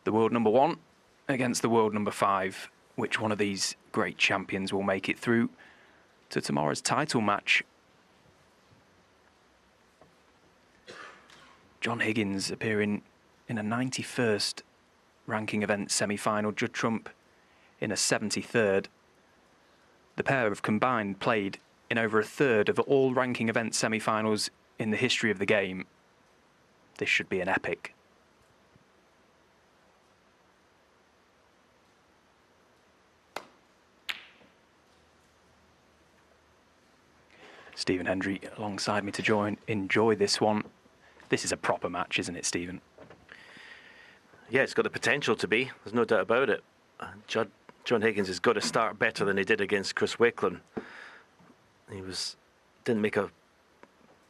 The world number 1 against the world number 5. Which one of these great champions will make it through to tomorrow's title match? John Higgins appearing in a 91st ranking event semi-final. Judd Trump in a 73rd. The pair have combined played in over a third of all ranking event semi-finals in the history of the game. This should be an epic. Stephen Hendry alongside me to enjoy this one. This is a proper match, isn't it, Stephen? Yeah, it's got the potential to be. There's no doubt about it. John Higgins has got to start better than he did against Chris Wakelin. He didn't make a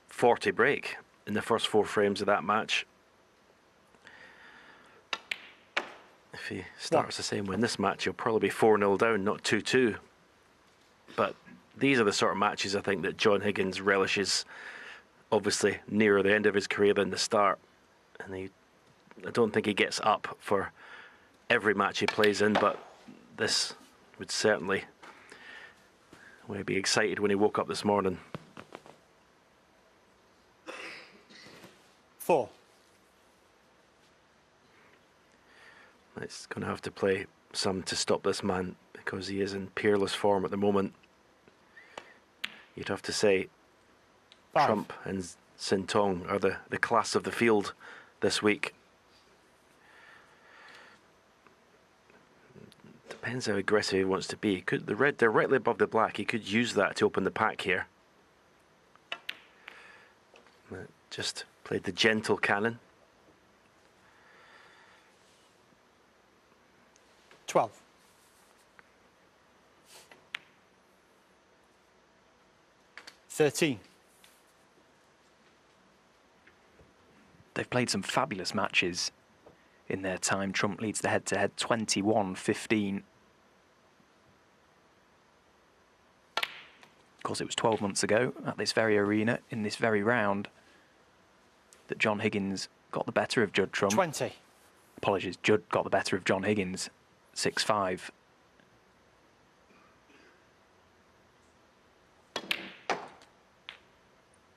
40 break in the first 4 frames of that match. If he starts the same way in this match, he'll probably be 4-0 down, not 2-2. But these are the sort of matches I think that John Higgins relishes, obviously nearer the end of his career than the start. And I don't think he gets up for every match he plays in, but this would certainly be excited when he woke up this morning. 4. It's going to have to play some to stop this man because he is in peerless form at the moment. You'd have to say 5. Trump and Sintong are the class of the field this week. Depends how aggressive he wants to be. The red directly above the black, he could use that to open the pack here. Just played the gentle cannon. 12. $13. They've played some fabulous matches in their time. Trump leads the head-to-head 21-15. Of course, it was 12 months ago at this very arena, in this very round, that John Higgins got the better of Judd Trump. 20. Apologies, Judd got the better of John Higgins, 6-5.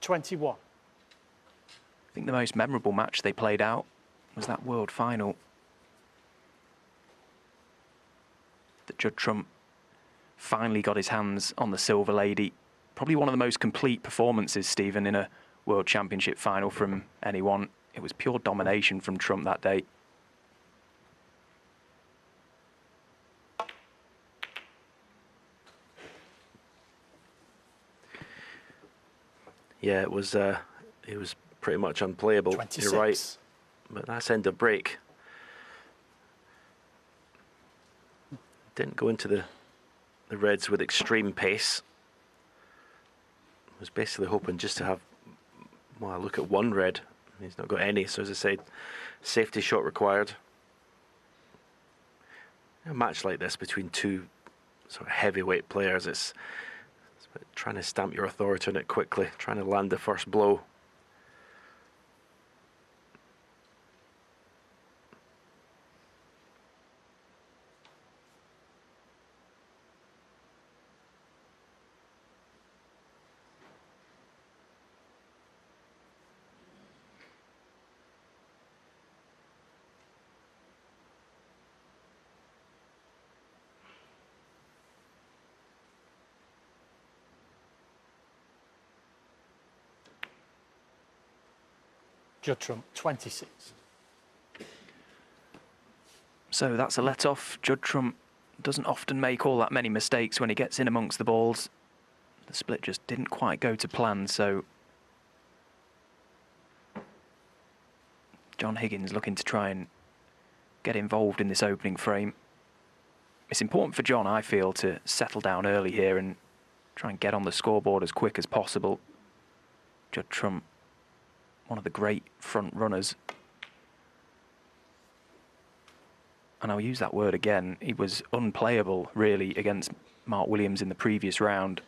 $21. I think the most memorable match they played out was that world final that Judd Trump finally got his hands on the Silver Lady. Probably one of the most complete performances, Stephen, in a World Championship final from anyone. It was pure domination from Trump that day. Yeah, it was pretty much unplayable. 26. You're right, but that's end of break. Didn't go into the reds with extreme pace. Was basically hoping just to have, well, look at one red. He's not got any, so as I said, safety shot required. A match like this between two sort of heavyweight players, it's about trying to stamp your authority on it quickly, trying to land the first blow. Judd Trump, 26. So that's a let-off. Judd Trump doesn't often make all that many mistakes when he gets in amongst the balls. The split just didn't quite go to plan, so John Higgins looking to try and get involved in this opening frame. It's important for John, I feel, to settle down early here and try and get on the scoreboard as quick as possible. Judd Trump, one of the great front runners. And I'll use that word again. He was unplayable, really, against Mark Williams in the previous round.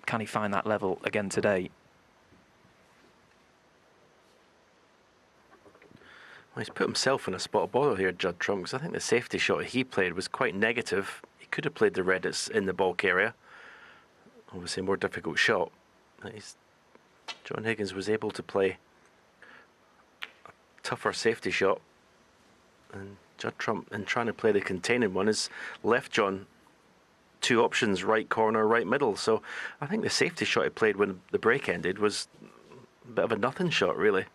Can he find that level again today? Well, he's put himself in a spot of bother here, Judd Trump, because I think the safety shot he played was quite negative. He could have played the red in the bulk area. Obviously a more difficult shot. John Higgins was able to play a tougher safety shot, and Judd Trump, in trying to play the containing one, has left John two options: right corner, right middle. So I think the safety shot he played when the break ended was a bit of a nothing shot, really.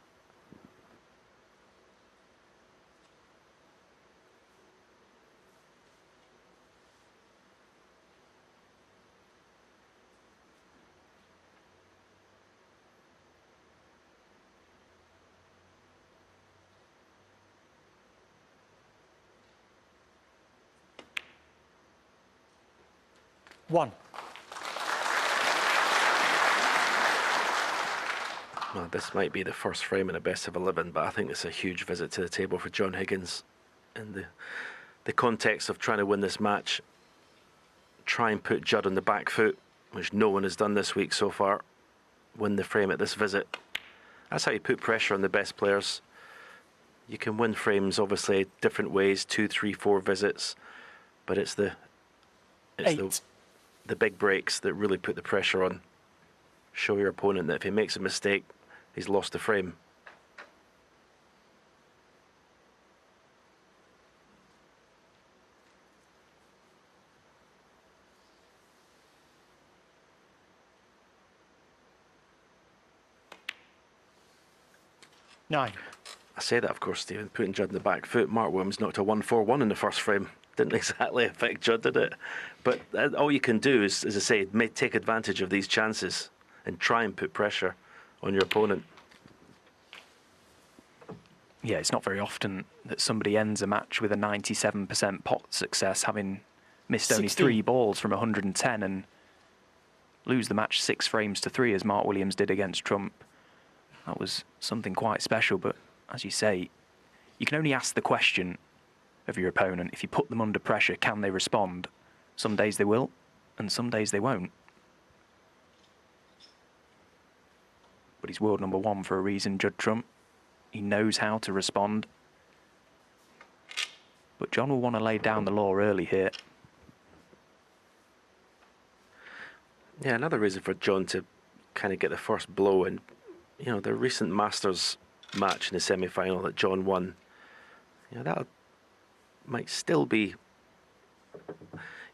One. Well, this might be the first frame in a best of 11, but I think it's a huge visit to the table for John Higgins in the context of trying to win this match. Try and put Judd on the back foot, which no one has done this week so far. Win the frame at this visit. That's how you put pressure on the best players. You can win frames, obviously, different ways, 2, 3, 4 visits, but it's the big breaks that really put the pressure on. Show your opponent that if he makes a mistake, he's lost the frame. Nine. I say that, of course, Stephen, putting Judd in the back foot. Mark Williams knocked a 1-4-1 in the first frame. Didn't exactly affect Judd, did it? But all you can do is, as I say, take advantage of these chances and try and put pressure on your opponent. Yeah, it's not very often that somebody ends a match with a 97% pot success, having missed only 16. 3 balls from 110, and lose the match 6 frames to 3, as Mark Williams did against Trump. That was something quite special, but as you say, you can only ask the question of your opponent. If you put them under pressure, can they respond? Some days they will, and some days they won't. But he's world number 1 for a reason, Judd Trump. He knows how to respond. But John will want to lay down the law early here. Yeah, another reason for John to kind of get the first blow, and you know, the recent Masters match in the semi-final that John won, you know, that might still be, you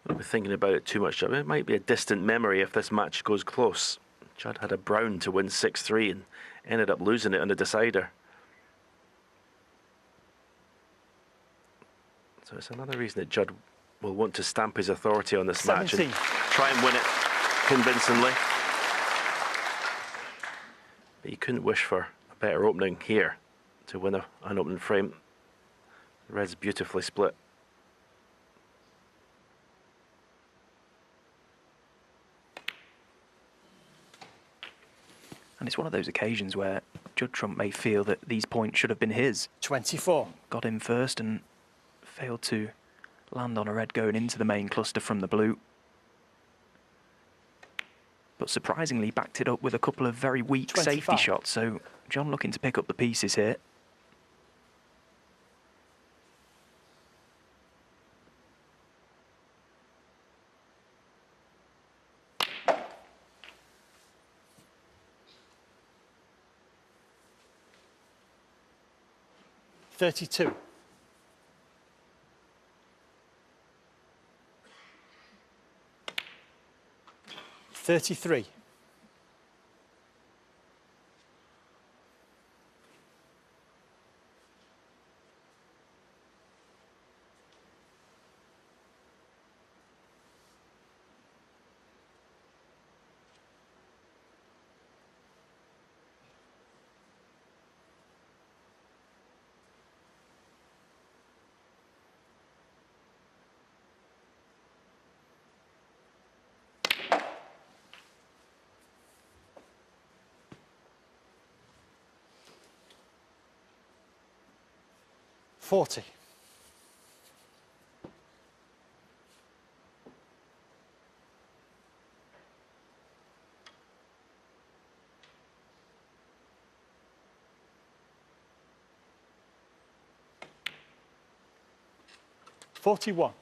know, thinking about it too much. I mean, it might be a distant memory if this match goes close. Judd had a brown to win 6-3 and ended up losing it on the decider. So it's another reason that Judd will want to stamp his authority on this 17. match and try and win it convincingly. But you couldn't wish for a better opening here to win an opening frame. The red's beautifully split. And it's one of those occasions where Judd Trump may feel that these points should have been his. 24. Got in first and failed to land on a red going into the main cluster from the blue. But surprisingly backed it up with a couple of very weak 25. safety shots. So John looking to pick up the pieces here. $32. 33. 40. 41.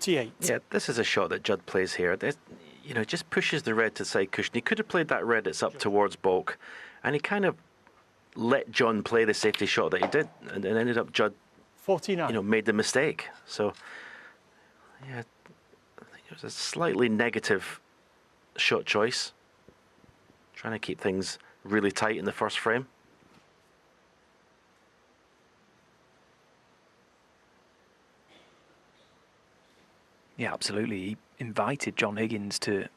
Yeah, this is a shot that Judd plays here. You know, just pushes the red to side cushion. He could have played that red that's up towards baulk, and he kind of let John play the safety shot that he did, and ended up Judd, 49. you know, made the mistake. So, yeah, I think it was a slightly negative shot choice. Trying to keep things really tight in the first frame. Yeah, absolutely. He invited John Higgins to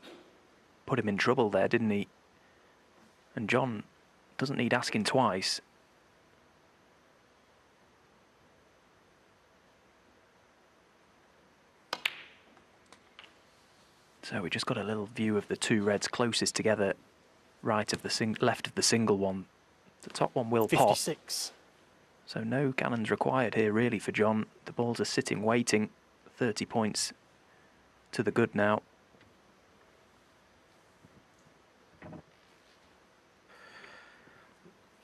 put him in trouble there, didn't he? And John doesn't need asking twice. So we just got a little view of the two reds closest together, right of the left of the single one. The top one will pop. 56. So no cannons required here really for John. The balls are sitting waiting. 30 points to the good now.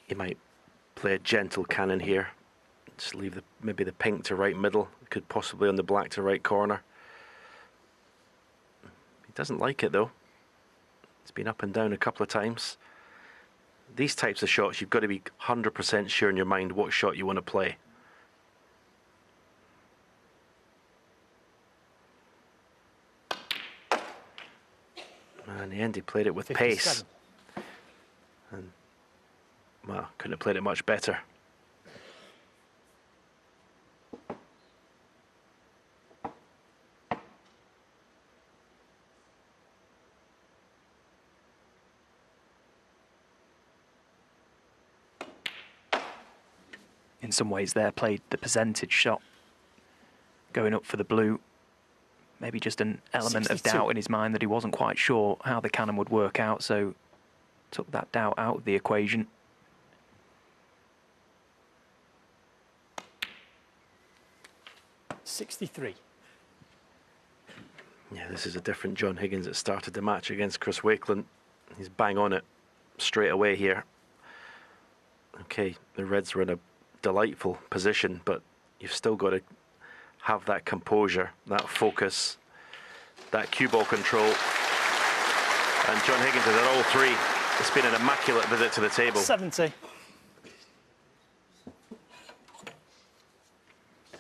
He might play a gentle cannon here. Just leave maybe the pink to right middle. Could possibly on the black to right corner. He doesn't like it though. It's been up and down a couple of times. These types of shots, you've got to be 100% sure in your mind what shot you want to play. And in the end, he played it with 57. pace. And, well, couldn't have played it much better. In some ways there, played the percentage shot. Going up for the blue. Maybe just an element 62. of doubt in his mind that he wasn't quite sure how the cannon would work out, so took that doubt out of the equation. $63. Yeah, this is a different John Higgins that started the match against Chris Wakeland. He's bang on it straight away here. Okay, the Reds were in a delightful position, but you've still got to have that composure, that focus, that cue ball control. And John Higgins has had all three. It's been an immaculate visit to the table. 70. And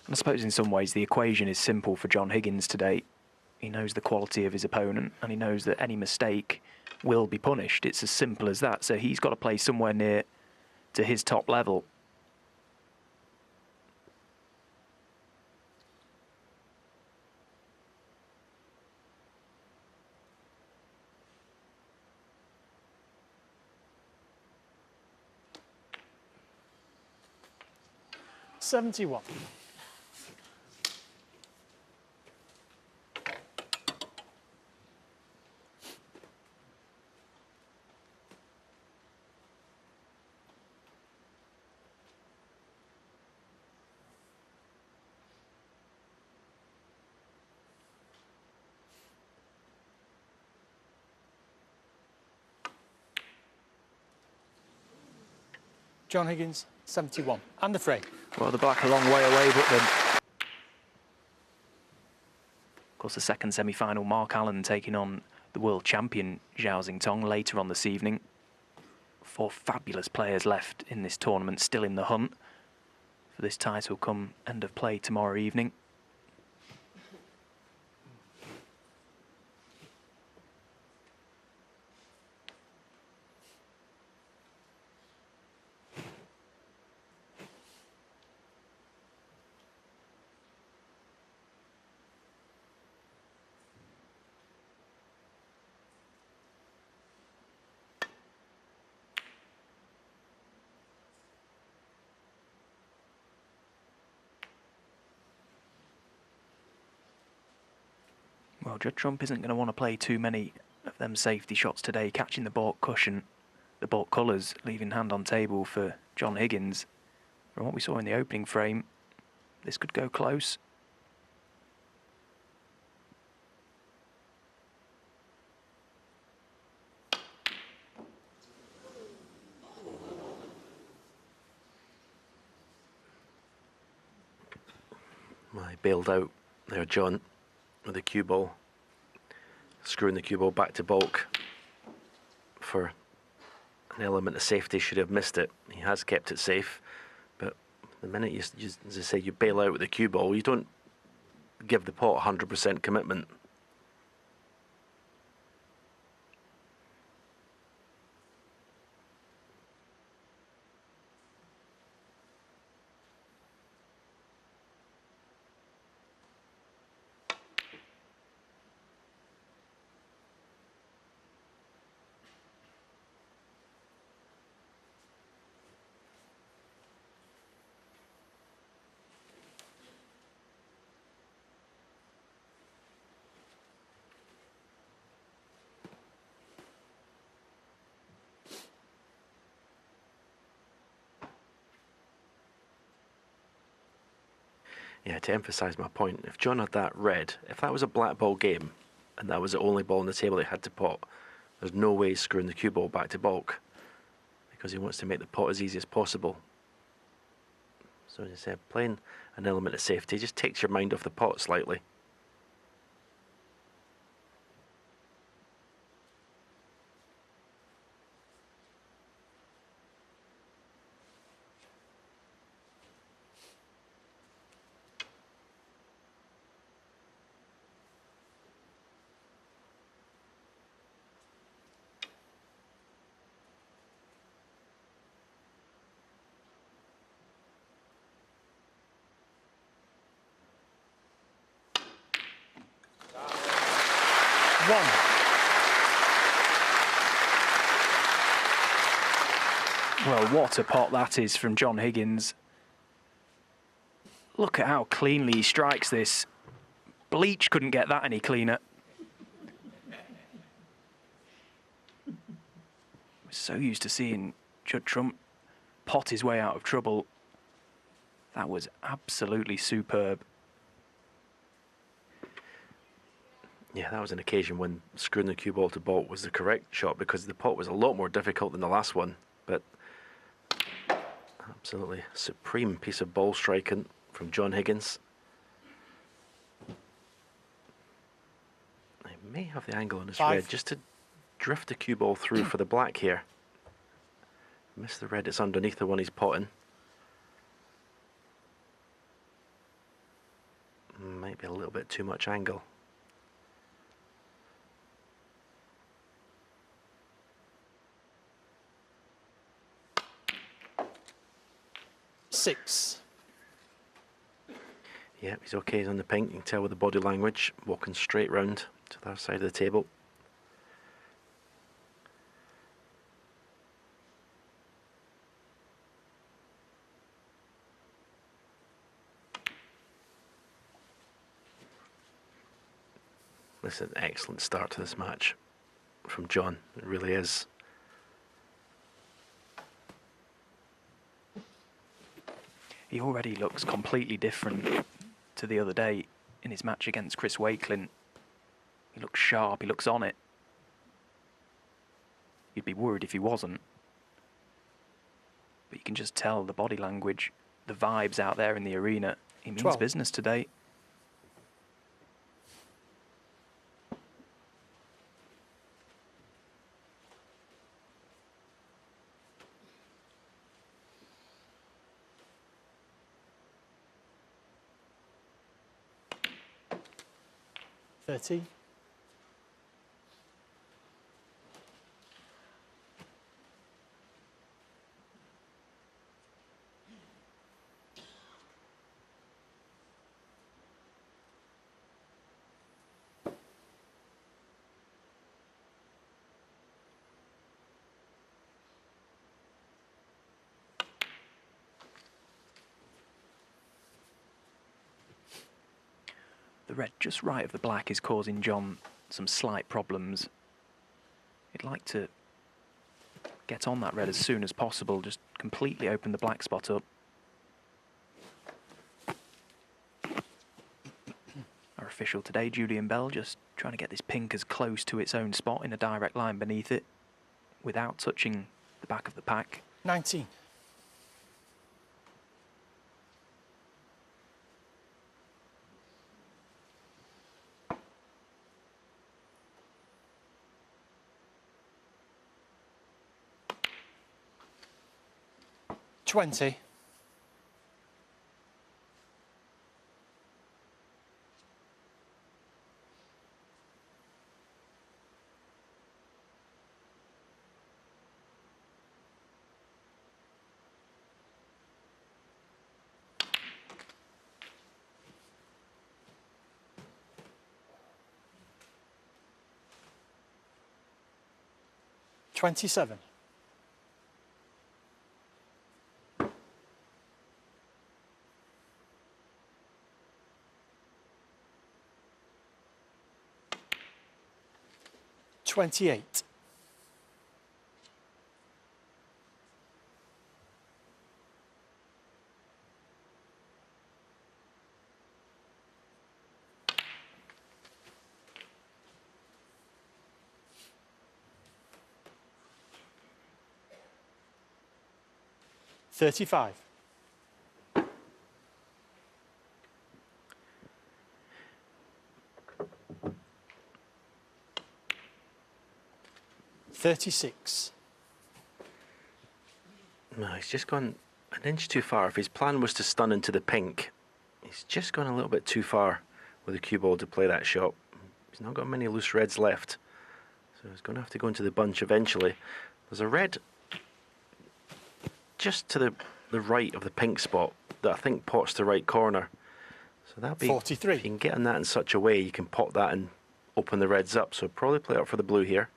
I suppose in some ways the equation is simple for John Higgins today. He knows the quality of his opponent and he knows that any mistake will be punished. It's as simple as that. So he's got to play somewhere near to his top level. $71. John Higgins, 71. And the frame. Well, the black a long way away, but then... Of course, the second semi-final, Mark Allen taking on the world champion Zhao Xingtong later on this evening. 4 fabulous players left in this tournament, still in the hunt for this title come end of play tomorrow evening. Well, Judd Trump isn't going to want to play too many of them safety shots today, catching the baulk cushion. the baulk colours, leaving hand on table for John Higgins. From what we saw in the opening frame, this could go close. I bailed out there, John, with the cue ball, screwing the cue ball back to baulk for an element of safety. Should have missed it. He has kept it safe, but the minute you as I say, you bail out with the cue ball, you don't give the pot 100% commitment. Yeah, to emphasise my point, if John had that red, if that was a black ball game, and that was the only ball on the table he had to pot, there's no way he's screwing the cue ball back to baulk, because he wants to make the pot as easy as possible. So as I said, playing an element of safety just takes your mind off the pot slightly. One. Well, what a pot that is from John Higgins. Look at how cleanly he strikes this. Bleach couldn't get that any cleaner. We're so used to seeing Judd Trump pot his way out of trouble. That was absolutely superb. Yeah, that was an occasion when screwing the cue ball to baulk was the correct shot, because the pot was a lot more difficult than the last one. But absolutely supreme piece of ball striking from John Higgins. He may have the angle on his red just to drift the cue ball through for the black here. Miss the red, it's underneath the one he's potting. Might be a little bit too much angle. Six. Yeah, he's okay, he's on the pink. You can tell with the body language, walking straight round to the other side of the table. This is an excellent start to this match from John. It really is. He already looks completely different to the other day in his match against Chris Wakelin. He looks sharp, he looks on it. You'd be worried if he wasn't. But you can just tell the body language, the vibes out there in the arena. He means 12. business today. $30. The red just right of the black is causing John some slight problems. He'd like to get on that red as soon as possible, just completely open the black spot up. Our official today, Julian Bell, just trying to get this pink as close to its own spot in a direct line beneath it without touching the back of the pack. 19. $20. $27. $28. $35. $36. No, he's just gone an inch too far. If his plan was to stun into the pink, he's just gone a little bit too far with the cue ball to play that shot. He's not got many loose reds left, so he's going to have to go into the bunch eventually. There's a red just to the right of the pink spot that I think pots the right corner. So that'll be 43. If you can get on that in such a way, you can pot that and open the reds up. So probably play up for the blue here.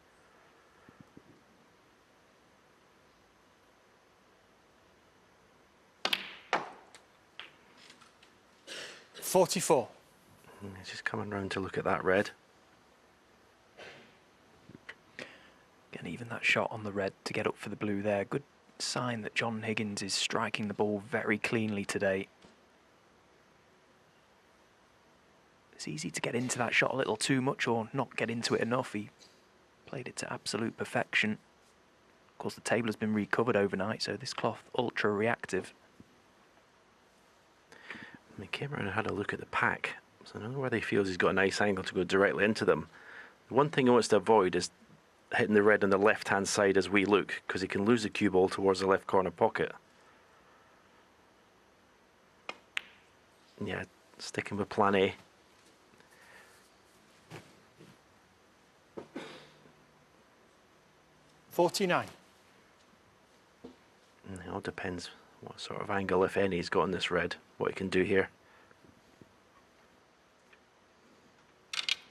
$44. He's just coming round to look at that red. Again, even that shot on the red to get up for the blue there. Good sign that John Higgins is striking the ball very cleanly today. It's easy to get into that shot a little too much or not get into it enough. He played it to absolute perfection. Of course, the table has been recovered overnight, so this cloth ultra reactive. And he came around and had a look at the pack. So I don't know whether he feels he's got a nice angle to go directly into them. The one thing he wants to avoid is hitting the red on the left-hand side as we look, because he can lose the cue ball towards the left corner pocket. Yeah, sticking with plan A. $49. And it all depends what sort of angle, if any, he's got on this red, what he can do here.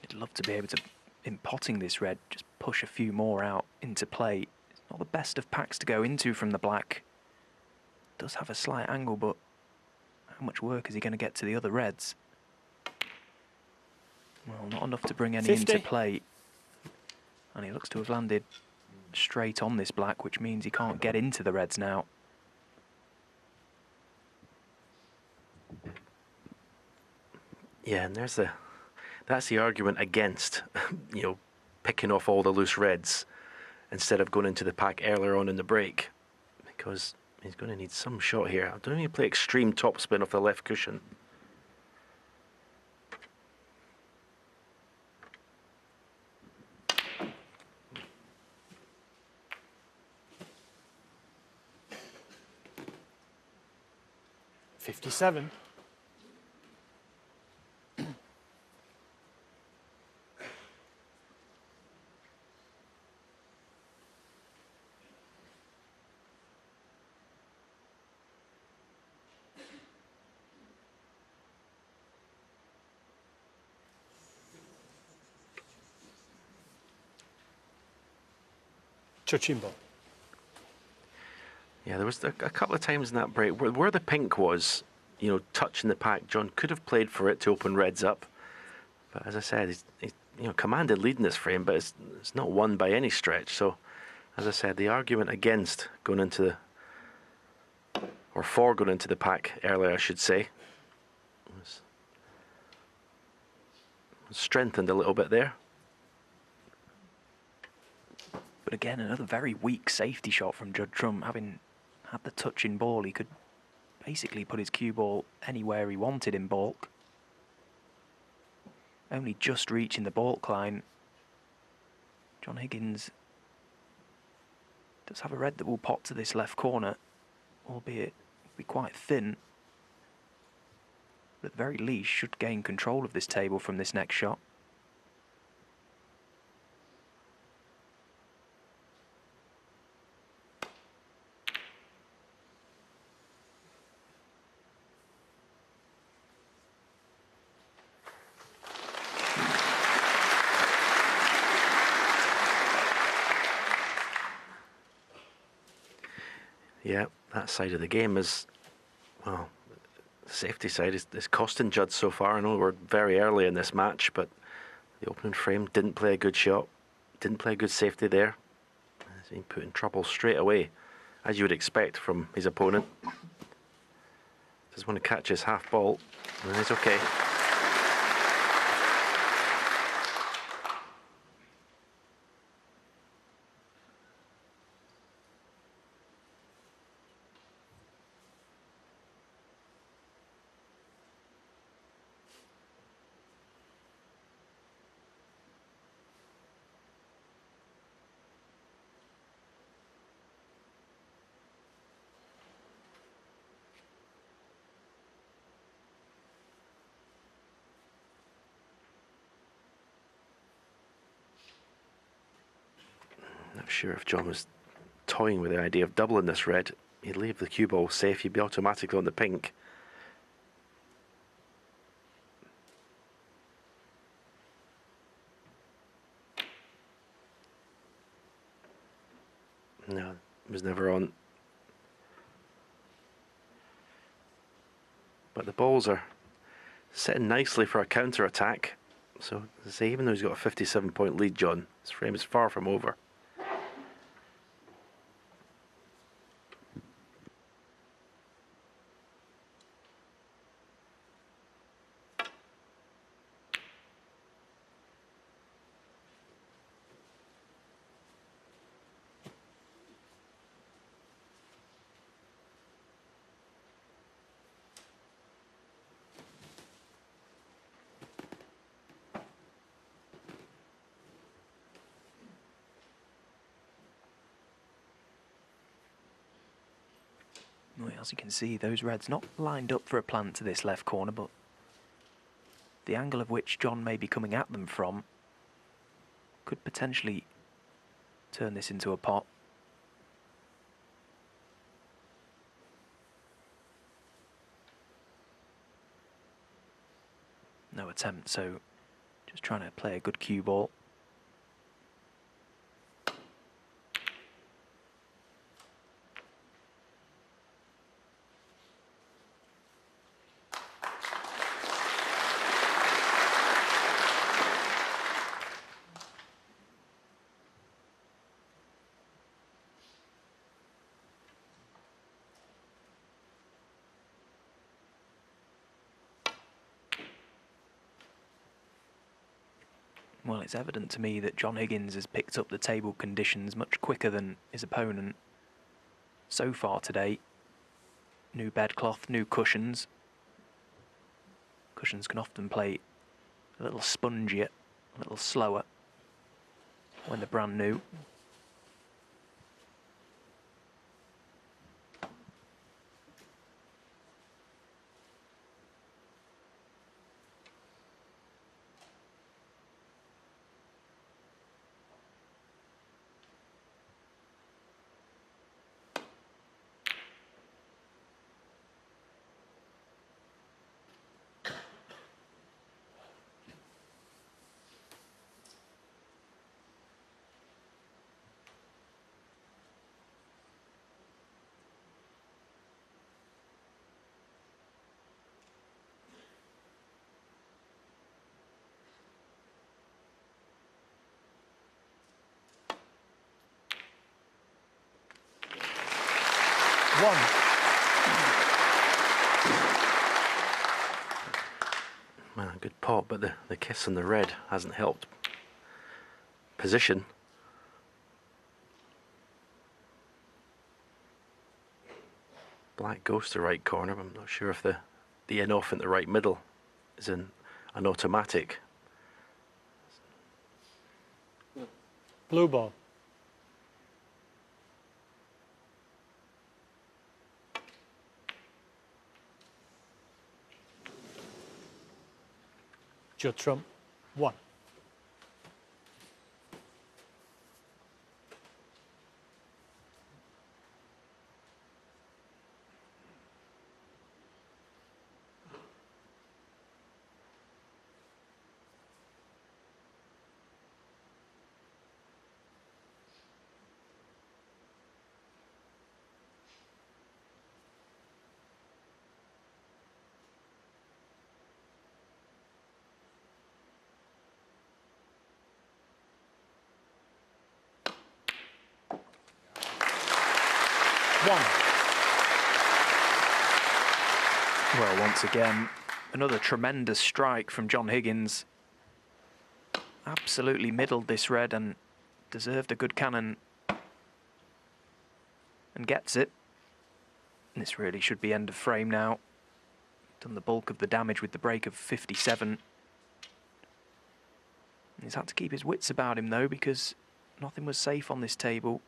I'd love to be able to, in potting this red, just push a few more out into play. It's not the best of packs to go into from the black. It does have a slight angle, but how much work is he going to get to the other reds? Well, not enough to bring any 50. into play. And he looks to have landed straight on this black, which means he can't get into the reds now. Yeah, and that's the argument against, picking off all the loose reds instead of going into the pack earlier on in the break, because he's going to need some shot here. I don't need to play extreme topspin off the left cushion. $57. Touching ball. Yeah, there was a couple of times in that break where the pink was, touching the pack. John could have played for it to open reds up, but as I said, he's commanded lead in this frame, but it's not won by any stretch. So As I said, the argument against going into the, or for going into the pack earlier, I should say, was strengthened a little bit there. But again, another very weak safety shot from Judd Trump. Having had the touching ball, he could basically put his cue ball anywhere he wanted in baulk. Only just reaching the baulk line. John Higgins does have a red that will pop to this left corner, albeit be quite thin. But at the very least, should gain control of this table from this next shot. Yeah, that side of the game is, well, the safety side is costing Judd so far. I know we're very early in this match, but the opening frame didn't play a good shot, didn't play a good safety there. He's been put in trouble straight away, as you would expect from his opponent. Just want to catch his half ball, and he's okay. Not sure if John was toying with the idea of doubling this red. He'd leave the cue ball safe, he'd be automatically on the pink. No, it was never on. But the balls are sitting nicely for a counter-attack. So, as I say, even though he's got a 57-point lead, John, his frame is far from over. Well, as you can see, those reds not lined up for a plant to this left corner, but the angle of which John may be coming at them from could potentially turn this into a pot. No attempt, so just trying to play a good cue ball. Well, it's evident to me that John Higgins has picked up the table conditions much quicker than his opponent so far today. New bedcloth, new cushions. Cushions can often play a little spongier, a little slower when they're brand new. 1. Well, good pot, but the kiss on the red hasn't helped position. Black goes to right corner, but I'm not sure if the in-off in the right middle is an automatic. Blue ball. Judd Trump, 1. Well, once again, another tremendous strike from John Higgins. Absolutely middled this red and deserved a good cannon. And gets it. And this really should be end of frame now. Done the bulk of the damage with the break of 57. And he's had to keep his wits about him though, because nothing was safe on this table.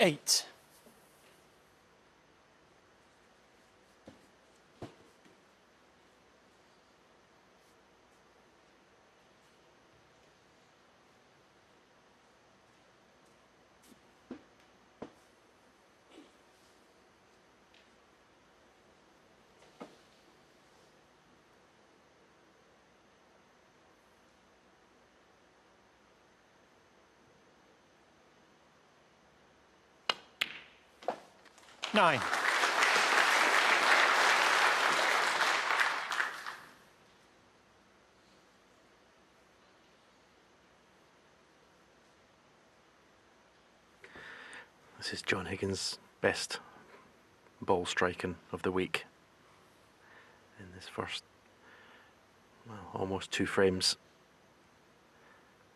Eight. Nine. This is John Higgins' best ball striking of the week in this first, well, almost 2 frames.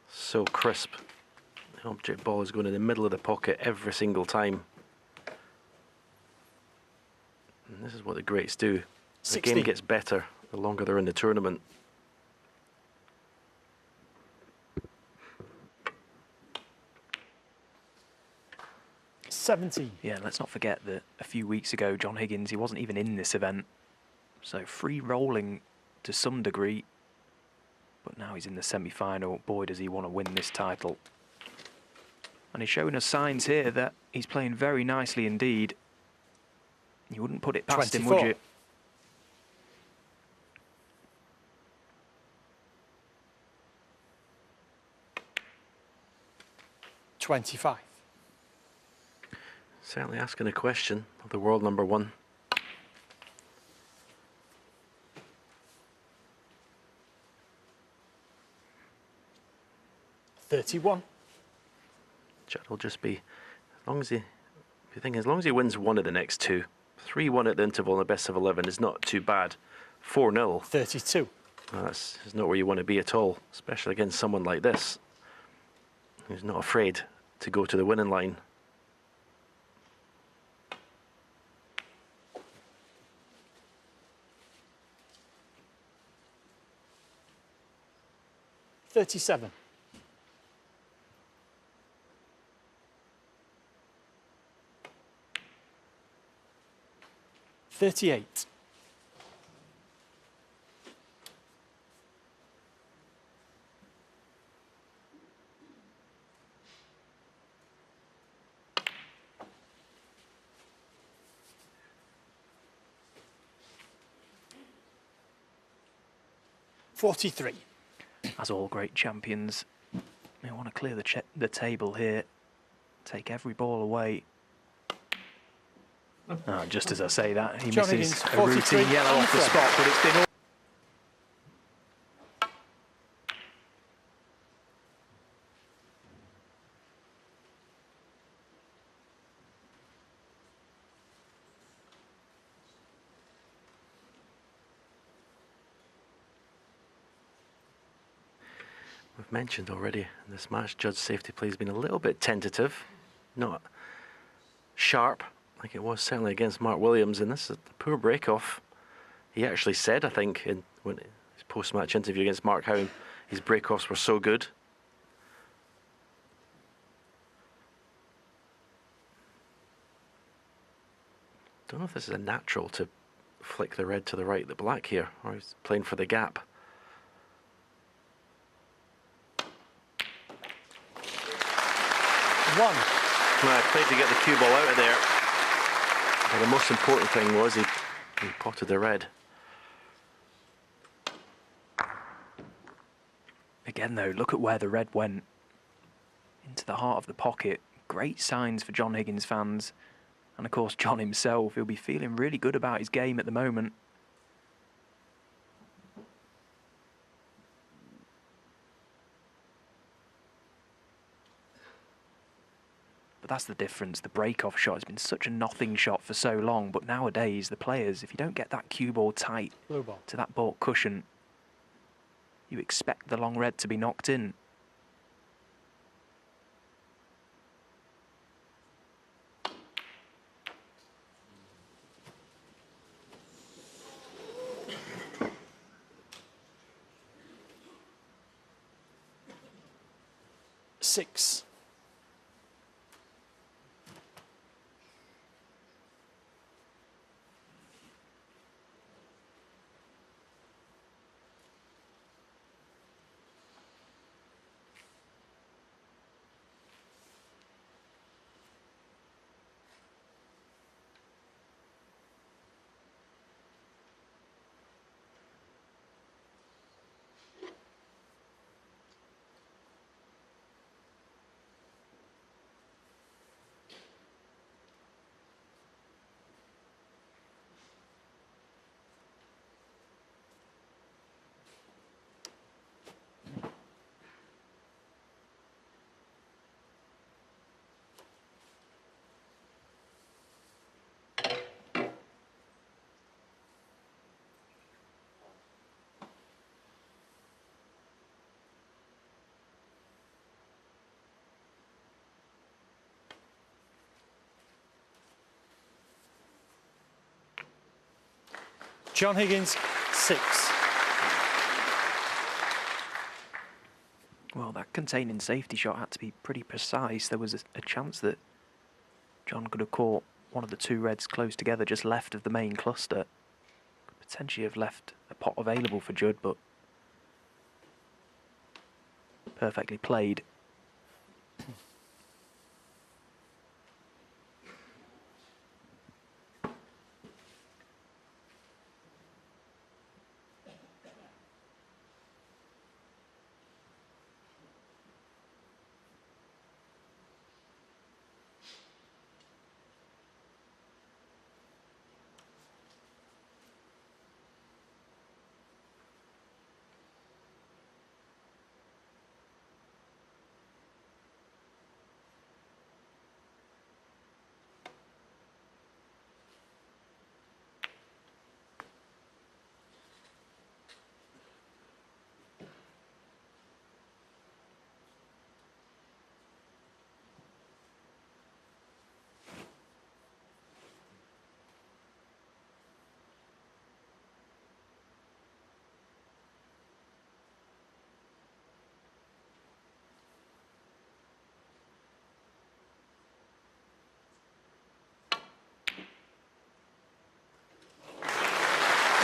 So crisp. The object ball is going in the middle of the pocket every single time. And this is what the greats do. The 16. game gets better the longer they're in the tournament. Yeah, let's not forget that a few weeks ago, John Higgins, he wasn't even in this event. So free rolling to some degree. But now he's in the semi-final. Boy, does he want to win this title. And he's showing us signs here that he's playing very nicely indeed. You wouldn't put it past 24. him, would you? $25. Certainly asking a question of the world number 1. $31. Judd will just be, as long as he, if you think, as long as he wins 1 of the next 2, 3-1 at the interval in the best of 11 is not too bad. 4-0. 32. Well, that's not where you want to be at all, especially against someone like this, who's not afraid to go to the winning line. $37. $38. $43. As all great champions They want to clear the table here, take every ball away. Just as I say that, he John misses Higgins, a routine 43 yellow on off the the spot, but it's been all. We've mentioned already in this match, Judd's safety play has been a little bit tentative, not sharp like it was certainly against Mark Williams. And this is a poor break-off. He actually said, I think, in his post-match interview against Mark, how his break-offs were so good. Don't know if this is a natural to flick the red to the right, the black here, or he's playing for the gap. One. Well, played to get the cue ball out of there. But the most important thing was he potted the red. Again, though, look at where the red went. Into the heart of the pocket. Great signs for John Higgins fans. And, of course, John himself. He'll be feeling really good about his game at the moment. But that's the difference. The break-off shot has been such a nothing shot for so long. But nowadays, the players, if you don't get that cue ball tight to that baulk cushion, you expect the long red to be knocked in. Six. John Higgins, 6. Well, that containing safety shot had to be pretty precise. There was a chance that John could have caught one of the two reds close together just left of the main cluster. Could potentially have left a pot available for Judd, but perfectly played.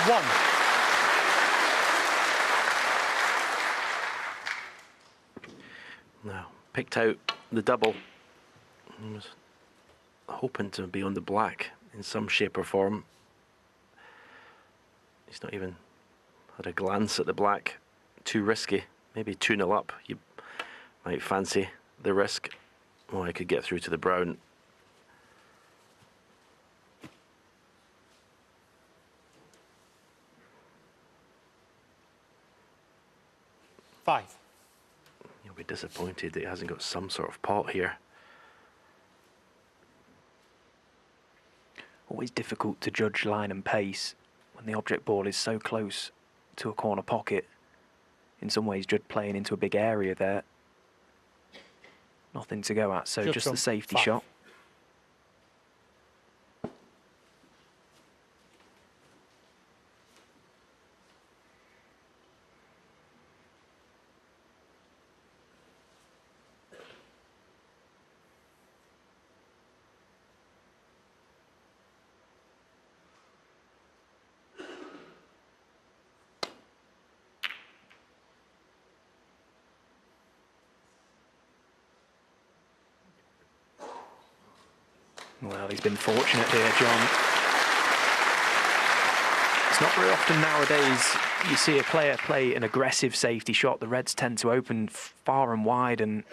One. Now, picked out the double. I was hoping to be on the black in some shape or form. He's not even had a glance at the black. Too risky. Maybe 2-0 up. You Might fancy the risk. Oh, I could get through to the brown. Five. He'll be disappointed that he hasn't got some sort of pot here. Always difficult to judge line and pace when the object ball is so close to a corner pocket. In some ways, Judd playing into a big area there. Nothing to go at, so Judd just the Trump, safety 5. shot. Well, he's been fortunate here, John. It's not very often nowadays you see a player play an aggressive safety shot. The Reds tend to open far and wide, and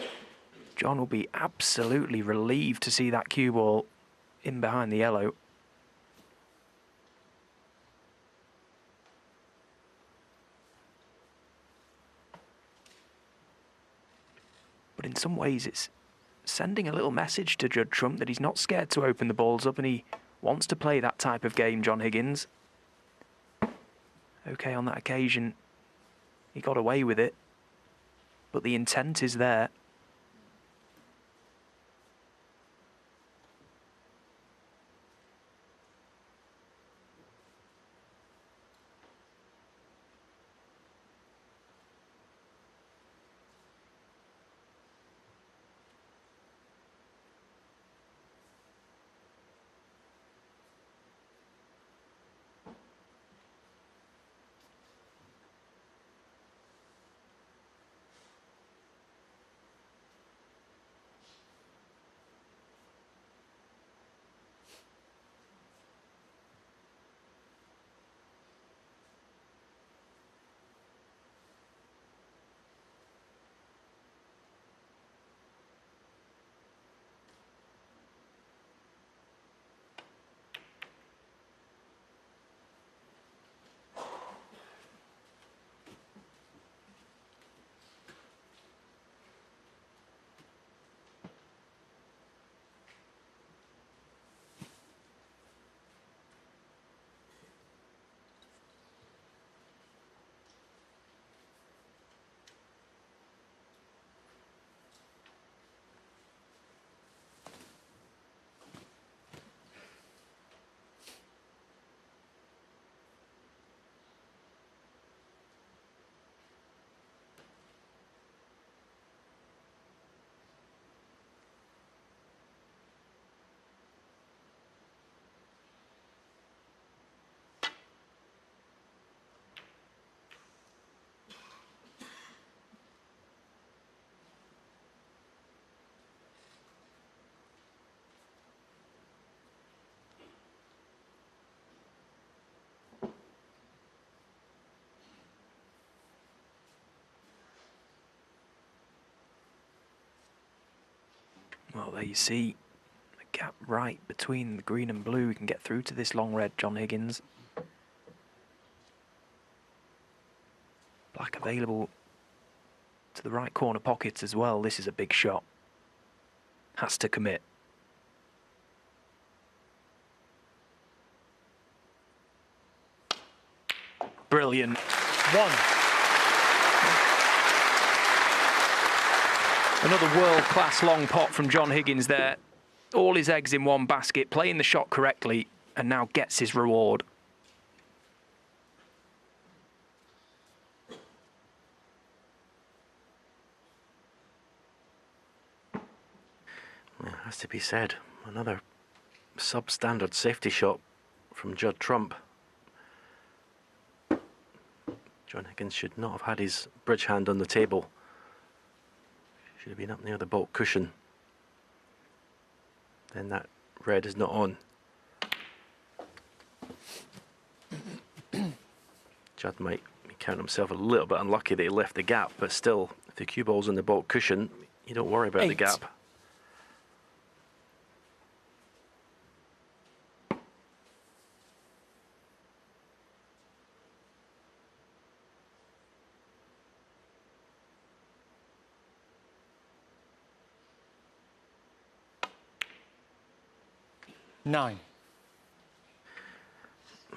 John will be absolutely relieved to see that cue ball in behind the yellow. But in some ways it's sending a little message to Judd Trump that he's not scared to open the balls up and he wants to play that type of game, John Higgins. Okay, on that occasion, he got away with it, but the intent is there. Well, there you see the gap right between the green and blue. We can get through to this long red, John Higgins. Black available to the right corner pocket as well. This is a big shot. Has to commit. Brilliant. 1. Another world-class long pot from John Higgins there. All his eggs in one basket, playing the shot correctly, and now gets his reward. It has to be said, another substandard safety shot from Judd Trump. John Higgins should not have had his bridge hand on the table. Should have been up near the baulk cushion. Then that red is not on. Judd might count himself a little bit unlucky that he left the gap, but still, the cue ball's on the baulk cushion, you don't worry about the 8. gap. Nine.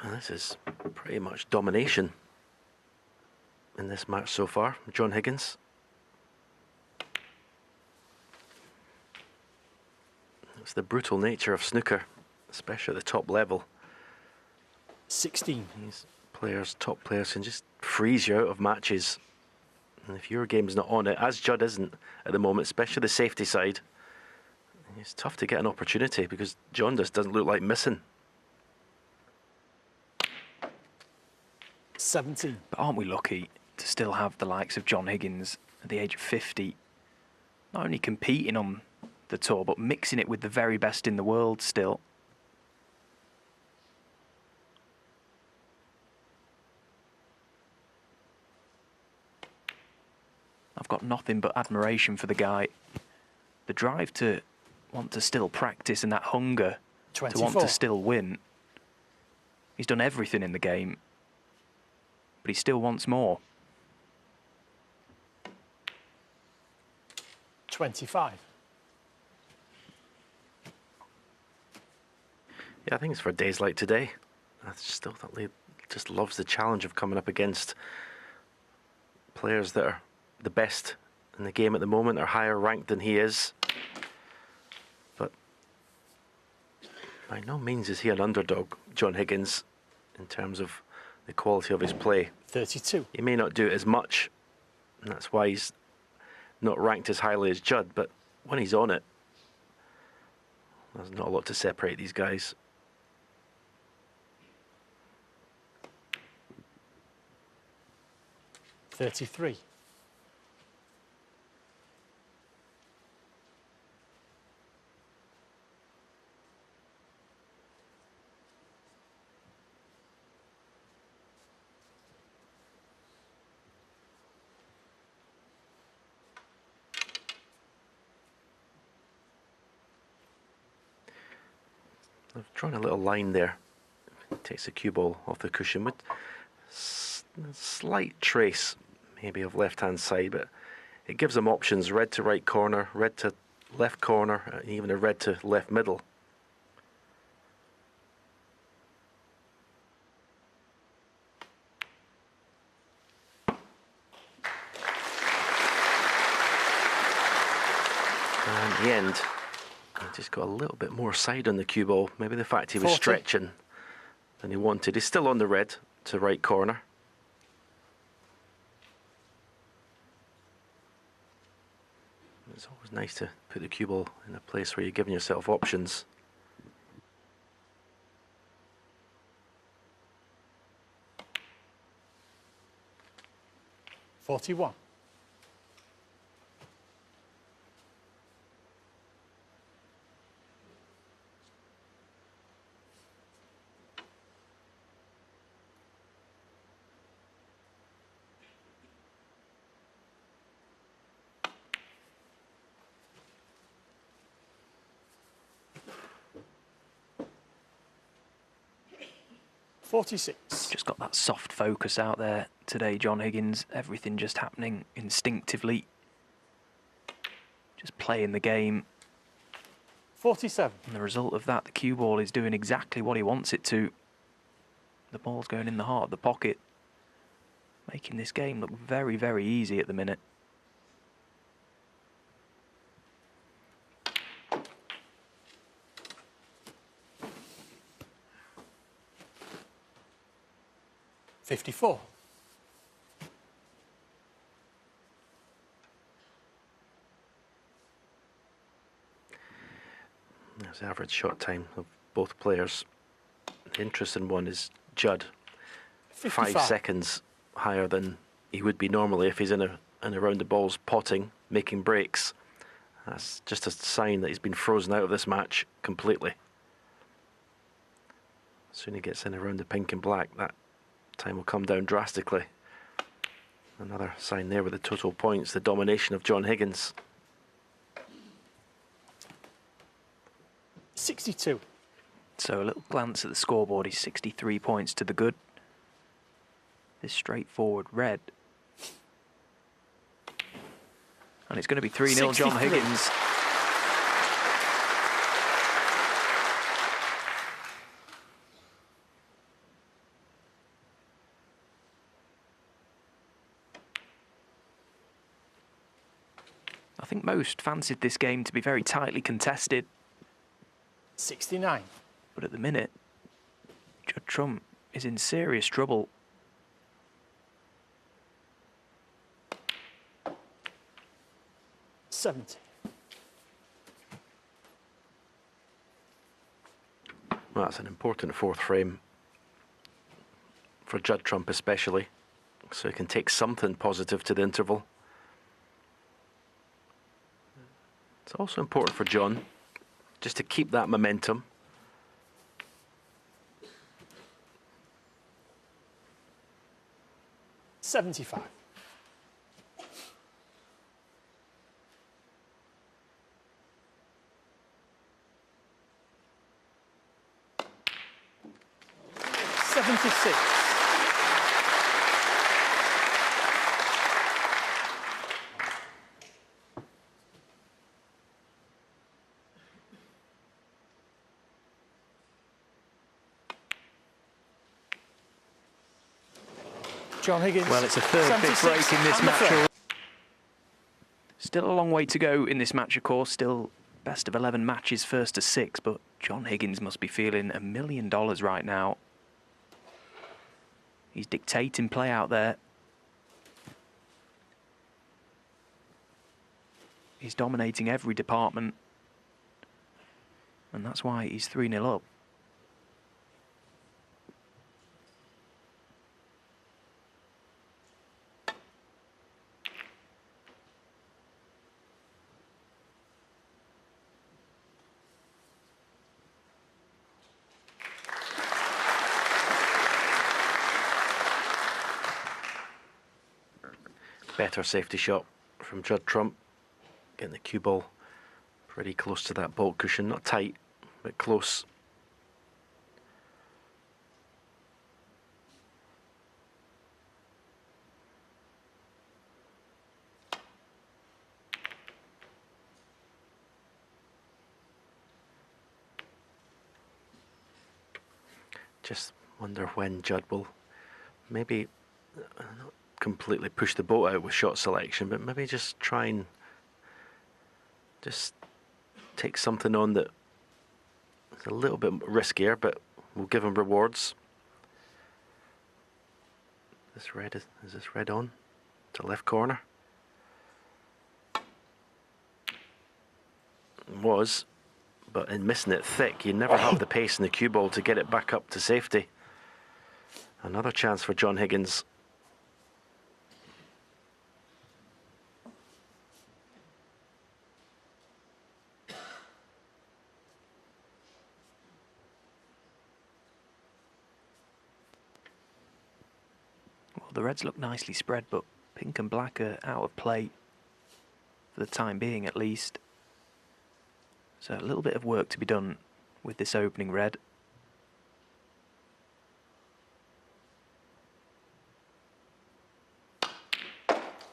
Well, this is pretty much domination in this match so far. John Higgins. It's the brutal nature of snooker, especially at the top level. 16. These players, top players, can just freeze you out of matches. And if your game's not on it, as Judd isn't at the moment, especially the safety side, it's tough to get an opportunity because John just doesn't look like missing. 17. But aren't we lucky to still have the likes of John Higgins at the age of 50, not only competing on the tour, but mixing it with the very best in the world still. I've got nothing but admiration for the guy. The drive to want to still practice and that hunger 24. to want to still win. He's done everything in the game, but he still wants more. 25. Yeah, I think it's for days like today. I still think he just loves the challenge of coming up against players that are the best in the game at the moment, are higher ranked than he is. But by no means is he an underdog, John Higgins, in terms of the quality of his play. 32. He may not do it as much, and that's why he's not ranked as highly as Judd, but when he's on it, there's not a lot to separate these guys. 33. I've drawn a little line there. Takes the cue ball off the cushion with slight trace maybe of left hand side, but it gives them options: red to right corner, red to left corner, and even a red to left middle. And in the end, he just got a little bit more side on the cue ball. Maybe the fact he was 40. stretching than he wanted. He's still on the red to right corner. It's always nice to put the cue ball in a place where you're giving yourself options. $41. $46. Just got that soft focus out there today, John Higgins. Everything just happening instinctively. Just playing the game. 47. And the result of that, the cue ball is doing exactly what he wants it to. The ball's going in the heart of the pocket, making this game look very, very easy at the minute. $54. There's the average shot time of both players. The interesting one is Judd. 55. 5 seconds higher than he would be normally if he's in and around the balls, potting, making breaks. That's just a sign that he's been frozen out of this match completely. As soon as he gets in around the pink and black, that time will come down drastically. Another sign there with the total points, the domination of John Higgins. 62. So a little glance at the scoreboard, he's 63 points to the good. This straightforward red. And it's going to be 3-0 John 63. Higgins. I think most fancied this game to be very tightly contested, 69. but at the minute, Judd Trump is in serious trouble. $70. Well, that's an important fourth frame for Judd Trump especially, so he can take something positive to the interval. It's also important for John just to keep that momentum. $75. $76. John Higgins. Well, it's a third big 76 break in this and the match. third. Still a long way to go in this match, of course. Still best of 11 matches, first to 6. But John Higgins must be feeling $1 million right now. He's dictating play out there. He's dominating every department. And that's why he's 3-0 up. Better safety shot from Judd Trump. Getting the cue ball pretty close to that bolt cushion. Not tight, but close. Just wonder when Judd will maybe not completely push the boat out with shot selection, but maybe just try and just take something on that is a little bit riskier, but will give him rewards. This red is this red on to left corner? It was, but in missing it thick, you never have the pace in the cue ball to get it back up to safety. Another chance for John Higgins. The reds look nicely spread, but pink and black are out of play for the time being, at least. So a little bit of work to be done with this opening red.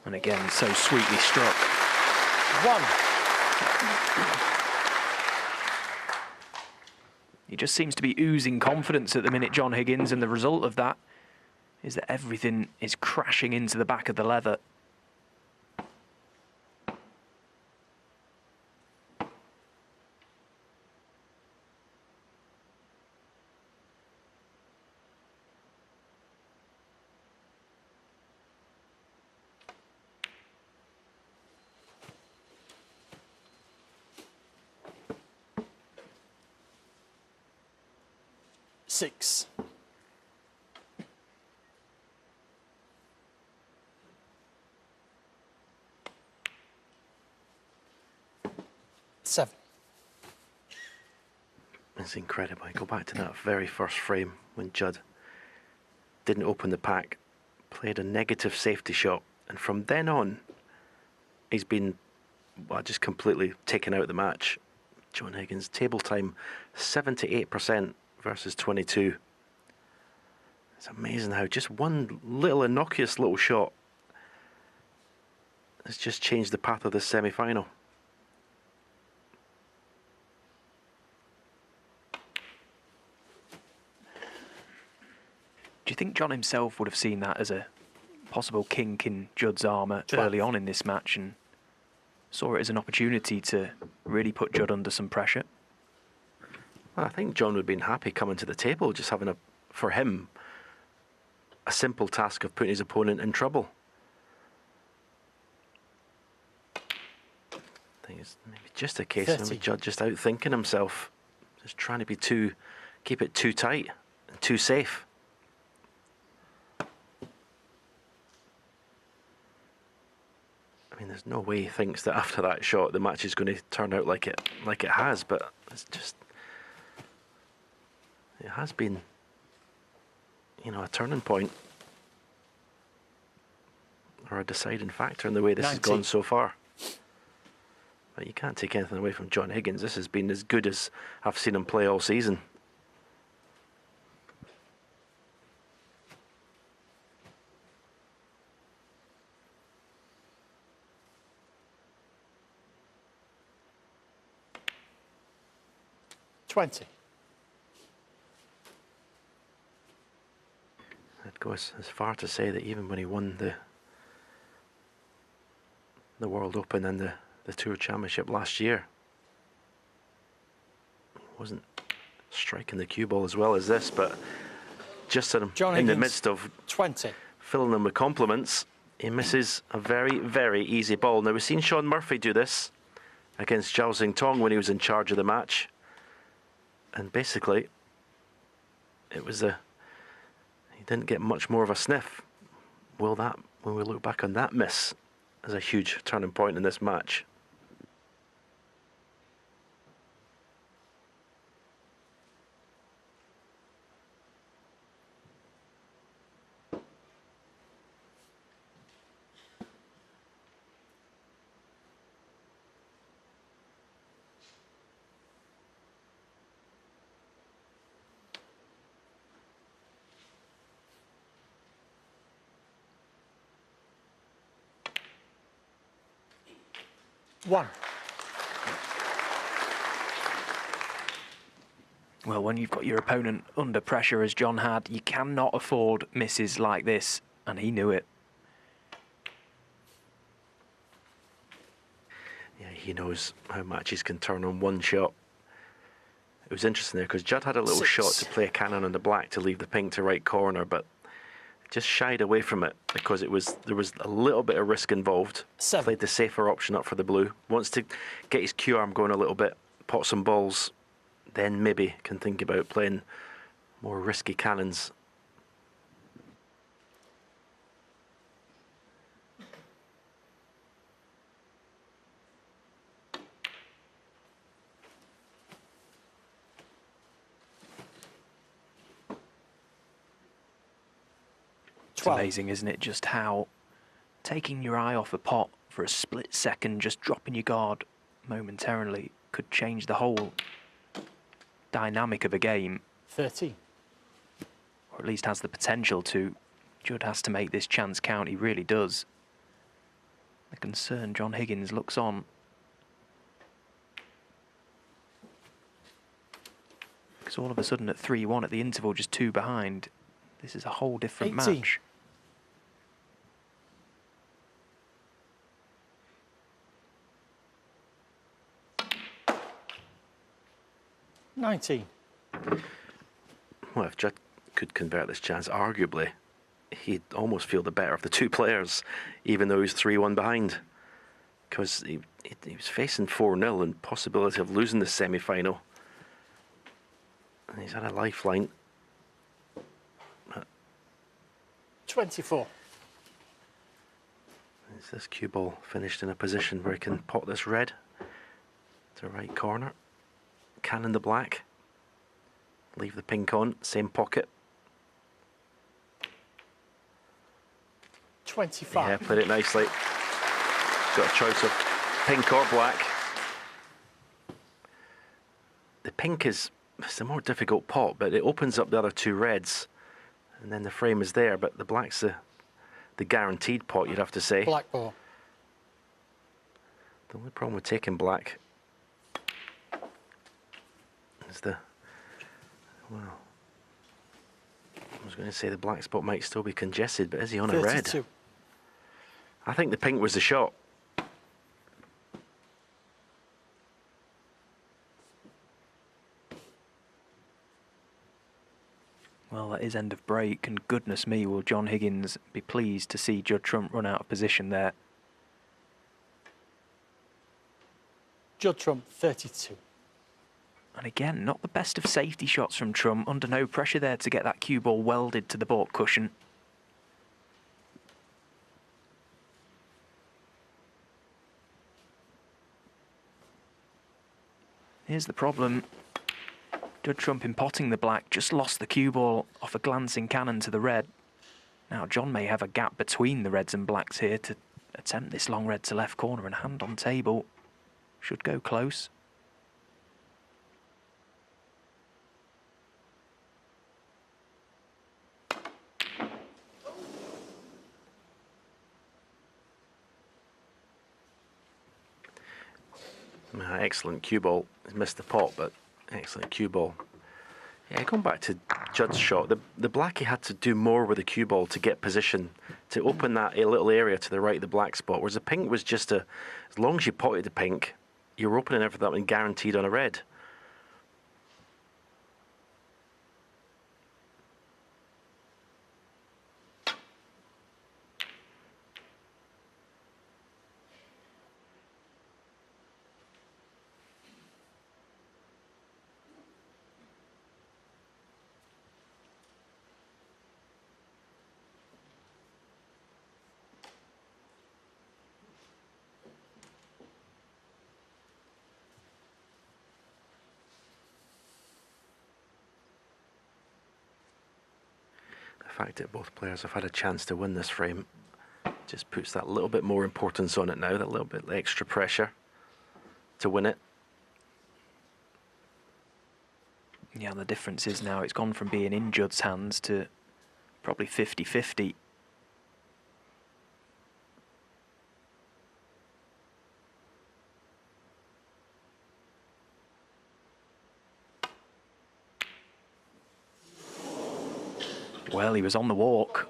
And again, so sweetly struck. 1. He just seems to be oozing confidence at the minute, John Higgins, and the result of that is that everything is crashing into the back of the leather. Six. Seven. It's incredible. I go back to that very first frame when Judd didn't open the pack, played a negative safety shot And from then on, he's been, well, just completely taken out of the match. John Higgins, table time 78% versus 22. It's amazing how just one little innocuous little shot has just changed the path of this semi-final. Do you think John himself would have seen that as a possible kink in Judd's armour early on in this match and saw it as an opportunity to really put Judd under some pressure? Well, I think John would have been happy coming to the table, just having for him, a simple task of putting his opponent in trouble. I think it's maybe just a case of maybe Judd just outthinking himself, just trying to keep it too tight and too safe. I mean, there's no way he thinks that after that shot the match is going to turn out like it has, but it's just, it has been, you know, a turning point or a deciding factor in the way this has gone so far. But you can't take anything away from John Higgins. This has been as good as I've seen him play all season. I'd go as far to say that even when he won the World Open and the Tour Championship last year, he wasn't striking the cue ball as well as this, but just in the midst of 20. Filling them with compliments, he misses a very, very easy ball. Now, we've seen Shaun Murphy do this against Zhao Xingtong when he was in charge of the match. And basically, it was he didn't get much more of a sniff. Will that, when we look back on that miss, as a huge turning point in this match? Well, when you've got your opponent under pressure as John had, you cannot afford misses like this, and he knew it. Yeah, he knows how matches can turn on one shot. It was interesting there because Judd had a little shot to play a cannon on the black to leave the pink to right corner, but just shied away from it because there was a little bit of risk involved. Played the safer option up for the blue. Wants to get his cue arm going a little bit, pot some balls, then maybe can think about playing more risky cannons. It's amazing, isn't it, just how taking your eye off a pot for a split second, just dropping your guard momentarily, could change the whole dynamic of a game. 13. Or at least has the potential to. Judd has to make this chance count, he really does. The concerned John Higgins looks on. Because all of a sudden at 3-1 at the interval, just 2 behind, this is a whole different 18. match. 19. Well, if Judd could convert this chance, arguably, he'd almost feel the better of the two players, even though he's 3-1 behind. Because he was facing 4-0 and possibility of losing the semi-final. And he's had a lifeline. 24. Is this cue ball finished in a position where he can pot this red to right corner? Cannon the black. Leave the pink on, same pocket. 25. Yeah, played it nicely. Got a choice of pink or black. The pink is it's a more difficult pot, but it opens up the other two reds, and then the frame is there. But the black's the guaranteed pot, you'd have to say. Black ball. The only problem with taking black is well, I was going to say the black spot might still be congested, but is he on a 32. red? I think the pink was the shot. Well, that is end of break, and goodness me, will John Higgins be pleased to see Judd Trump run out of position there. Judd Trump, 32. And again, not the best of safety shots from Trump, under no pressure there to get that cue ball welded to the baulk cushion. Here's the problem. Judd Trump, in potting the black, just lost the cue ball off a glancing cannon to the red. Now John may have a gap between the reds and blacks here to attempt this long red to left corner, and hand on table should go close. Excellent cue ball. He's missed the pot, but excellent cue ball. Yeah, going back to Judd's shot, the blackie had to do more with the cue ball to get position, to open that a little area to the right of the black spot, whereas the pink was just as long as you potted the pink, you're opening everything up and guaranteed on a red. The fact that both players have had a chance to win this frame just puts that little bit more importance on it now, that little bit extra pressure to win it. Yeah, the difference is now it's gone from being in Judd's hands to probably 50-50. Well, he was on the walk.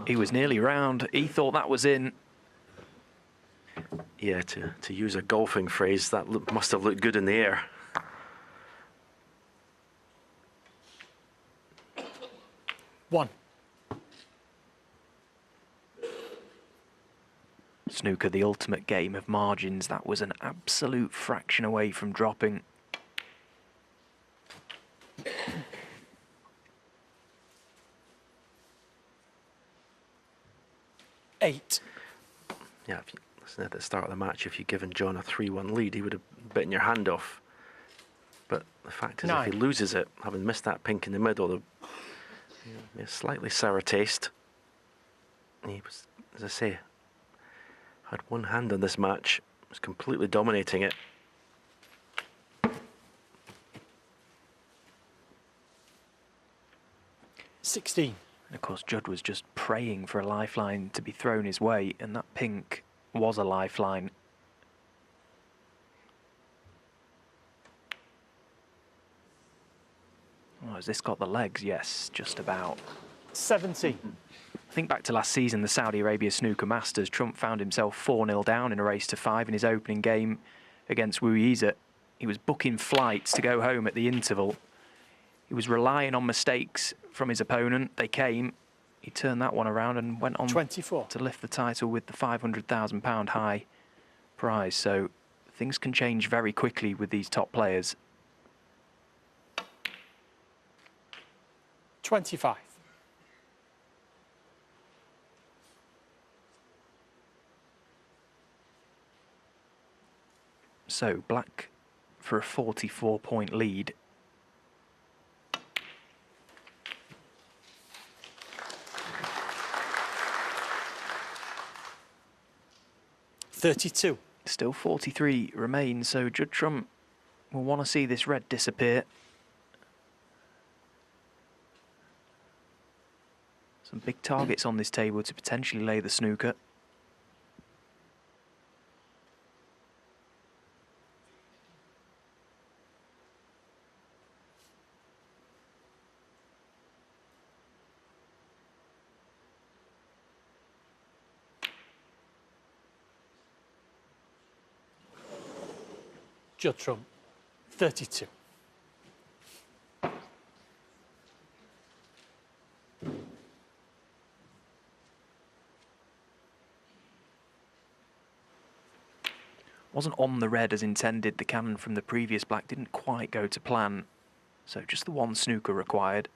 He was nearly round. He thought that was in. Yeah, to use a golfing phrase, that must have looked good in the air. One. Snooker, the ultimate game of margins. That was an absolute fraction away from dropping. Eight. Yeah, if you listen at the start of the match, if you'd given John a 3-1 lead, he would have bitten your hand off. But the fact is, if he loses it, having missed that pink in the middle, there'll be a slightly sour taste. He was, as I say, had one hand on this match, was completely dominating it. $16. And of course, Judd was just praying for a lifeline to be thrown his way, and that pink was a lifeline. Oh, has this got the legs? Yes, just about. 70. Think back to last season, the Saudi Arabia Snooker Masters. Trump found himself 4-0 down in a race to 5 in his opening game against Wu Yiza. He was booking flights to go home at the interval. He was relying on mistakes from his opponent. They came. He turned that one around and went on 24. to lift the title with the £500,000 high prize. So things can change very quickly with these top players. 25. So black for a 44-point lead. 32. Still 43 remain, so Judd Trump will want to see this red disappear. Some big targets on this table to potentially lay the snooker. Judd Trump, 32. Wasn't on the red as intended. The cannon from the previous black didn't quite go to plan. So just the one snooker required.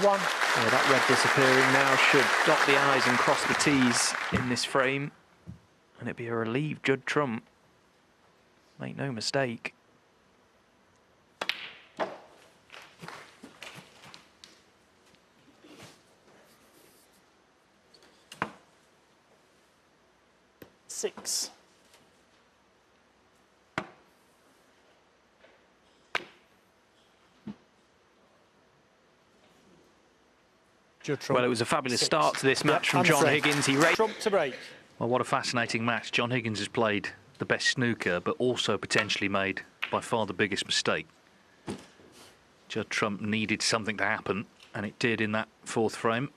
One. Yeah, that red disappearing now should dot the I's and cross the T's in this frame. And it'd be a relieved Judd Trump. Make no mistake. Six. Judd Trump, Well, it was a fabulous 6. start to this match Yep, from and John break. Higgins. He Trump to break. Well, what a fascinating match. John Higgins has played the best snooker, but also potentially made by far the biggest mistake. Judd Trump needed something to happen, and it did in that fourth frame.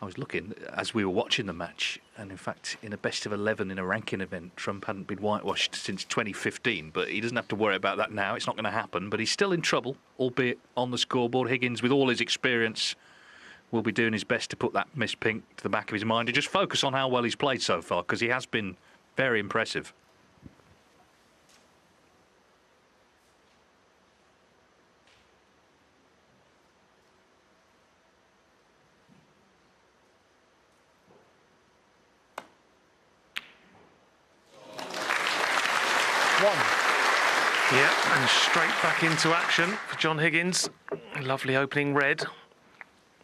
I was looking as we were watching the match, and in fact, in a best of 11 in a ranking event, Trump hadn't been whitewashed since 2015, but he doesn't have to worry about that now. It's not going to happen, but he's still in trouble, albeit on the scoreboard. Higgins, with all his experience, will be doing his best to put that missed pink to the back of his mind and just focus on how well he's played so far, because he has been very impressive. Yeah, and straight back into action for John Higgins. Lovely opening red.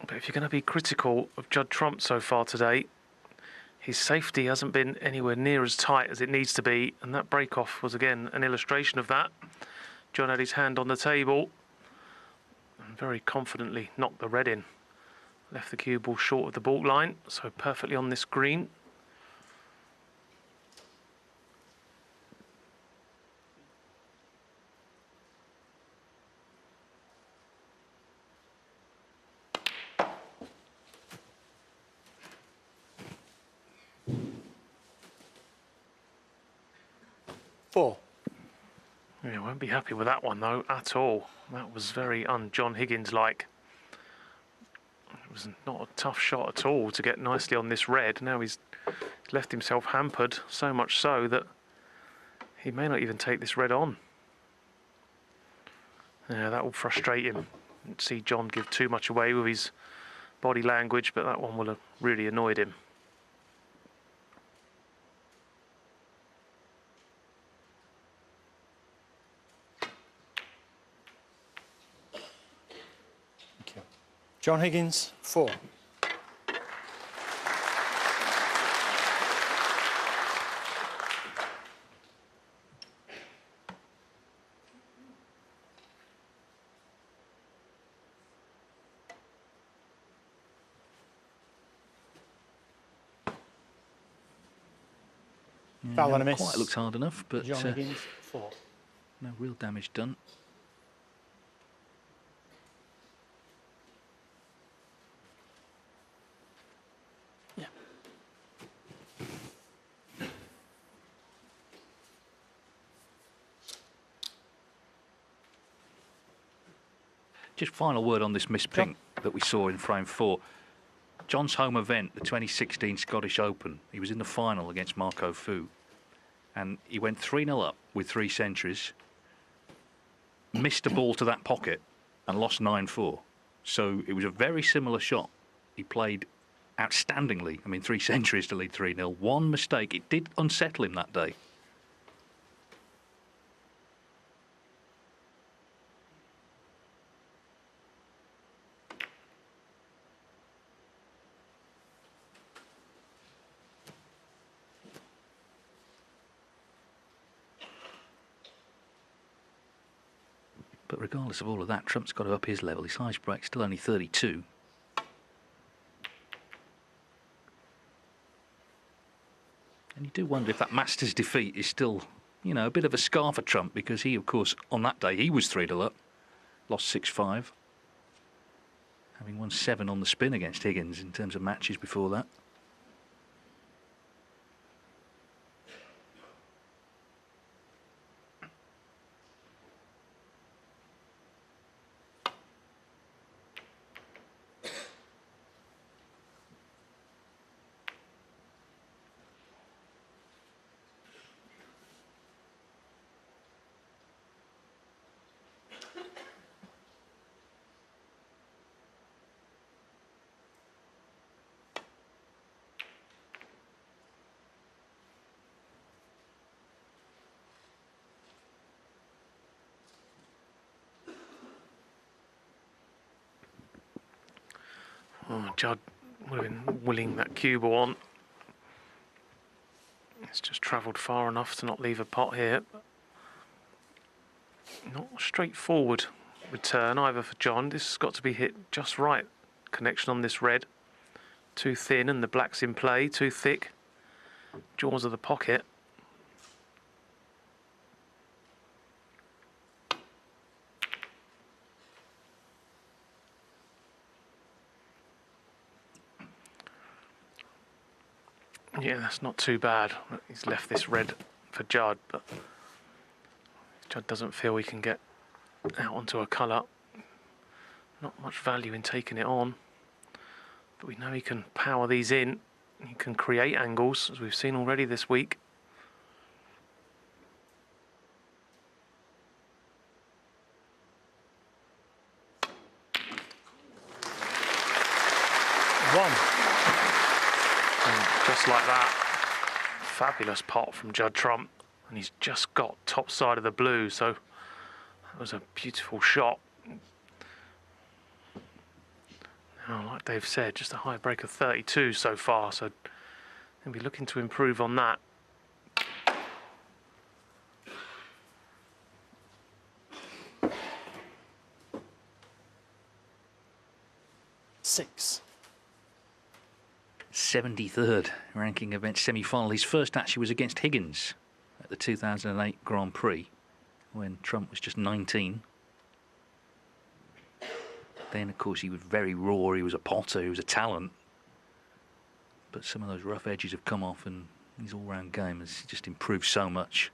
But if you're going to be critical of Judd Trump so far today, his safety hasn't been anywhere near as tight as it needs to be, and that break-off was again an illustration of that. John had his hand on the table and very confidently knocked the red in. Left the cue ball short of the baulk line, so perfectly on this green. Four. Yeah, won't be happy with that one though at all. That was very un-John Higgins-like. It was not a tough shot at all to get nicely on this red. Now he's left himself hampered, so much so that he may not even take this red on. Yeah, that will frustrate him. Didn't see John give too much away with his body language, but that one will have really annoyed him. John Higgins, 4. Foul and a miss. Quite looked hard enough, but John Higgins, 4. no real damage done. Yeah. Just final word on this miss pink that we saw in frame 4. John's home event, the 2016 Scottish Open, he was in the final against Marco Fu. And he went 3-0 up with 3 centuries, missed a ball to that pocket and lost 9-4. So it was a very similar shot. He played outstandingly. I mean, 3 centuries to lead 3-0. One mistake, it did unsettle him that day. But regardless of all of that, Trump's got to up his level. His highest break still only 32. And you do wonder if that Masters defeat is still, you know, a bit of a scar for Trump, because he, of course, on that day, he was 3-0 up, lost 6-5, having won 7 on the spin against Higgins in terms of matches before that. Oh, Judd would have been willing that cue ball on. It's just travelled far enough to not leave a pot here. Not a straightforward return either for John. This has got to be hit just right. Connection on this red. Too thin and the black's in play. Too thick. Jaws of the pocket. Yeah, that's not too bad. He's left this red for Judd, but Judd doesn't feel he can get out onto a colour. Not much value in taking it on, but we know he can power these in. He can create angles, as we've seen already this week. Just like that, fabulous pot from Judd Trump, and he's just got top side of the blue, so that was a beautiful shot. Now, like Dave said, just a high break of 32 so far, so he'll be looking to improve on that. Six. 73rd ranking event semi-final. His first actually was against Higgins at the 2008 Grand Prix when Trump was just 19. Then, of course, he was very raw. He was a potter. He was a talent. But some of those rough edges have come off, and his all-round game has just improved so much.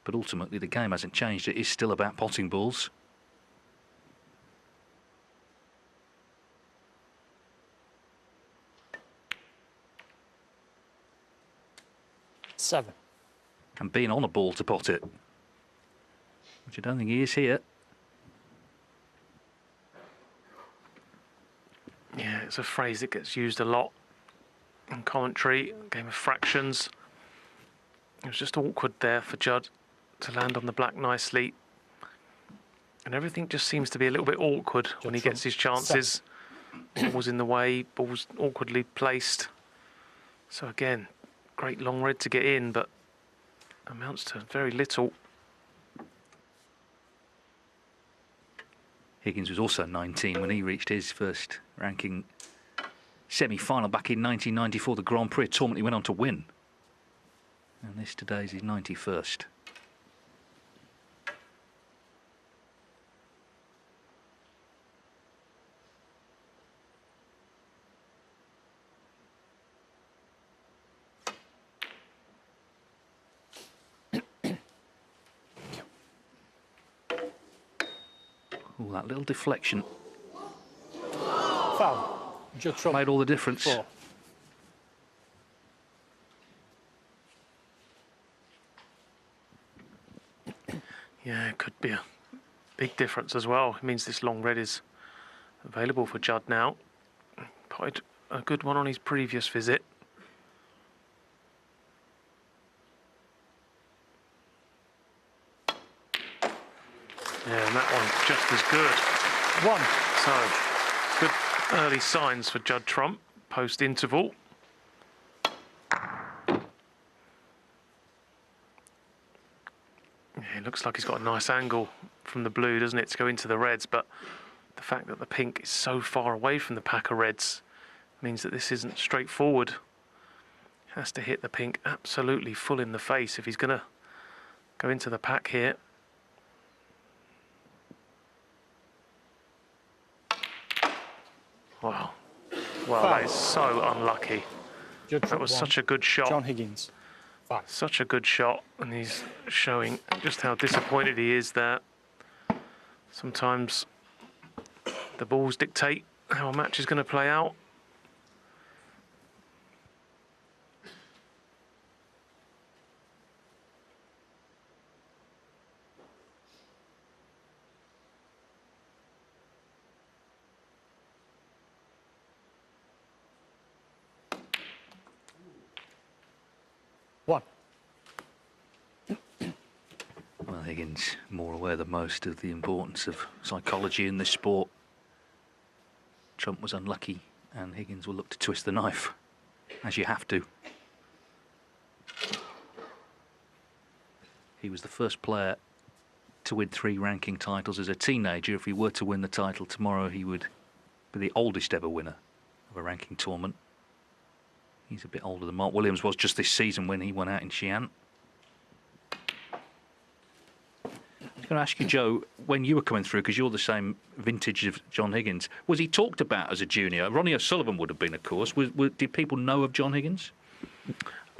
But ultimately, the game hasn't changed. It is still about potting balls. Seven. And being on a ball to pot it, which I don't think he is here. Yeah, it's a phrase that gets used a lot in commentary, game of fractions. It was just awkward there for Judd to land on the black nicely. And everything just seems to be a little bit awkward when he gets his chances. Ball's in the way, ball's awkwardly placed. So again, great long red to get in, but amounts to very little. Higgins was also 19 when he reached his first ranking semi-final back in 1994, the Grand Prix tournament he went on to win. And this today's his 91st. Oh, that little deflection Foul. Judd Trump. made all the difference. 4. Yeah, it could be a big difference as well. It means this long red is available for Judd now. Quite a good one on his previous visit. Yeah, and that one just as good. 1. So, good early signs for Judd Trump post-interval. Yeah, it looks like he's got a nice angle from the blue, doesn't it, to go into the reds, but the fact that the pink is so far away from the pack of reds means that this isn't straightforward. Has to hit the pink absolutely full in the face if he's going to go into the pack here. Wow. Well, that is so unlucky. Judd That Trump was 1. such a good shot. John Higgins. 5. Such a good shot, and he's showing just how disappointed he is there. Sometimes the balls dictate how a match is going to play out. One. Well, Higgins more aware than most of the importance of psychology in this sport. Trump was unlucky, and Higgins will look to twist the knife, as you have to. He was the first player to win 3 ranking titles as a teenager. If he were to win the title tomorrow, he would be the oldest ever winner of a ranking tournament. He's a bit older than Mark Williams was just this season when he went out in Xi'an. I was going to ask you, Joe, when you were coming through, because you're the same vintage of John Higgins, was he talked about as a junior? Ronnie O'Sullivan would have been, of course. Did people know of John Higgins?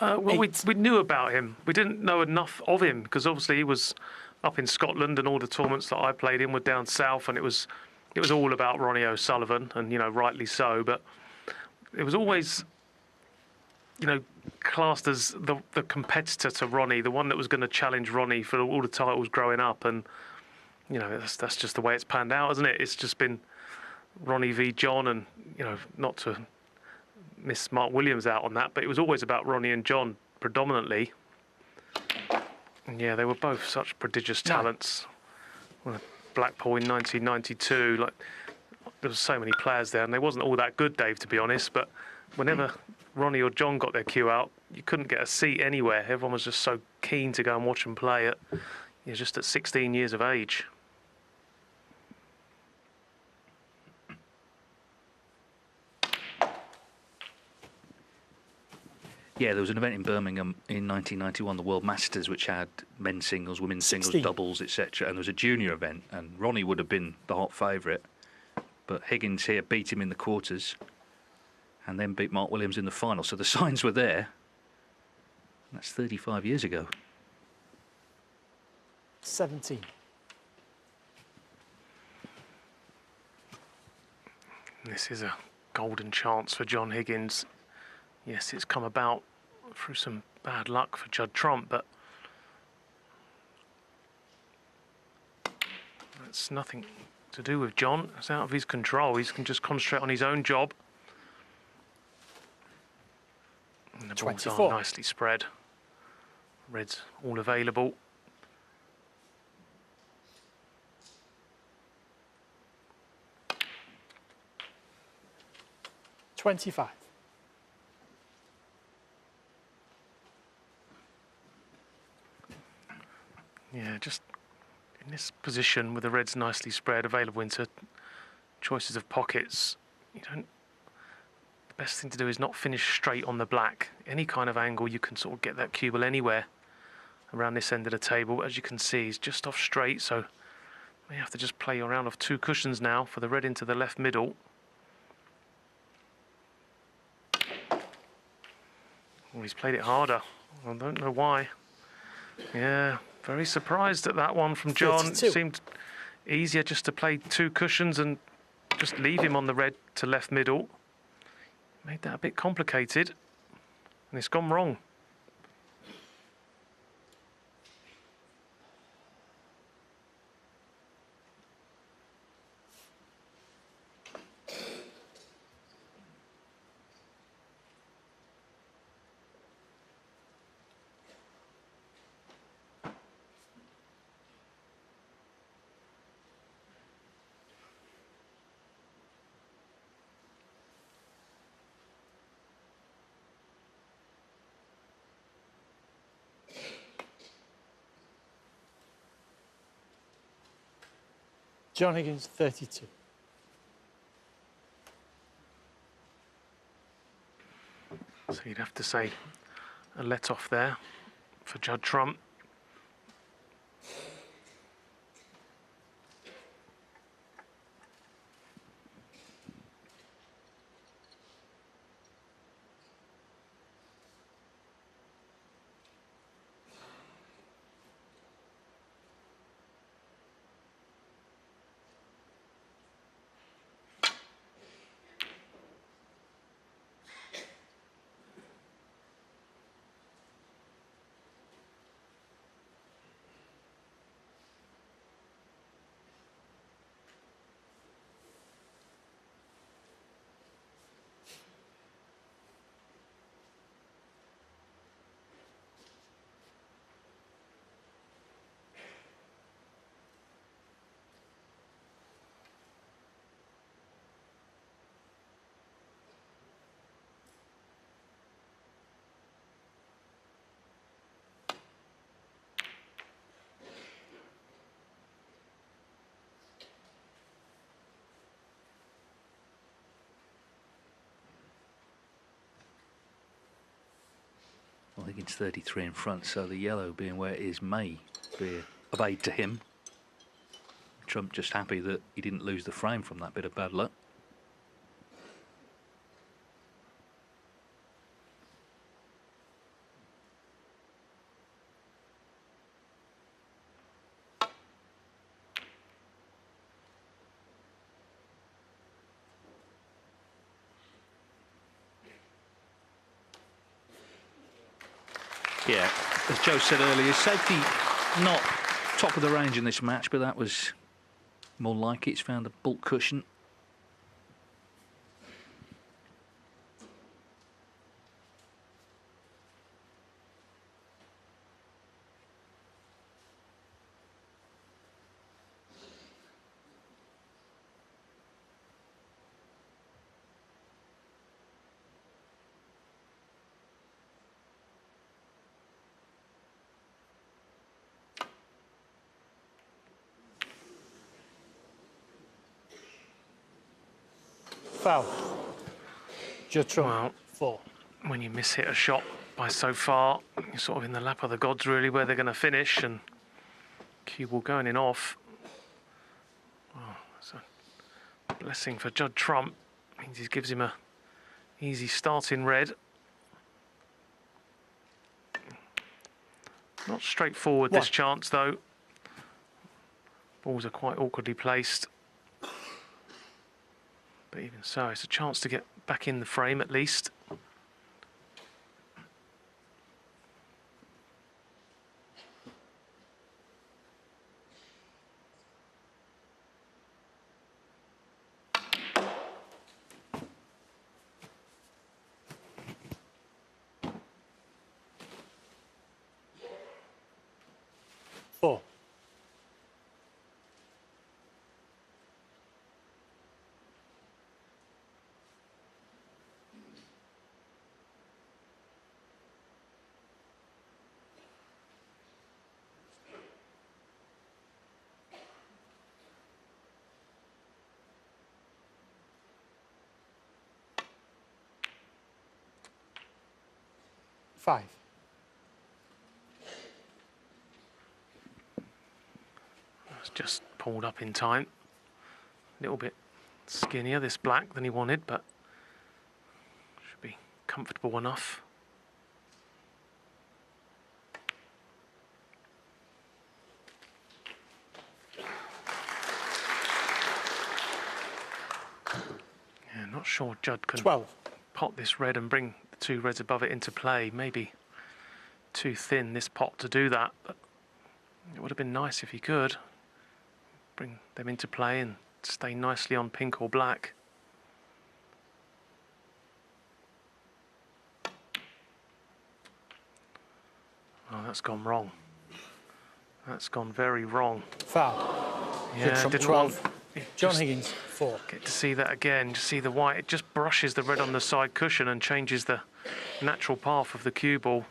Well, we knew about him. We didn't know enough of him because obviously he was up in Scotland, and all the tournaments that I played in were down south, and it was all about Ronnie O'Sullivan, and rightly so. But it was always, classed as the competitor to Ronnie, the one that was going to challenge Ronnie for all the titles growing up, and that's just the way it's panned out, isn't it? It's just been Ronnie v John, and not to miss Mark Williams out on that, but it was always about Ronnie and John predominantly. And yeah, they were both such prodigious talents. Well, Blackpool in 1992, there was so many players there, and they wasn't all that good, Dave, to be honest. But whenever Ronnie or John got their cue out, you couldn't get a seat anywhere. Everyone was just so keen to go and watch them play just at 16 years of age. Yeah, there was an event in Birmingham in 1991, the World Masters, which had men's singles, women's singles, 16. doubles, etc. And there was a junior event, and Ronnie would have been the hot favourite. But Higgins here beat him in the quarters and then beat Mark Williams in the final. So the signs were there. That's 35 years ago. 17. This is a golden chance for John Higgins. Yes, it's come about through some bad luck for Judd Trump, but that's nothing to do with John. It's out of his control. He can just concentrate on his own job. And the balls 24. are nicely spread. Reds all available. 25. Yeah, just in this position with the reds nicely spread, available into choices of pockets, you don't. The best thing to do is not finish straight on the black. Any kind of angle, you can sort of get that cue ball anywhere around this end of the table. As you can see, he's just off straight, so may have to just play around off 2 cushions now for the red into the left middle. Well, he's played it harder. I don't know why. Yeah, very surprised at that one from John. 32. Seemed easier just to play 2 cushions and just leave him on the red to left middle. Made that a bit complicated, and it's gone wrong. John Higgins, 32. So you'd have to say a let off there for Judd Trump. I think it's 33 in front, so the yellow being where it is may be of aid to him. Trump just happy that he didn't lose the frame from that bit of bad luck. Yeah, as Joe said earlier, safety not top of the range in this match, but that was more like it. It's found a bulk cushion. Foul. Judd Trump, Well, 4. when you miss hit a shot by so far, you're sort of in the lap of the gods really where they're going to finish, and cue ball going in off. Oh, it's a blessing for Judd Trump. Means he gives him a easy start in red. Not straightforward this chance though. Balls are quite awkwardly placed. But even so, it's a chance to get back in the frame at least. Four. 5. It's just pulled up in time. A little bit skinnier, this black, than he wanted, but should be comfortable enough. Yeah, not sure Judd can 12. pot this red and bring the 2 reds above it into play. Maybe too thin, this pot, to do that, but it would have been nice if he could bring them into play and stay nicely on pink or black. Oh, that's gone wrong. That's gone very wrong. Foul. Yeah, Trump, didn't 12. want John just Higgins, 4. get to see that again. Just see the white. It just brushes the red on the side cushion and changes the natural path of the cue ball.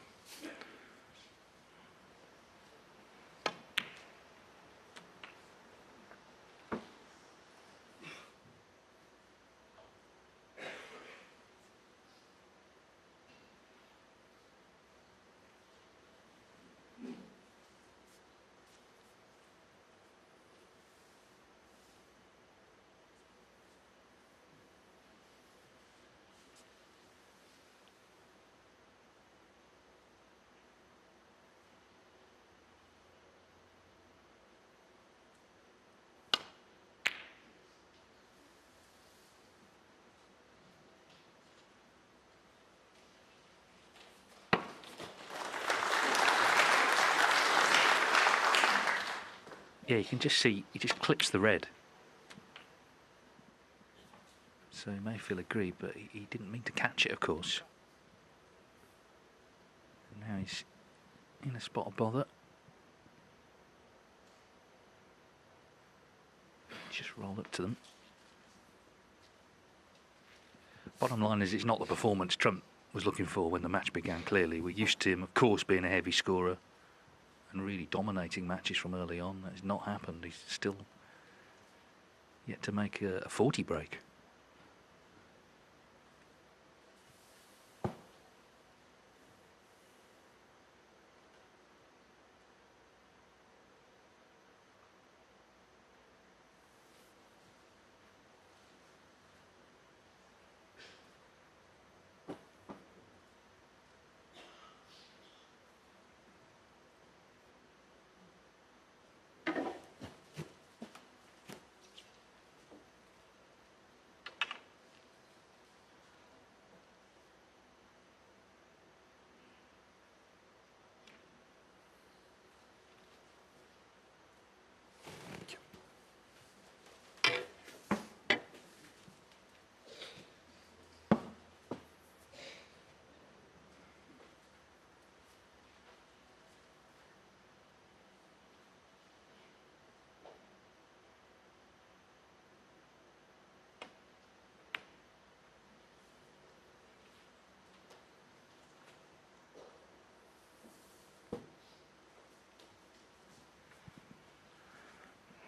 Yeah, you can just see he just clips the red. So Mayfield agreed, but he didn't mean to catch it, of course. And now he's in a spot of bother. Just roll up to them. Bottom line is, it's not the performance Trump was looking for when the match began, clearly. We're used to him, of course, being a heavy scorer and really dominating matches from early on. That has not happened. He's still yet to make a 40 break.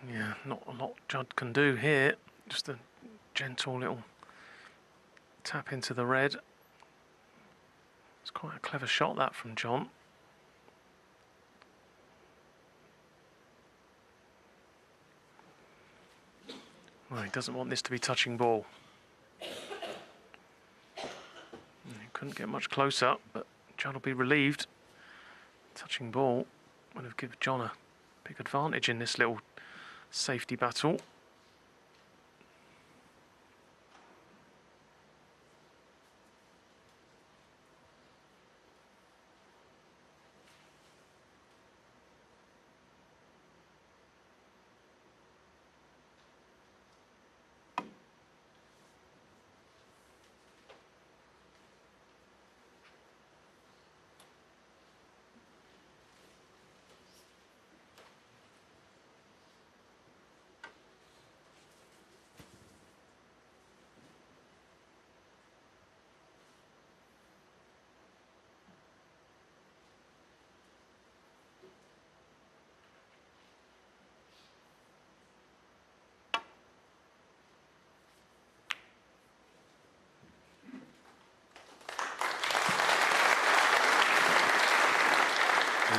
Yeah, not a lot Judd can do here. Just a gentle little tap into the red. It's quite a clever shot, that, from John. Well, he doesn't want this to be touching ball. He couldn't get much closer, but Judd will be relieved. Touching ball would have given John a big advantage in this little safety battle.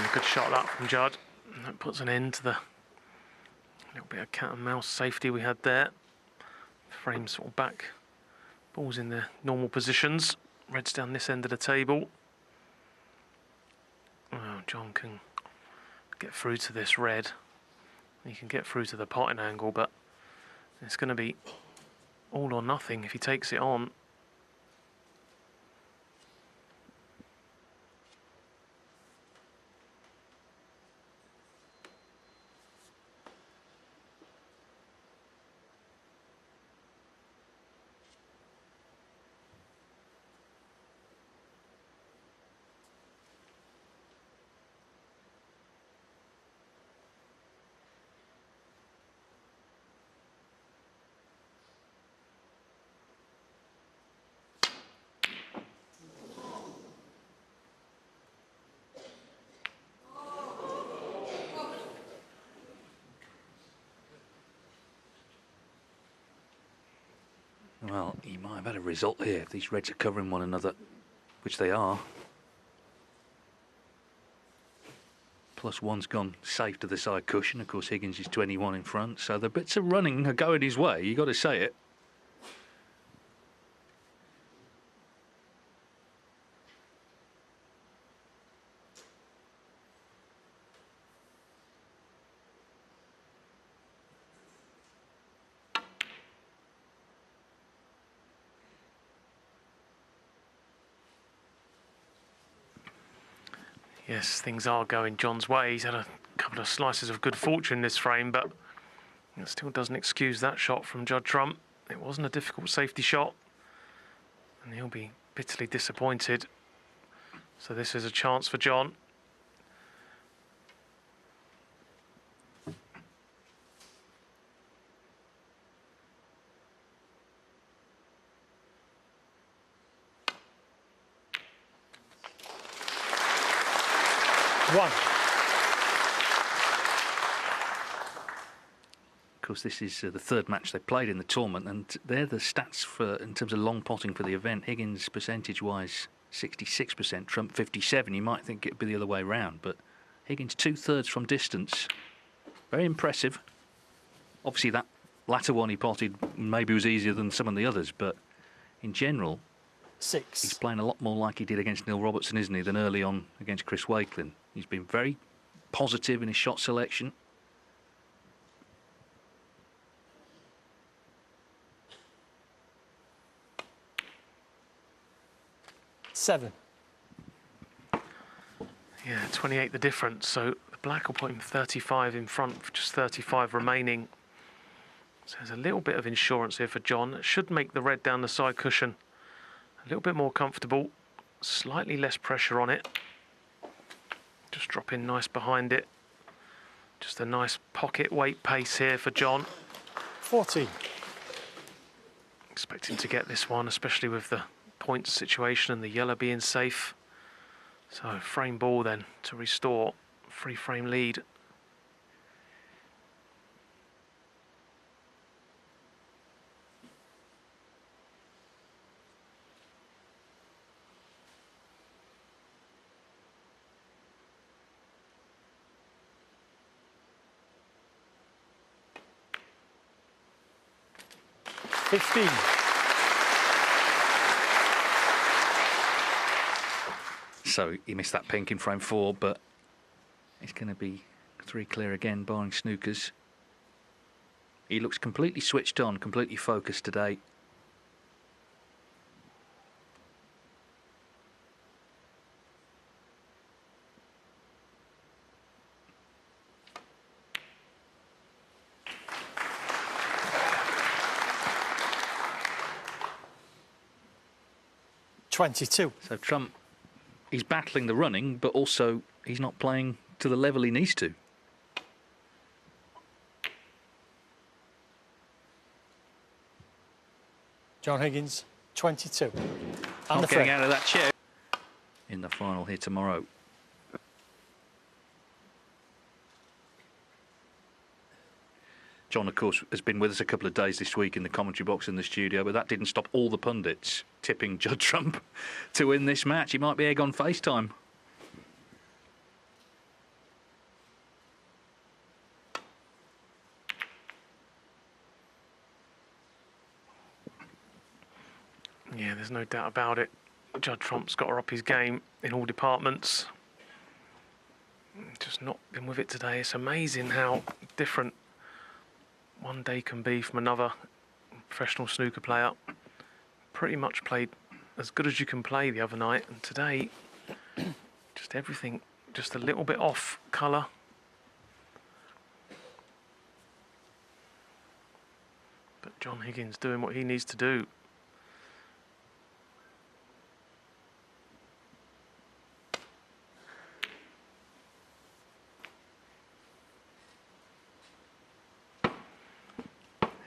a good shot that from Judd. And that puts an end to the little bit of cat and mouse safety we had there. Frame sort of back, balls in their normal positions. Red's down this end of the table. Oh, John can get through to this red. He can get through to the potting angle, but it's going to be all or nothing if he takes it on. Well, he might have had a result here if these reds are covering one another, which they are. +1's gone safe to the side cushion. Of course, Higgins is 21 in front, so the bits of running are going his way. You got to say it. Yes, things are going John's way. He's had a couple of slices of good fortune this frame, but it still doesn't excuse that shot from Judd Trump. It wasn't a difficult safety shot, and he'll be bitterly disappointed. So this is a chance for John. One. Of course, this is the third match they played in the tournament, and they're the stats for in terms of long potting for the event. Higgins percentage-wise 66%, Trump 57%. You might think it'd be the other way round, but Higgins 2/3 from distance. Very impressive. Obviously, that latter one he potted maybe was easier than some of the others, but in general, 6. he's playing a lot more like he did against Neil Robertson, isn't he, than early on against Chris Wakelin. He's been very positive in his shot selection. Seven. Yeah, 28 the difference. So the black will put him 35 in front, for just 35 remaining. So there's a little bit of insurance here for John. It should make the red down the side cushion a little bit more comfortable. Slightly less pressure on it. Just drop in nice behind it. Just a nice pocket weight pace here for John. 14. Expecting to get this one, especially with the points situation and the yellow being safe. So frame ball then to restore. 3-frame lead. So he missed that pink in frame 4, but it's going to be 3 clear again, barring Snookers. He looks completely switched on, completely focused today. $22. So Trump, he's battling the running, but also he's not playing to the level he needs to. John Higgins, 22. And Not the getting frame. out of that chair in the final here tomorrow. John, of course, has been with us a couple of days this week in the commentary box in the studio, but that didn't stop all the pundits tipping Judd Trump to win this match. He might be egg on FaceTime. Yeah, there's no doubt about it. Judd Trump's got to up his game in all departments. Just not been with it today. It's amazing how different one day can be from another. Professional snooker player pretty much played as good as you can play the other night, and today just everything just a little bit off colour. But John Higgins doing what he needs to do.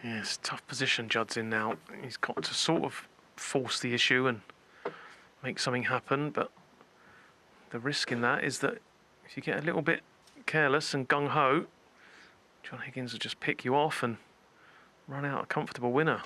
Yes, tough position Judd's in now. He's got to sort of force the issue and make something happen, but the risk in that is that if you get a little bit careless and gung-ho, John Higgins will just pick you off and run out a comfortable winner.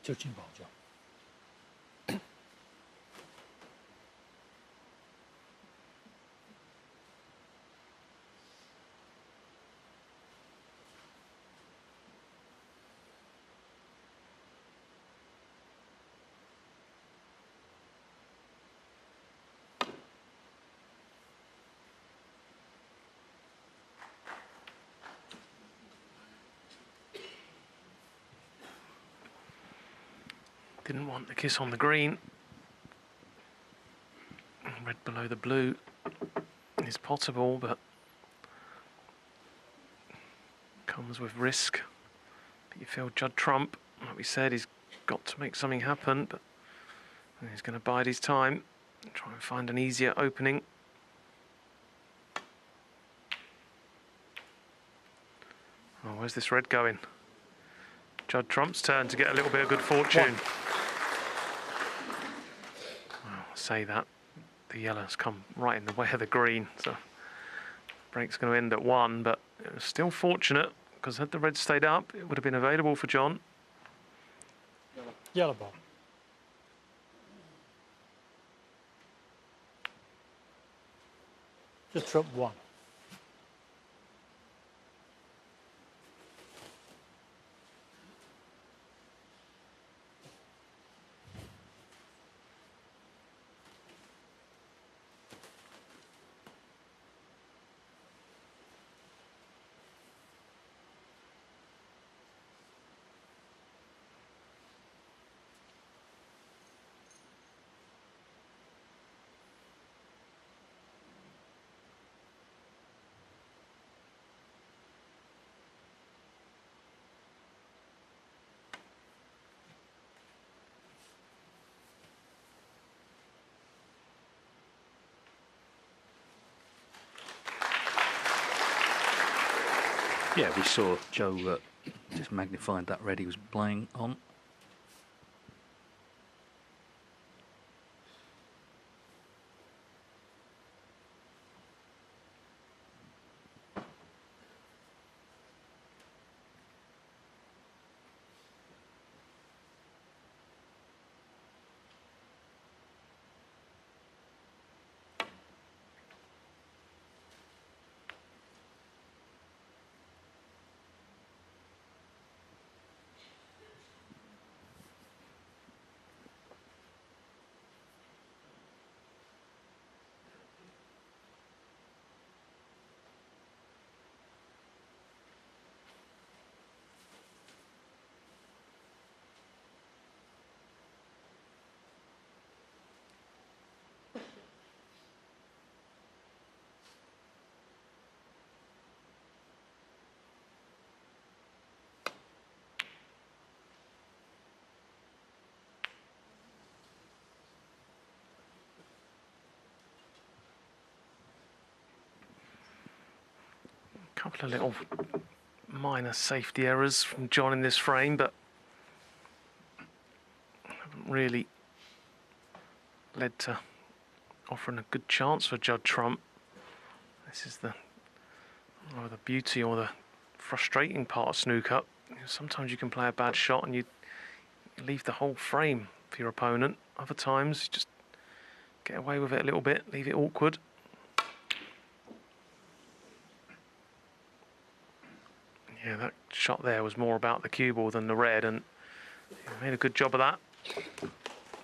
Touching ball, John. Didn't want the kiss on the green. Red below the blue is potable, but comes with risk. But you feel Judd Trump, like we said, he's got to make something happen, but he's going to bide his time and try and find an easier opening. Oh, where's this red going? Judd Trump's turn to get a little bit of good fortune. Well, I say that. The yellow's come right in the way of the green, so break's going to end at 1, but it was still fortunate because had the red stayed up, it would have been available for John. Yellow ball. Judd Trump 1. Yeah, we saw Joe just magnified that red he was playing on. Couple of little minor safety errors from John in this frame, but haven't really led to offering a good chance for Judd Trump. This is the beauty or the frustrating part of snooker. Sometimes you can play a bad shot and you leave the whole frame for your opponent. Other times, you just get away with it a little bit, leave it awkward. Yeah, that shot there was more about the cue ball than the red, and he made a good job of that.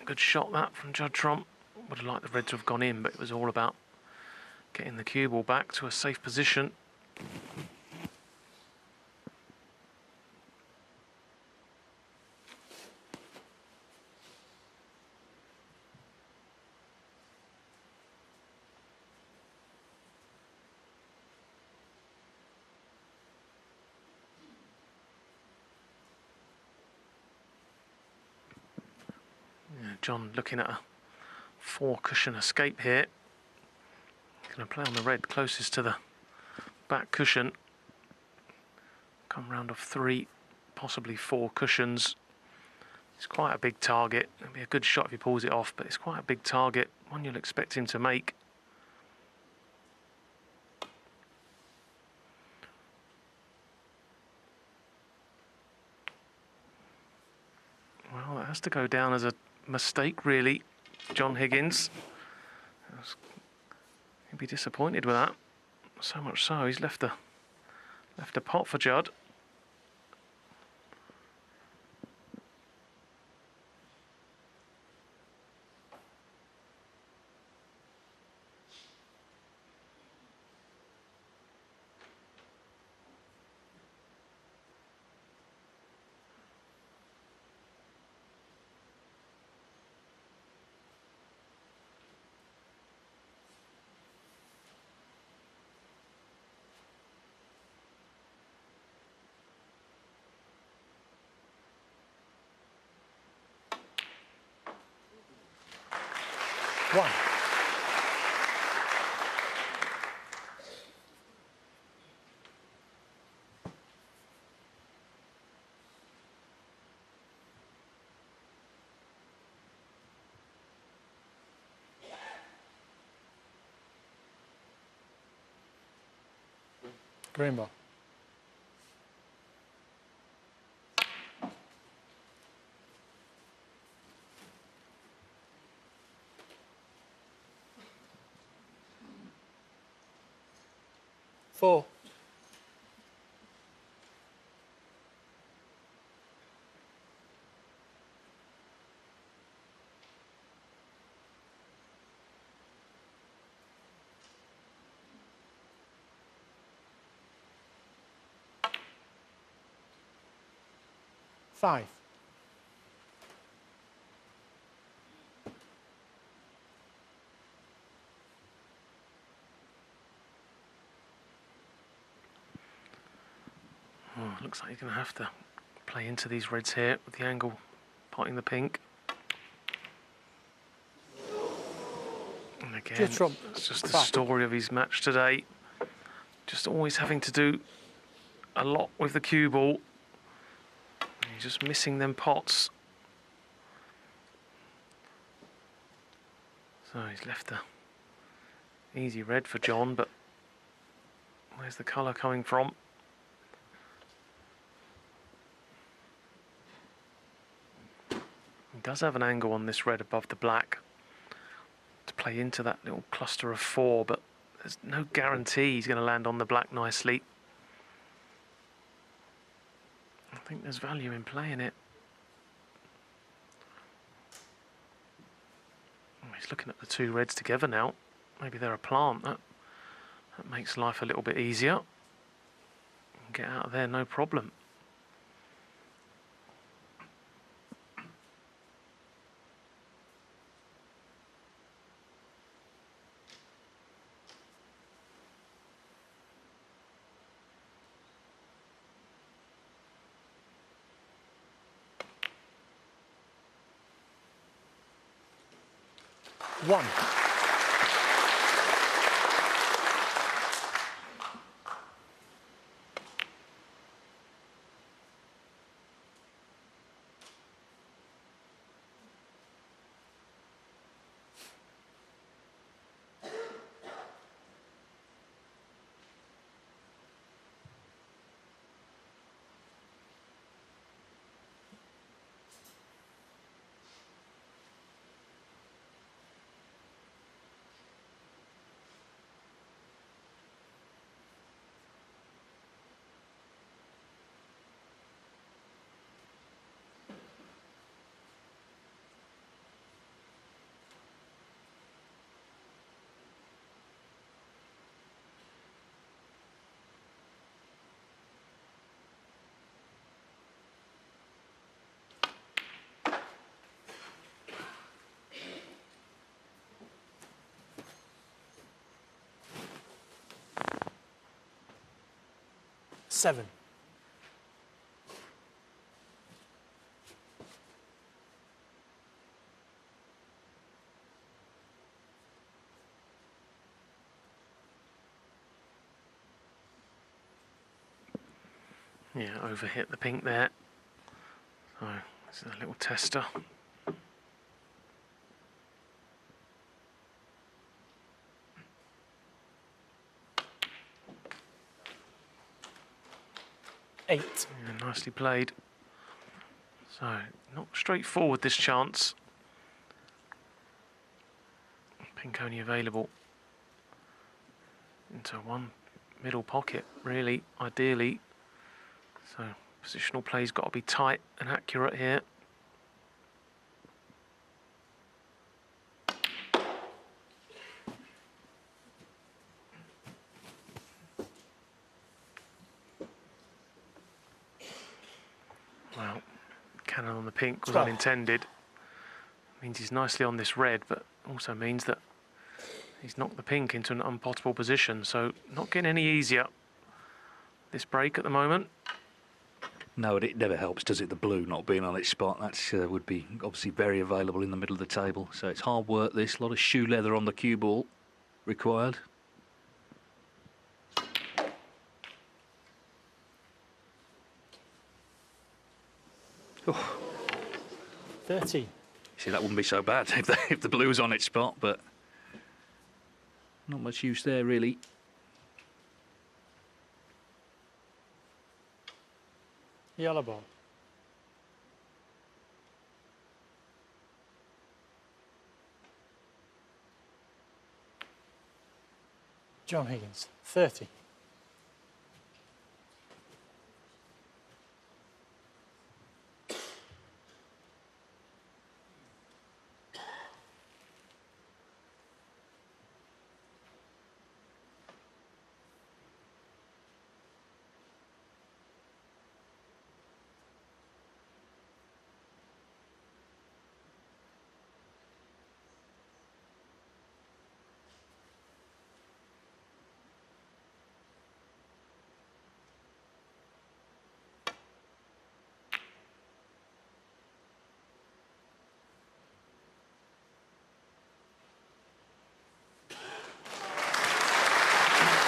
Good shot that from Judd Trump. Would have liked the red to have gone in, but it was all about getting the cue ball back to a safe position. John looking at a 4-cushion escape here. Going to play on the red closest to the back cushion. Come round of 3, possibly 4 cushions. It's quite a big target. It'll be a good shot if he pulls it off, but it's quite a big target, one you'll expect him to make. Well, that has to go down as a mistake, really, John Higgins. He'll be disappointed with that. So much so, he's left a pot for Judd. One. Green ball. Four. Five. Oh, looks like you're going to have to play into these reds here with the angle potting the pink. And again, it's just the story of his match today. Just always having to do a lot with the cue ball. He's just missing them pots. So he's left a easy red for John, but where's the colour coming from? He does have an angle on this red above the black to play into that little cluster of 4, but there's no guarantee he's going to land on the black nicely. I think there's value in playing it. Oh, he's looking at the 2 reds together now. Maybe they're a plant. That makes life a little bit easier. Get out of there, no problem. One. Seven. Yeah, overhit the pink there. So this is a little tester. Eight. Yeah, nicely played. So, not straightforward this chance. Pink only available into one middle pocket, really, ideally. So, positional play's got to be tight and accurate here. Well, cannon on the pink was 12. unintended. Means he's nicely on this red, but also means that he's knocked the pink into an unpottable position. So not getting any easier this break at the moment. No, it never helps, does it? The blue not being on its spot. That would be obviously very available in the middle of the table. So it's hard work. This, a lot of shoe leather on the cue ball required. Oh. 30. See, that wouldn't be so bad if the blue was on its spot, but not much use there, really. Yellow ball. John Higgins, 30.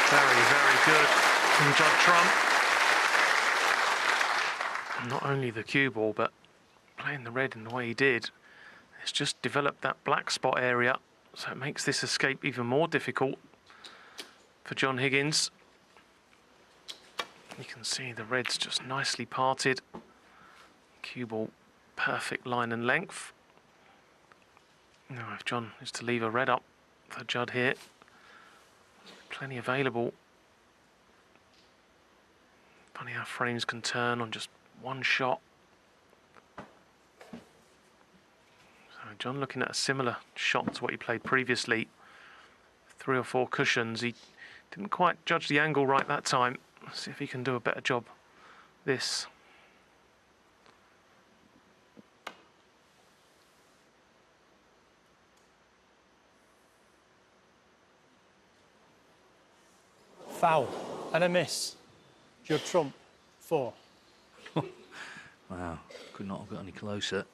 Very, very good from Judd Trump. not only the cue ball, but playing the red in the way he did, it's just developed that black spot area, so it makes this escape even more difficult for John Higgins. You can see the red's just nicely parted. Cue ball, perfect line and length. Now if John is to leave a red up for Judd here, plenty available. Funny how frames can turn on just one shot. So John looking at a similar shot to what he played previously. 3 or 4 cushions. He didn't quite judge the angle right that time. Let's see if he can do a better job this. Foul and a miss. Judd Trump, 4. Wow, could not have got any closer.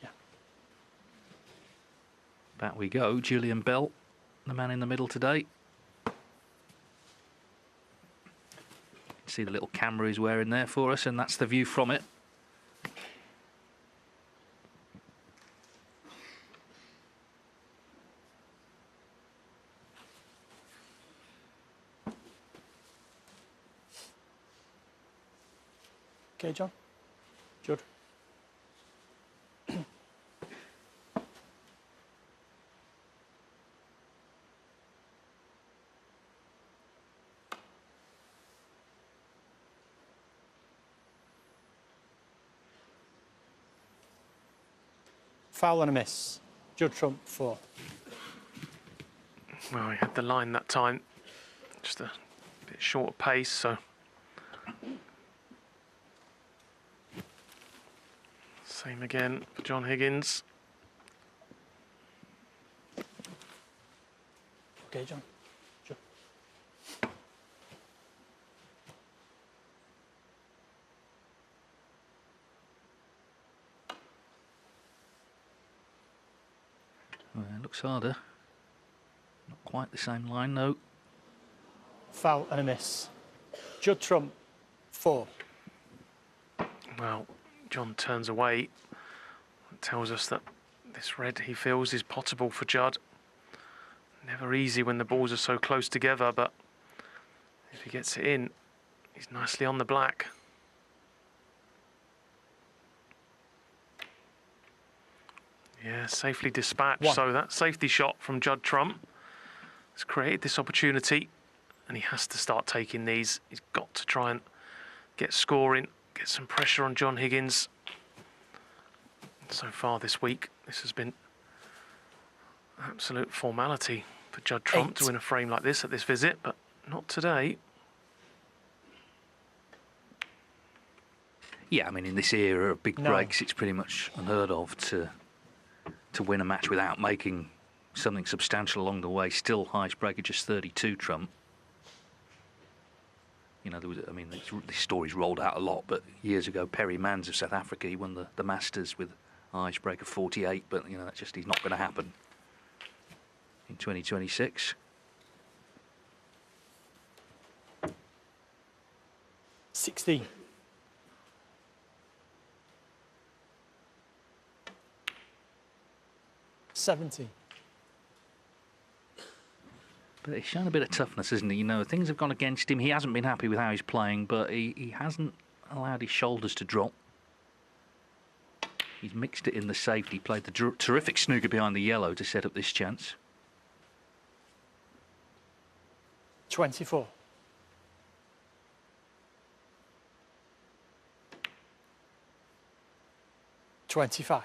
Yeah. Back we go, Julian Bell, the man in the middle today. See the little camera he's wearing there for us, and that's the view from it. Okay, John. Judd. Foul and a miss. Judd Trump, 4. Well, he had the line that time, just a bit short of pace, so same again for John Higgins. Okay, John. Judd. Well, it looks harder. Not quite the same line, though. Foul and a miss. Judd Trump, 4. Well, John turns away. It tells us that this red he feels is potable for Judd. Never easy when the balls are so close together, but if he gets it in, he's nicely on the black. Yeah, safely dispatched. 1. So that safety shot from Judd Trump has created this opportunity, and he has to start taking these. He's got to try and get scoring, get some pressure on John Higgins. So far this week, this has been absolute formality for Judd Trump 8. to win a frame like this at this visit, but not today. Yeah, I mean, in this era of big 9. breaks, it's pretty much unheard of to win a match without making something substantial along the way. Still, highest break of just 32, Trump. You know, there was, I mean, this story's rolled out a lot, but years ago, Perry Mans of South Africa, he won the Masters with a highest break of 48, but, you know, that's just he's not going to happen in 2026. 16. But he's shown a bit of toughness, isn't he? You know, things have gone against him. He hasn't been happy with how he's playing, but he hasn't allowed his shoulders to drop. He's mixed it in the safety, played the terrific snooker behind the yellow to set up this chance. 24. 25.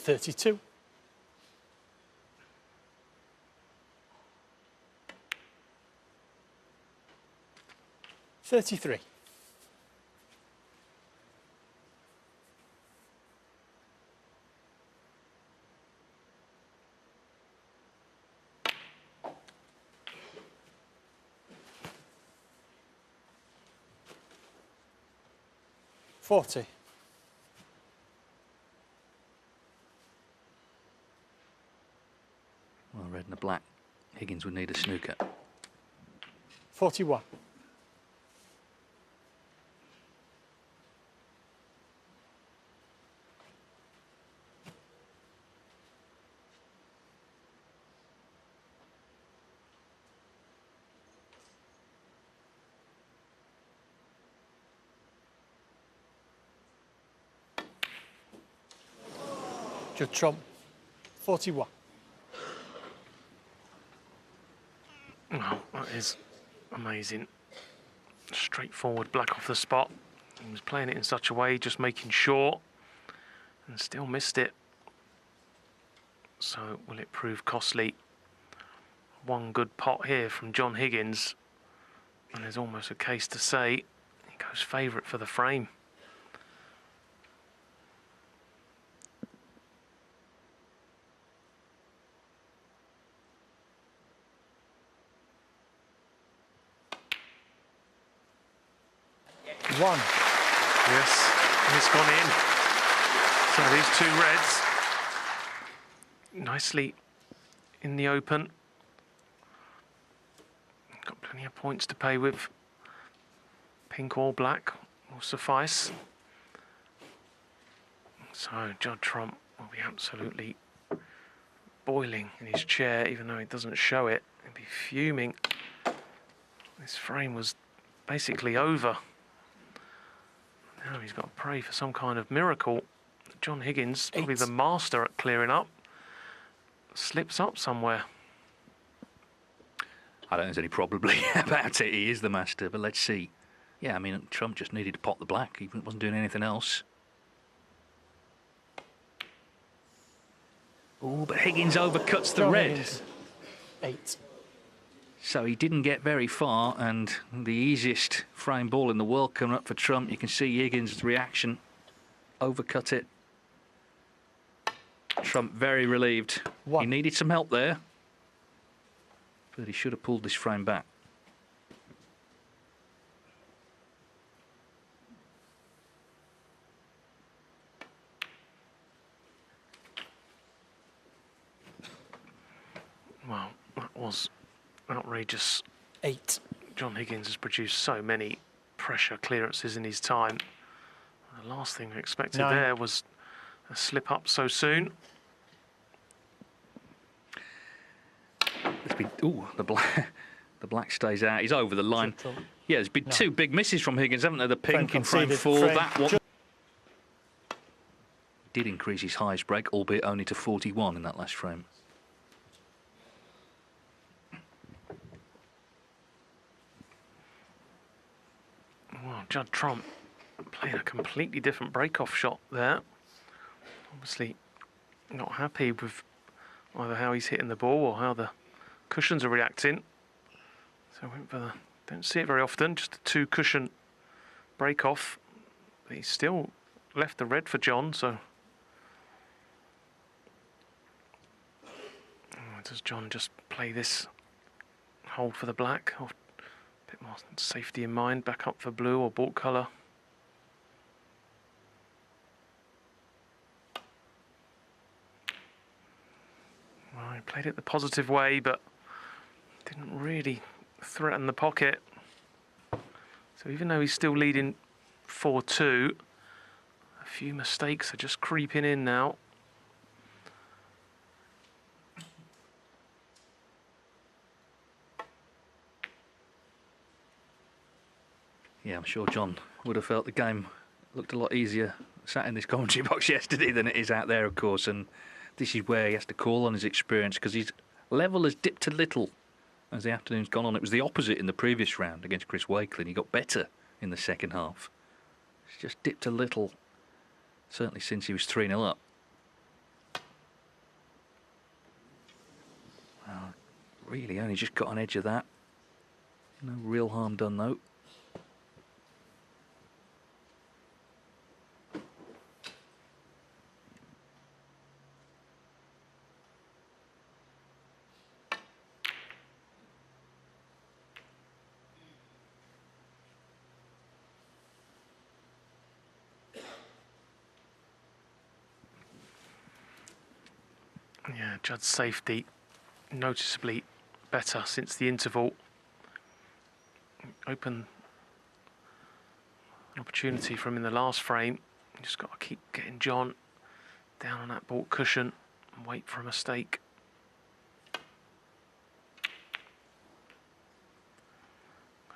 $32. 33. 40. Well, red and the black. Higgins would need a snooker. 41. Judd Trump, 41. Wow, that is amazing. Straightforward black off the spot. He was playing it in such a way, just making sure, and still missed it. So will it prove costly? One good pot here from John Higgins, and there's almost a case to say he goes favourite for the frame. One. Yes, and it's gone in. So these two reds nicely in the open. Got plenty of points to pay with. Pink or black will suffice. So Judd Trump will be absolutely boiling in his chair, even though he doesn't show it. He'll be fuming. This frame was basically over. Now he's got to pray for some kind of miracle. John Higgins, probably the master at clearing up, slips up somewhere. I don't think there's any probably about it. He is the master, but let's see. Yeah, I mean, Trump just needed to pot the black. He wasn't doing anything else. Oh, but Higgins overcuts the John red. Higgins, 8. So he didn't get very far, and the easiest frame ball in the world coming up for Trump. You can see Higgins' reaction. Overcut it. Trump very relieved. 1. He needed some help there, but he should have pulled this frame back. Well, that was outrageous. 8. John Higgins has produced so many pressure clearances in his time. The last thing we expected 9. there was a slip up so soon. It's been, ooh, the black stays out. He's over the line. Trump. Yeah, there's been 2 big misses from Higgins, haven't there? The pink in frame conceded. 4, Frame that one. Judd- Did increase his highest break, albeit only to 41 in that last frame. Well, Judd Trump playing a completely different break-off shot there. Obviously not happy with either how he's hitting the ball or how the cushions are reacting. So I went for the, don't see it very often, just a 2 cushion break-off. But he's still left the red for John, so... Oh, does John just play this hold for the black? Or a bit more safety in mind, back up for blue or bought colour. Well, he played it the positive way, but didn't really threaten the pocket. So even though he's still leading 4-2, a few mistakes are just creeping in now. Yeah, I'm sure John would have felt the game looked a lot easier sat in this commentary box yesterday than it is out there, of course. And this is where he has to call on his experience, because his level has dipped a little as the afternoon's gone on. It was the opposite in the previous round against Chris Wakelin. He got better in the second half. It's just dipped a little, certainly since he was 3-0 up. Well, really only just got on edge of that. No real harm done, though. Yeah, Judd's safety noticeably better since the interval. Open opportunity for him in the last frame. You just got to keep getting John down on that baulk cushion and wait for a mistake.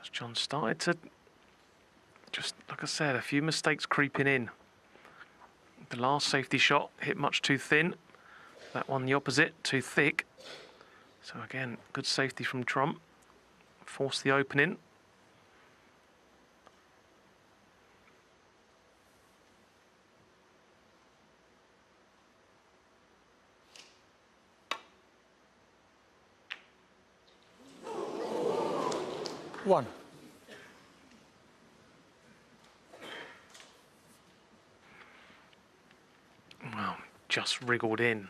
As John started to, just like I said, a few mistakes creeping in. The last safety shot hit much too thin. That one the opposite, too thick. So again, good safety from Trump. Force the opening. One. Well, just wriggled in.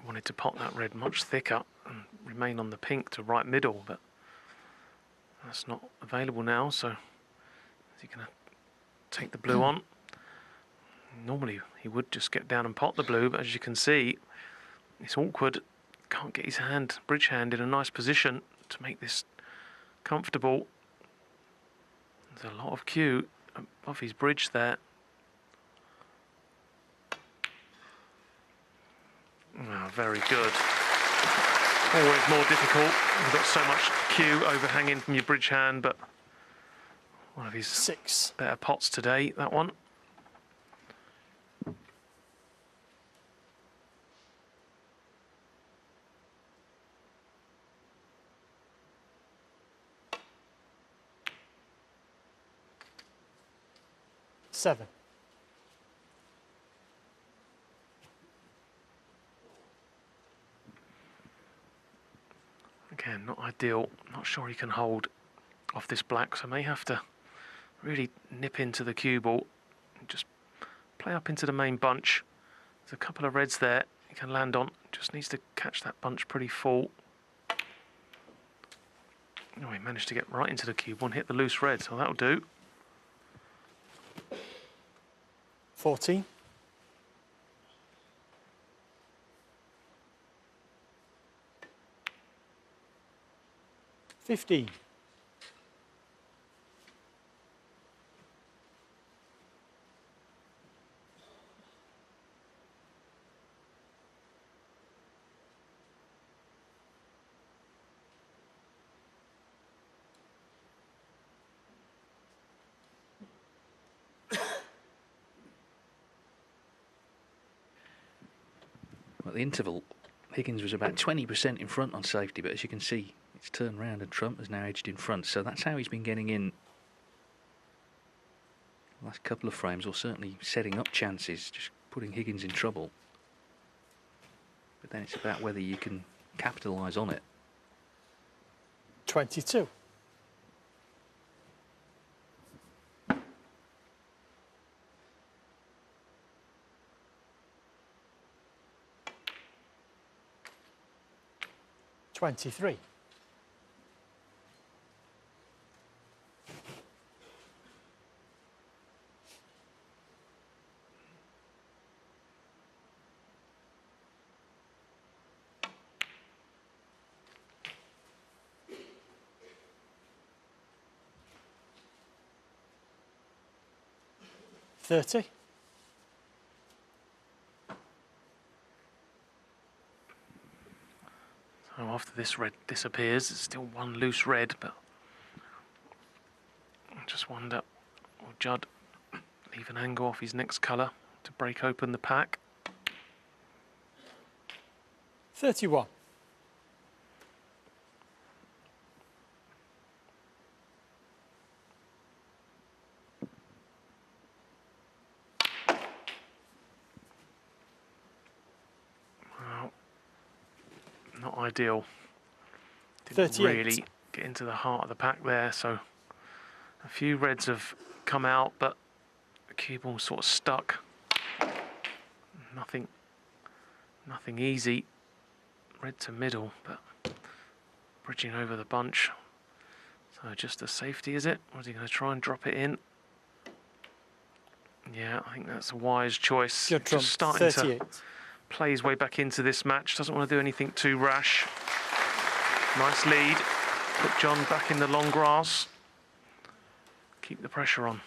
Wanted to pot that red much thicker and remain on the pink to right middle, but that's not available now, so is he going to take the blue on? Normally he would just get down and pot the blue, but as you can see, it's awkward. Can't get his hand, bridge hand, in a nice position to make this comfortable. There's a lot of cue above his bridge there. Oh, very good. Always more difficult. You've got so much cue overhanging from your bridge hand, but one of his 6. better pots today, that one. Seven. Again, not ideal. Not sure he can hold off this black, so may have to really nip into the cue ball and just play up into the main bunch. There's a couple of reds there he can land on. Just needs to catch that bunch pretty full. Oh, he managed to get right into the cue ball and hit the loose red, so that'll do. 14. 15. At the interval, Higgins was about 20% in front on safety, but as you can see, it's turned round and Trump has now edged in front. So that's how he's been getting in the last couple of frames, or certainly setting up chances, just putting Higgins in trouble. But then it's about whether you can capitalise on it. 22. 23. 30. So after this red disappears, there's still one loose red, but I just wonder, will Judd leave an angle off his next colour to break open the pack? 31. Well, not ideal. Didn't 38. really get into the heart of the pack there, so a few reds have come out, but the cue ball's sort of stuck. Nothing easy. Red to middle, but bridging over the bunch. So just a safety, is it? Or is he going to try and drop it in? Yeah, I think that's a wise choice. Judd Trump, Just starting 38. to play his way back into this match. Doesn't want to do anything too rash. Nice lead. Put John back in the long grass. Keep the pressure on.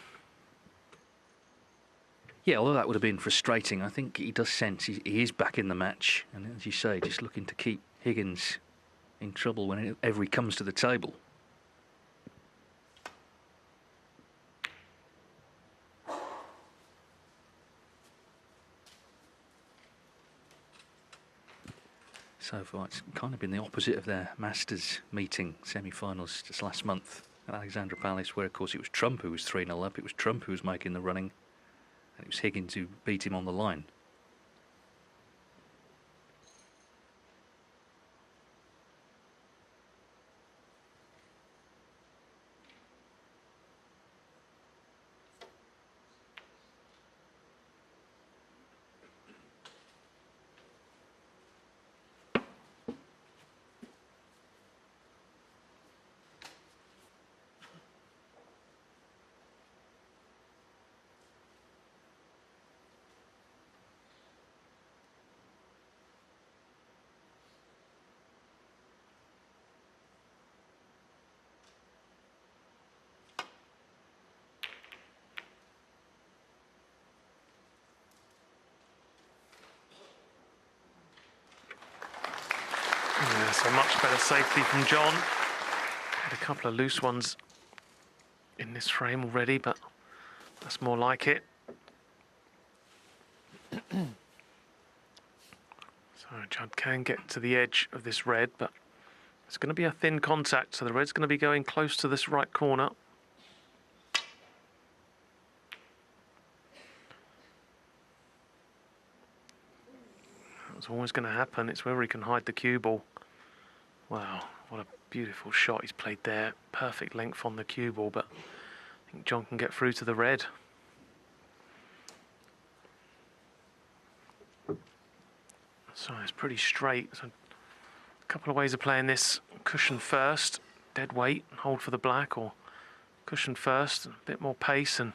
Yeah, although that would have been frustrating, I think he does sense he is back in the match. And as you say, just looking to keep Higgins in trouble whenever he comes to the table. So far, it's kind of been the opposite of their Masters meeting semi-finals just last month at Alexandra Palace, where, of course, it was Trump who was 3-0 up. It was Trump who was making the running. And it was Higgins who beat him on the line. Yeah, so much better safety from John. Had a couple of loose ones in this frame already, but that's more like it. So Judd can get to the edge of this red, but it's going to be a thin contact, so the red's going to be going close to this right corner. That's always going to happen. It's where he can hide the cue ball. Wow, what a beautiful shot he's played there. Perfect length on the cue ball, but I think John can get through to the red. So it's pretty straight. So a couple of ways of playing this. Cushion first, dead weight, and hold for the black, or cushion first, a bit more pace, and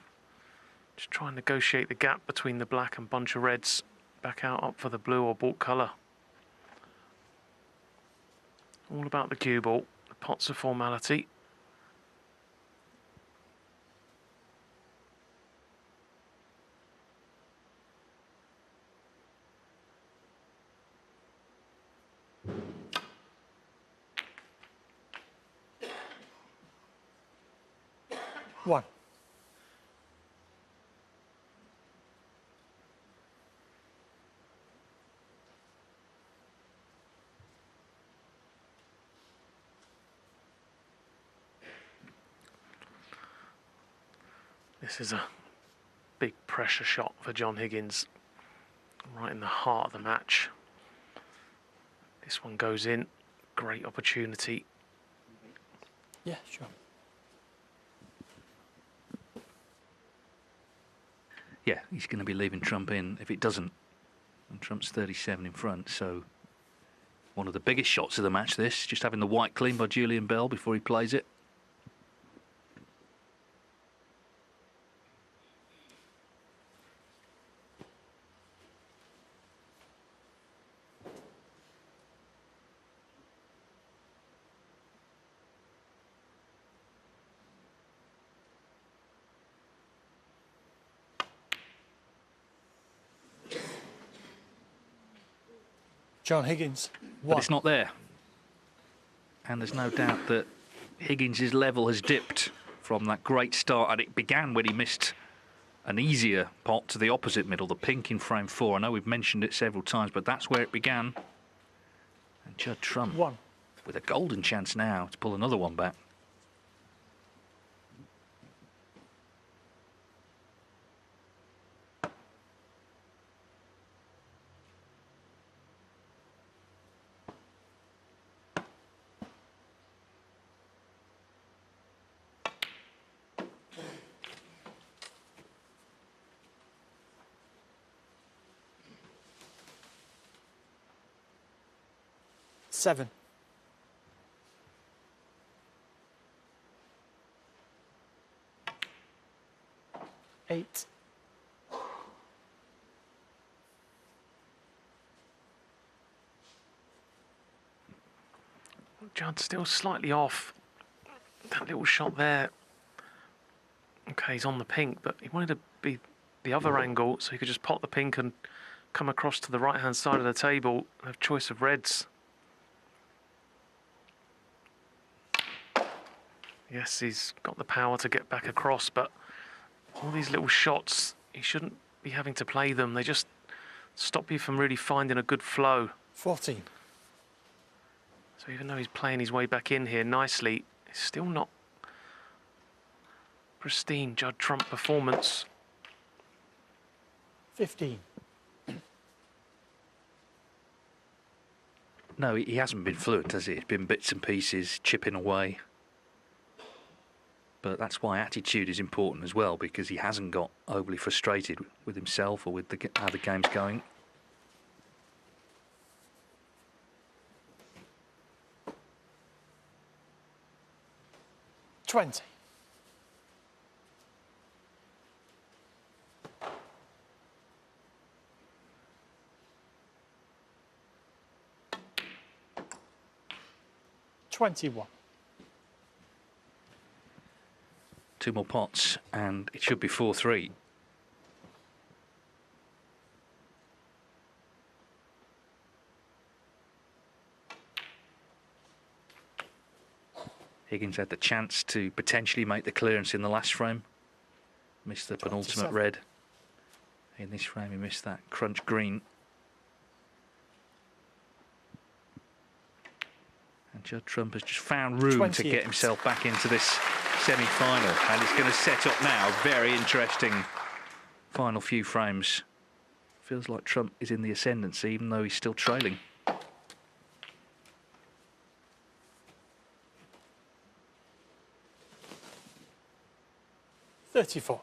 just try and negotiate the gap between the black and bunch of reds. Back out up for the blue or bought colour. All about the cue ball. The pot's a formality. One. This is a big pressure shot for John Higgins, right in the heart of the match. This one goes in, great opportunity. Yeah, sure. Yeah, he's going to be leaving Trump in if it doesn't. And Trump's 37 in front, so one of the biggest shots of the match, this. Just having the white clean by Julian Bell before he plays it. John Higgins, But one. it's not there. And there's no doubt that Higgins' level has dipped from that great start. And it began when he missed an easier pot to the opposite middle, the pink in frame 4. I know we've mentioned it several times, but that's where it began. And Judd Trump One. with a golden chance now to pull another one back. Seven. Eight. Judd still slightly off. That little shot there. Okay, he's on the pink, but he wanted to be the other angle, so he could just pop the pink and come across to the right-hand side of the table, have choice of reds. Yes, he's got the power to get back across, but all these little shots, he shouldn't be having to play them. They just stop you from really finding a good flow. 14. So even though he's playing his way back in here nicely, it's still not pristine Judd Trump performance. 15. No, he hasn't been fluent, has he? It's been bits and pieces, chipping away. But that's why attitude is important as well, because he hasn't got overly frustrated with himself or with how the game's going. $20. $21. 2 more pots, and it should be 4-3. Higgins had the chance to potentially make the clearance in the last frame. Missed the penultimate 27. red. In this frame, he missed that crunch green. And Judd Trump has just found room 28. to get himself back into this semi-final, and it's going to set up now a very interesting final few frames. Feels like Trump is in the ascendancy, even though he's still trailing. $34.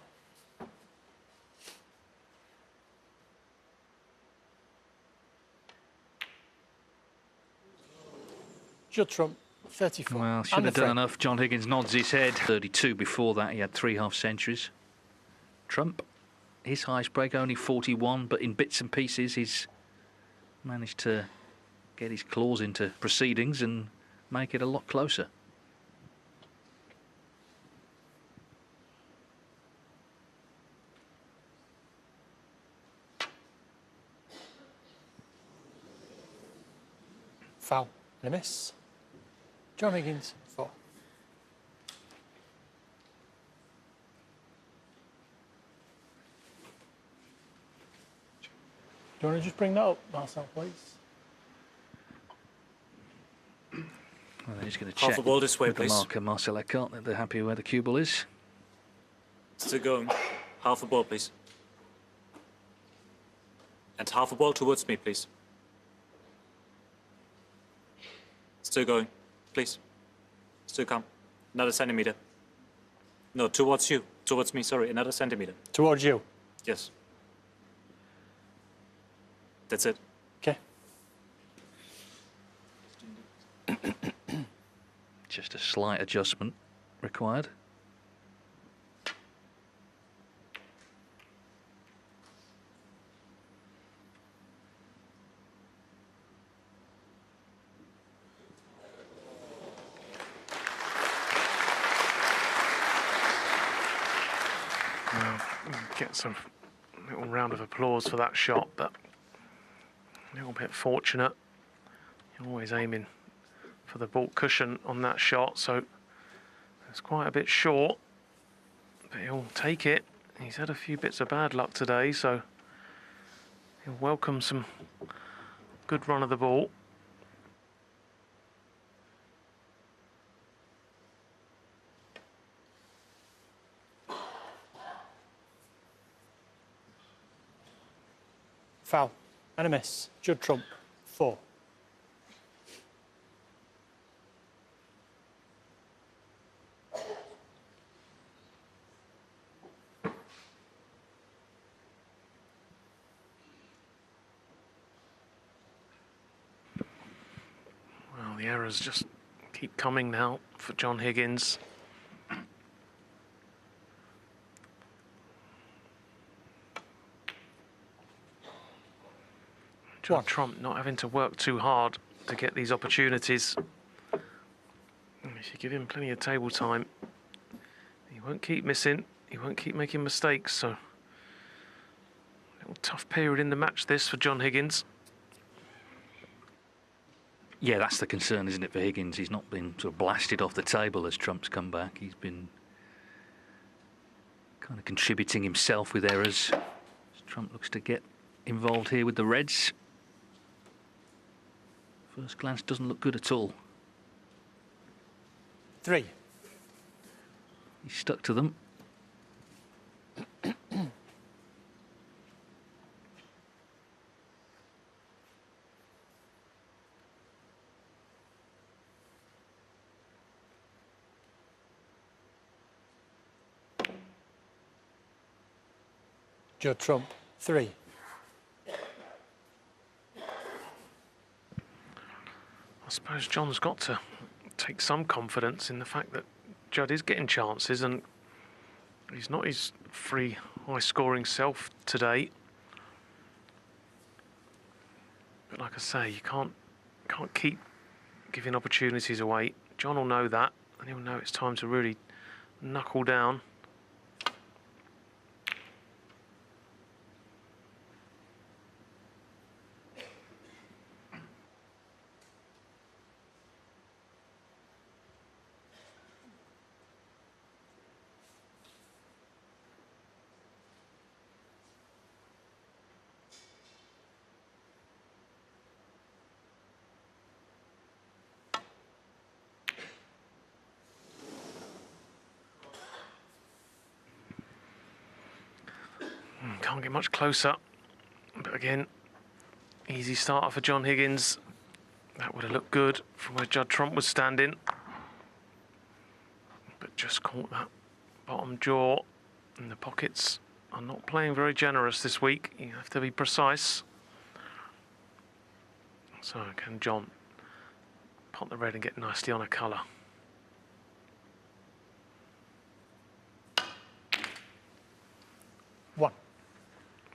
Judd Trump, 34. Well, should And have the done frame. enough. John Higgins nods his head. 32 before that, he had 3 half-centuries. Trump, his highest break only 41, but in bits and pieces he's managed to get his claws into proceedings and make it a lot closer. Foul and a miss. John Higgins, 4. Do you want to just bring that up, Marcel, please? Well, they're just going to Half check a ball this way, with the please. marker Marcel Eckhart that they're happy where the cue ball is. Still going. Half a ball, please. And half a ball towards me, please. Still going. Please. Still come. Another centimeter. No, towards you. Towards me, sorry. Another centimeter. Towards you. Yes. That's it. Okay. Just a slight adjustment required. Get some little round of applause for that shot, but a little bit fortunate. You're always aiming for the baulk cushion on that shot, so it's quite a bit short, but he'll take it. He's had a few bits of bad luck today, so he'll welcome some good run of the ball. Foul and a miss. Judd Trump, 4. Well, the errors just keep coming now for John Higgins. Judd One. Trump not having to work too hard to get these opportunities. If you give him plenty of table time, he won't keep missing. He won't keep making mistakes. So, a little tough period in the match this for John Higgins. Yeah, that's the concern, isn't it, for Higgins? He's not been sort of blasted off the table as Trump's come back. He's been kind of contributing himself with errors. Trump looks to get involved here with the Reds. First glance doesn't look good at all. 3. He's stuck to them. Judd Trump, 3. I suppose John's got to take some confidence in the fact that Judd is getting chances and he's not his free high-scoring self today. But like I say, you can't keep giving opportunities away. John will know that, and he'll know it's time to really knuckle down. Can't get much closer, but again, easy starter for John Higgins. That would have looked good from where Judd Trump was standing, but just caught that bottom jaw, and the pockets are not playing very generous this week. You have to be precise. So can John pot the red and get nicely on a colour?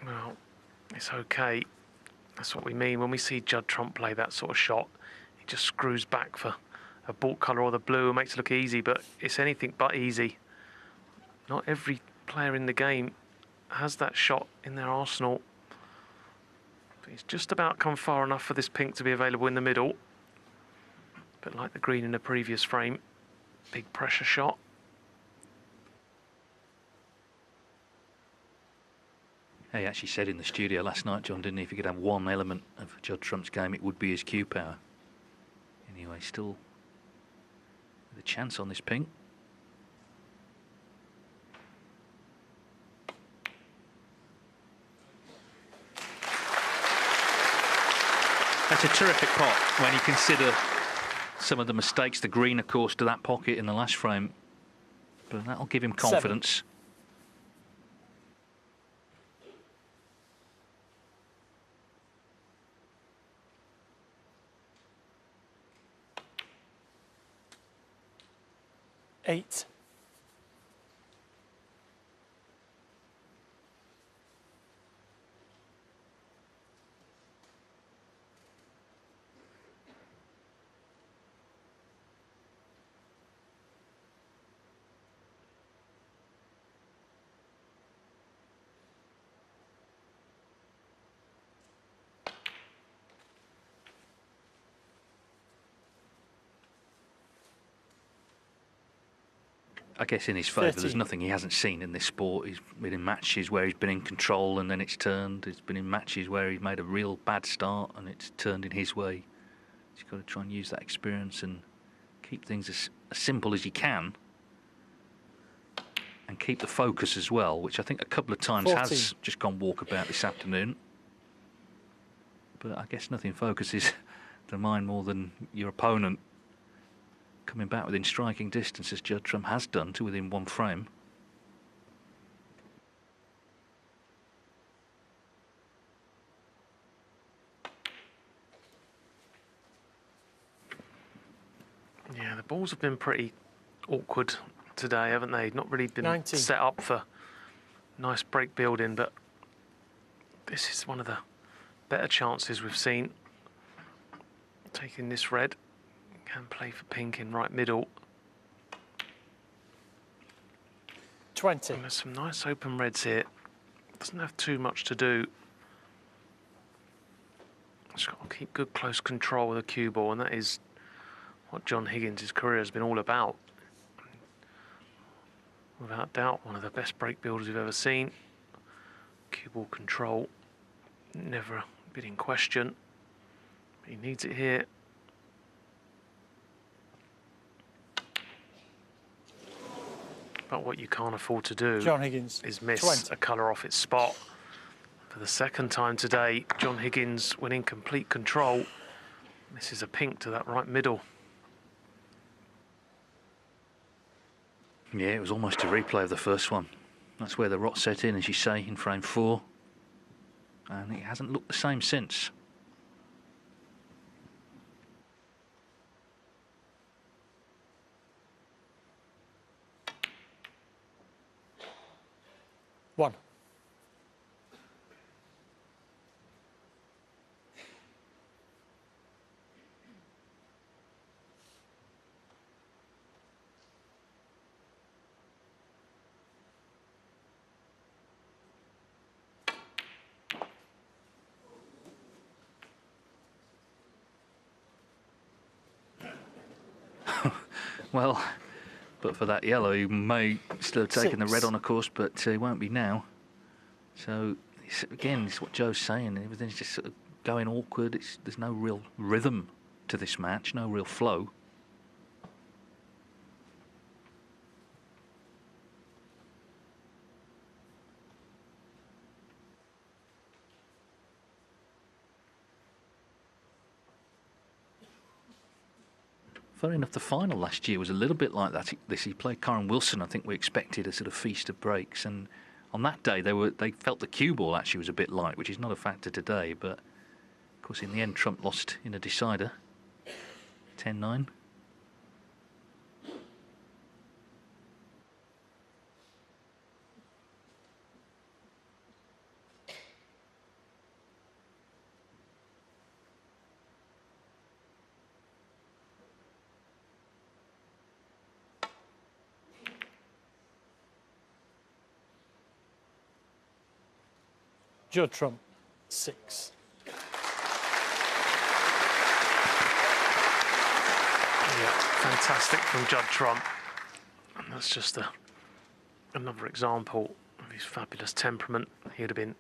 Well, it's okay. That's what we mean when we see Judd Trump play that sort of shot. He just screws back for a ball colour or the blue and makes it look easy, but it's anything but easy. Not every player in the game has that shot in their arsenal. But he's just about come far enough for this pink to be available in the middle. But like the green in the previous frame, big pressure shot. He actually said in the studio last night, John, didn't he, if he could have one element of Judd Trump's game, it would be his cue power. Anyway, still with a chance on this pink. That's a terrific pot when you consider some of the mistakes. The green, of course, to that pocket in the last frame. But that'll give him confidence. 7. 8. I guess in his favour, 13. there's nothing he hasn't seen in this sport. He's been in matches where he's been in control and then it's turned. He's been in matches where he's made a real bad start and it's turned in his way. He's got to try and use that experience and keep things as simple as he can. And keep the focus as well, which I think a couple of times 14. has just gone walkabout this afternoon. But I guess nothing focuses the mind more than your opponent coming back within striking distance, as Judd Trump has done, to within one frame. Yeah, the balls have been pretty awkward today, haven't they? Not really been 19. set up for nice break building, but this is one of the better chances we've seen. Taking this red, can play for pink in right middle. 20. And there's some nice open reds here. Doesn't have too much to do. Just got to keep good close control of the cue ball, and that is what John Higgins' career has been all about. Without doubt, one of the best break builders we've ever seen. Cue ball control, never been in question. He needs it here. But what you can't afford to do John Higgins, is miss 20. a colour off its spot. For the second time today, John Higgins, when in complete control, misses a pink to that right middle. Yeah, it was almost a replay of the first one. That's where the rot set in, as you say, in frame 4. And it hasn't looked the same since. One. Well, but for that yellow, he may still have taken the 6. red on, of course, but he won't be now. So, again, it's what Joe's saying. Everything's just sort of going awkward. There's no real rhythm to this match, no real flow. Funny enough, the final last year was a little bit like that. He played Karen Wilson. I think we expected a sort of feast of breaks, and on that day they felt the cue ball actually was a bit light, which is not a factor today. But of course, in the end, Trump lost in a decider, 10-9. Judd Trump, 6. Yeah, fantastic from Judd Trump. And that's just another example of his fabulous temperament. He'd have been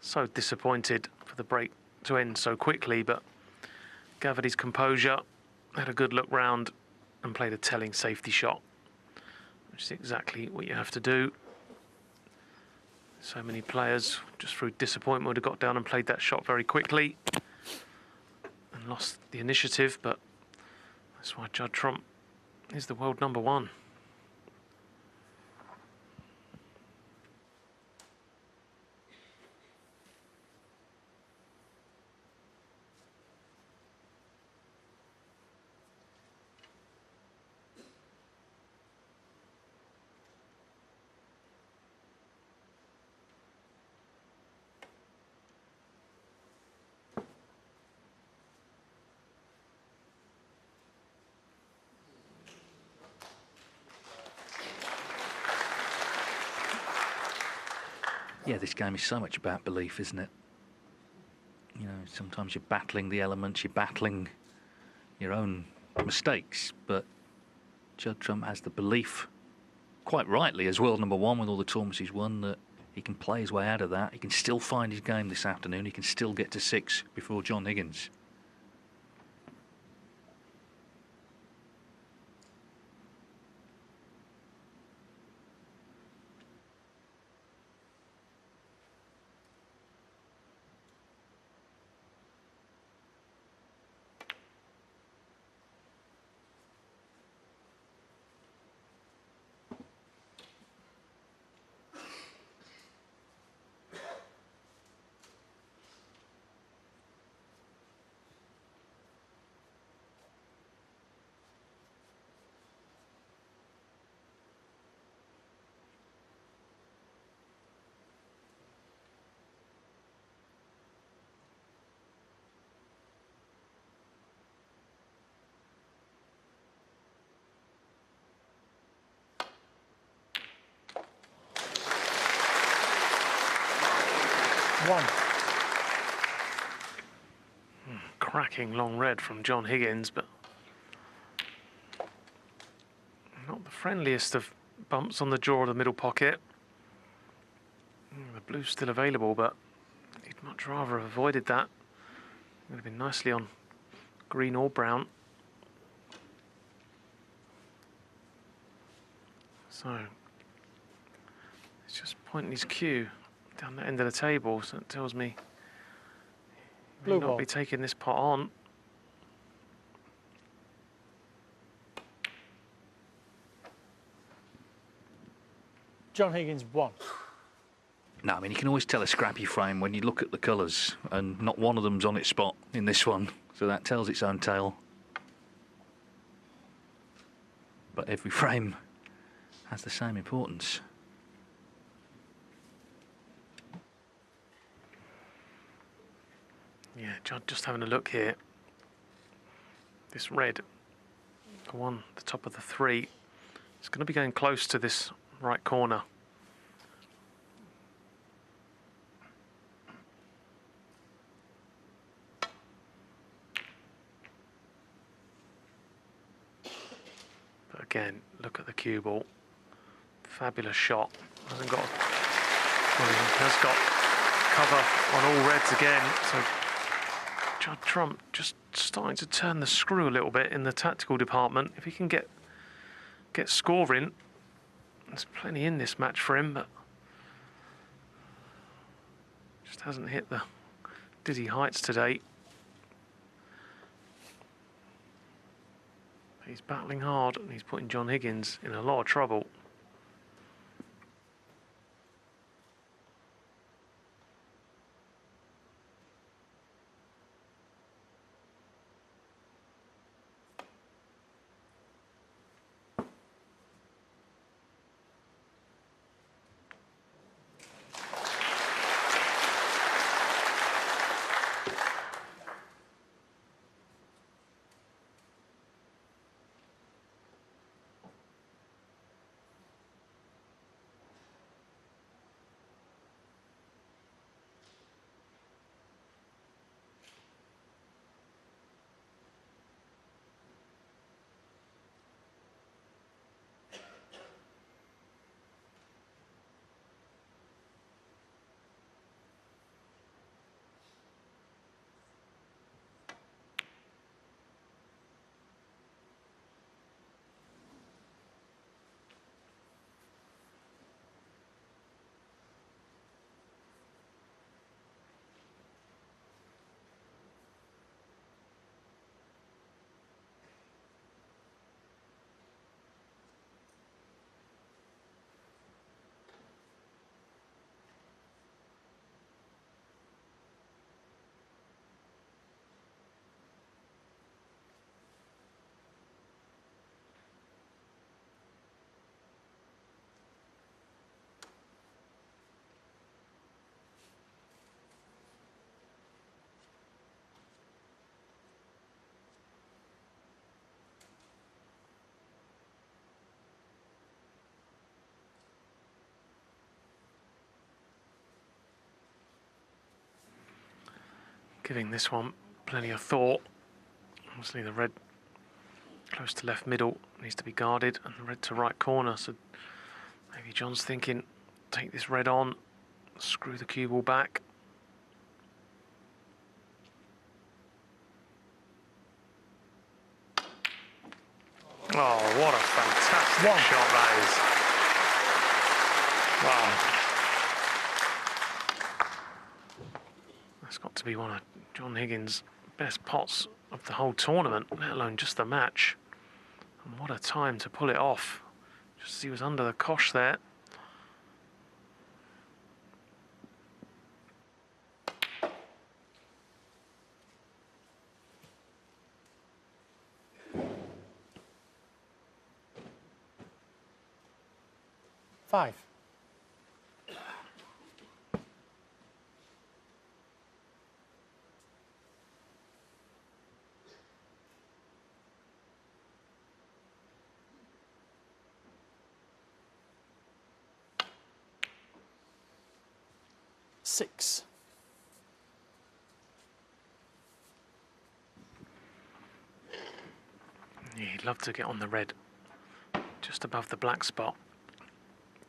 so disappointed for the break to end so quickly, but gathered his composure, had a good look round, and played a telling safety shot, which is exactly what you have to do. So many players, just through disappointment, would have got down and played that shot very quickly and lost the initiative, but that's why Judd Trump is the world number 1. Yeah, this game is so much about belief, isn't it? You know, sometimes you're battling the elements, you're battling your own mistakes, but Judd Trump has the belief, quite rightly as world number 1 with all the tournaments he's won, that he can play his way out of that. He can still find his game this afternoon. He can still get to 6 before John Higgins. 1. Cracking long red from John Higgins, but not the friendliest of bumps on the jaw of the middle pocket. The blue's still available, but he'd much rather have avoided that. Would have been nicely on green or brown. So it's just pointing his cue down the end of the table, so it tells me he may Blue not ball. be taking this pot on. John Higgins 1. No, I mean, you can always tell a scrappy frame when you look at the colours, and not one of them's on its spot in this one, so that tells its own tale. But every frame has the same importance. Yeah, just having a look here. This red, the one at the top of the 3, it's going to be going close to this right corner. But again, look at the cue ball. Fabulous shot. Hasn't got. Well, he has got cover on all reds again. So Judd Trump just starting to turn the screw a little bit in the tactical department. If he can get scoring, there's plenty in this match for him, but just hasn't hit the dizzy heights today. He's battling hard and he's putting John Higgins in a lot of trouble. Giving this one plenty of thought. Obviously the red close to left middle needs to be guarded, and the red to right corner, so maybe John's thinking, take this red on, screw the cue ball back. Oh, what a fantastic shot that is. Wow. That's got to be one of John Higgins' best pots of the whole tournament, let alone just the match. And what a time to pull it off. Just as he was under the cosh there. Five. Six. Yeah, he'd love to get on the red, just above the black spot,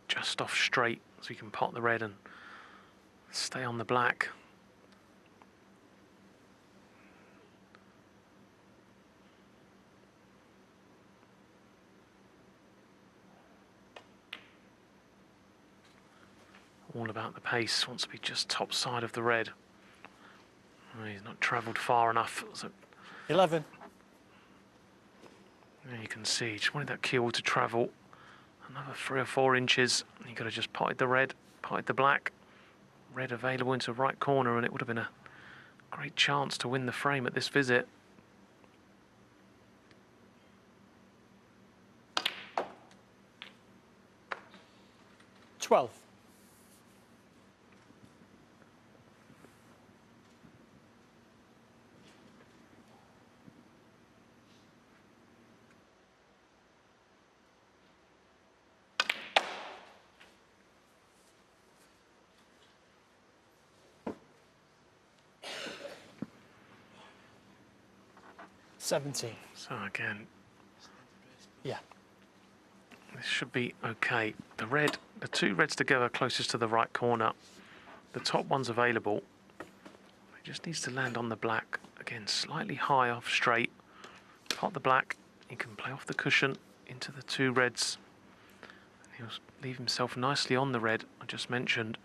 just off straight, so he can pot the red and stay on the black. All about the pace, wants to be just top side of the red. Oh, he's not travelled far enough, so 11. yeah, you can see, just wanted that cue to travel another 3 or 4 inches. You could have just potted the red, potted the black, red available into right corner, and it would have been a great chance to win the frame at this visit. $12. $17. So again, Yeah. this should be okay. The red, the 2 reds together closest to the right corner. The top one's available. It just needs to land on the black. Again, slightly high off straight. Pot the black. He can play off the cushion into the 2 reds. He'll leave himself nicely on the red I just mentioned.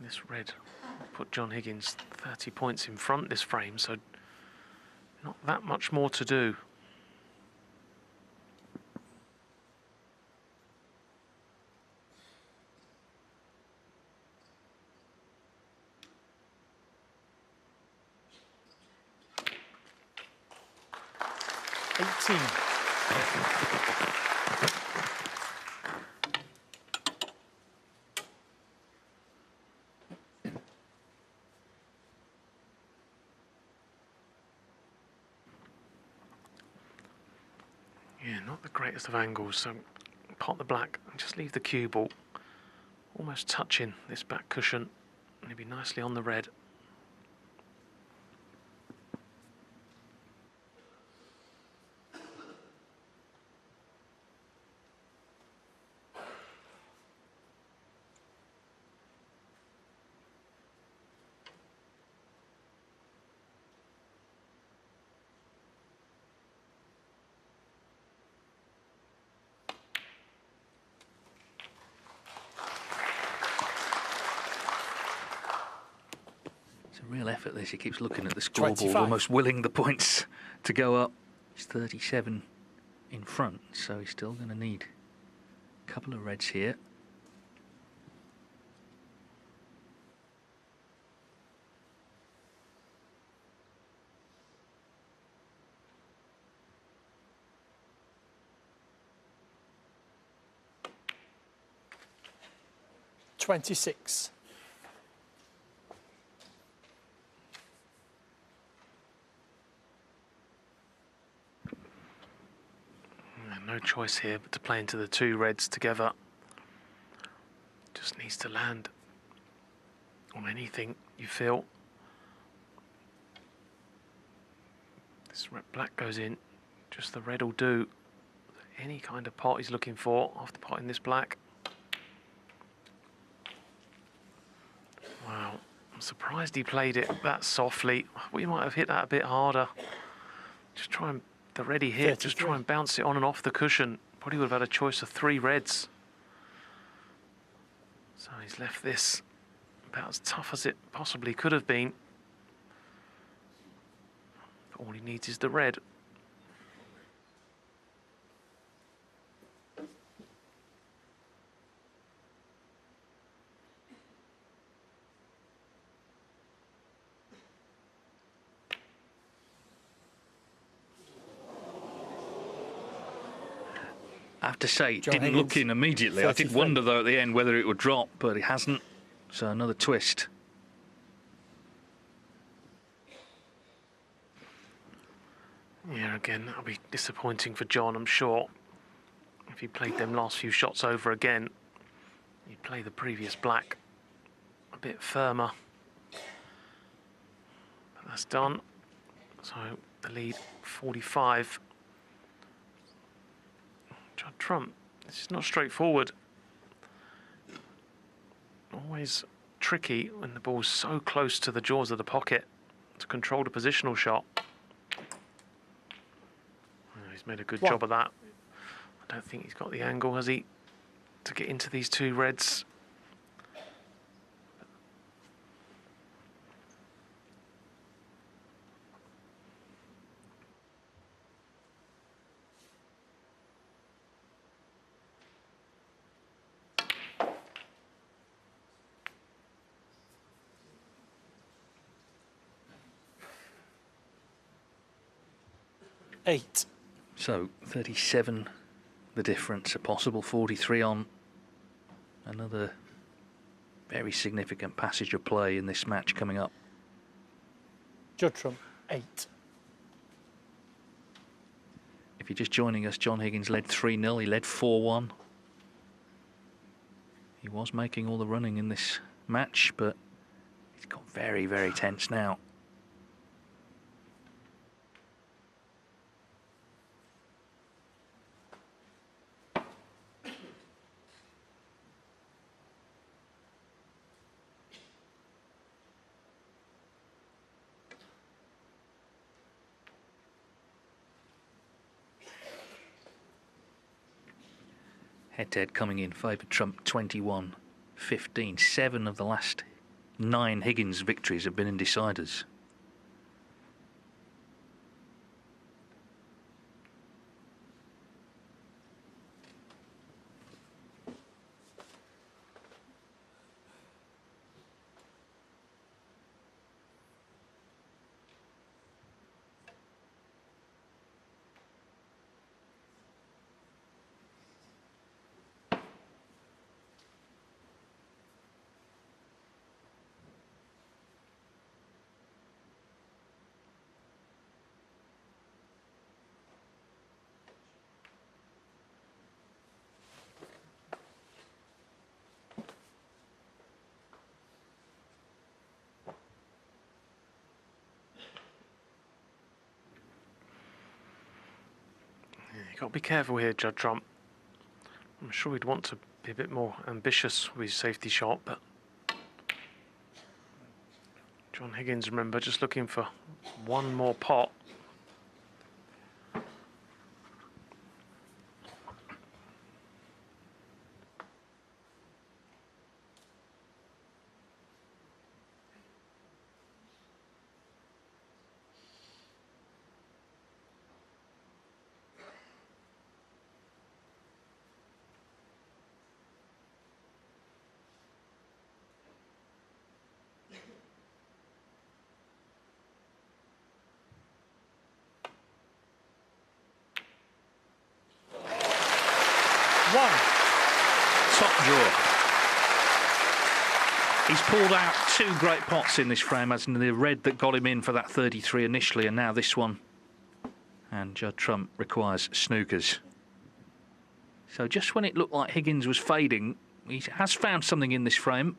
This red put John Higgins 30 points in front this frame, so not that much more to do. Yeah, not the greatest of angles, so pot the black and just leave the cue ball almost touching this back cushion, and he'll be nicely on the red. Real effort this. He keeps looking at the scoreboard, 25. almost willing the points to go up. He's 37 in front, so he's still going to need a couple of reds here. $26. No choice here but to play into the 2 reds together. Just needs to land on anything you feel. This red black goes in, just the red will do. Any kind of pot he's looking for after potting this black. Wow, I'm surprised he played it that softly. We might have hit that a bit harder. Just try and the red he hit, just try and bounce it on and off the cushion. Probably would have had a choice of 3 reds. So he's left this about as tough as it possibly could have been. But all he needs is the red. I have to say, it John didn't Higgins, look in immediately. I did 33. wonder, though, at the end whether it would drop, but it hasn't. So another twist. Yeah, again, that'll be disappointing for John, I'm sure. If he played them last few shots over again, he'd play the previous black a bit firmer. But that's done. So the lead, 45. Judd Trump, this is not straightforward. Always tricky when the ball's so close to the jaws of the pocket to control the positional shot. He's made a good job of that. I don't think he's got the angle, has he, to get into these two reds. Eight. So 37 the difference, a possible 43 on. Another very significant passage of play in this match coming up. Judd Trump, 8. If you're just joining us, John Higgins led 3-0, he led 4-1. He was making all the running in this match, but it's got very, very tense now. Head-to-head coming in, favoured Trump 21-15. 7 of the last 9 Higgins victories have been in deciders. You've got to be careful here, Judd Trump. I'm sure he'd want to be a bit more ambitious with his safety shot, but John Higgins, remember, just looking for one more pot. Top draw. He's pulled out 2 great pots in this frame, as in the red that got him in for that 33 initially, and now this one. And Judd Trump requires snookers. So just when it looked like Higgins was fading, he has found something in this frame.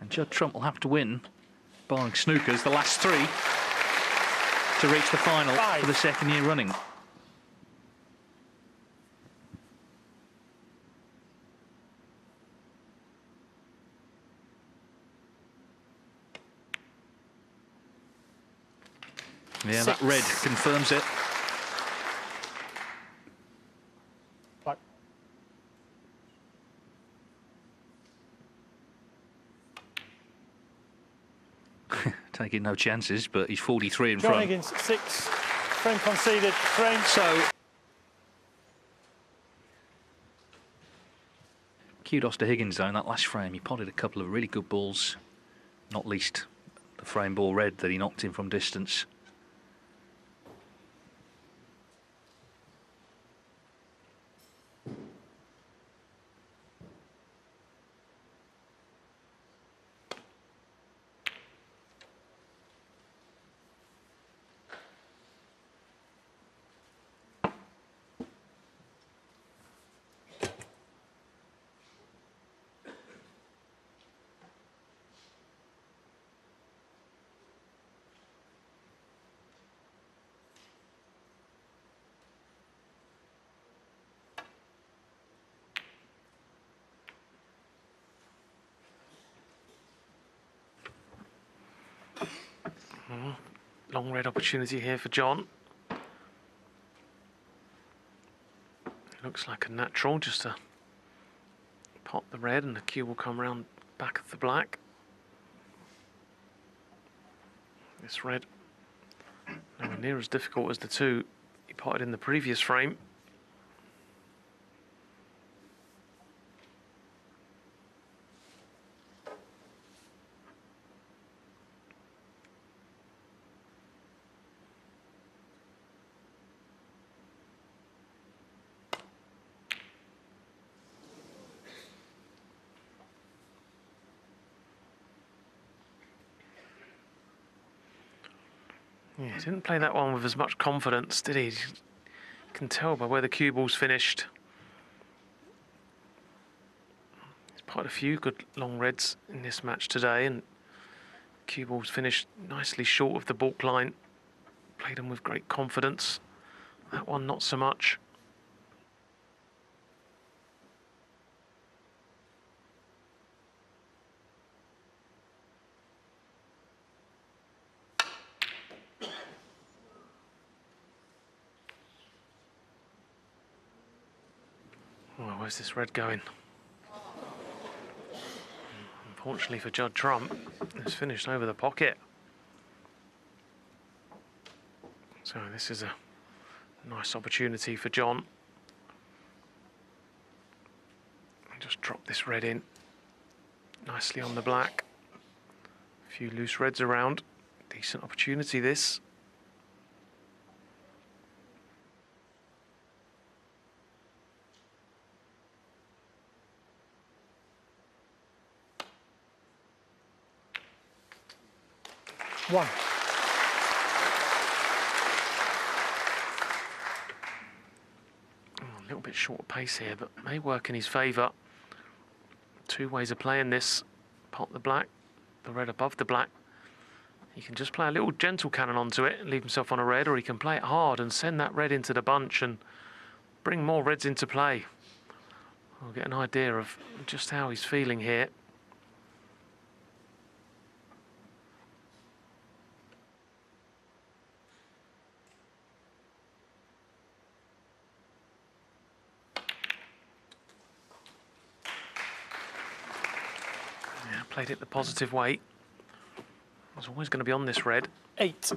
And Judd Trump will have to win, barring snookers, the last 3 to reach the final for the 2nd year running. Yeah, 6. That red confirms it. Black. Taking no chances, but he's 43 in John front. Higgins, 6. Frame conceded. Frame. So, kudos to Higgins, though, in that last frame. He potted a couple of really good balls, not least the frame ball red that he knocked in from distance. Long red opportunity here for John. Looks like a natural, just to pot the red and the cube will come around back of the black. This red, nowhere near as difficult as the two he potted in the previous frame. Yeah, he didn't play that one with as much confidence, did he? You can tell by where the cue ball's finished. There's quite a few good long reds in this match today, and cue ball's finished nicely short of the baulk line. Played them with great confidence. That one, not so much. Well, where's this red going? Unfortunately for Judd Trump, it's finished over the pocket. So this is a nice opportunity for John. Just drop this red in nicely on the black. A few loose reds around. Decent opportunity this. One. A little bit short pace here, but may work in his favour. Two ways of playing this. Pot the black, the red above the black. He can just play a little gentle cannon onto it and leave himself on a red, or he can play it hard and send that red into the bunch and bring more reds into play. We'll get an idea of just how he's feeling here. Played it the positive way. I was always going to be on this red. 8.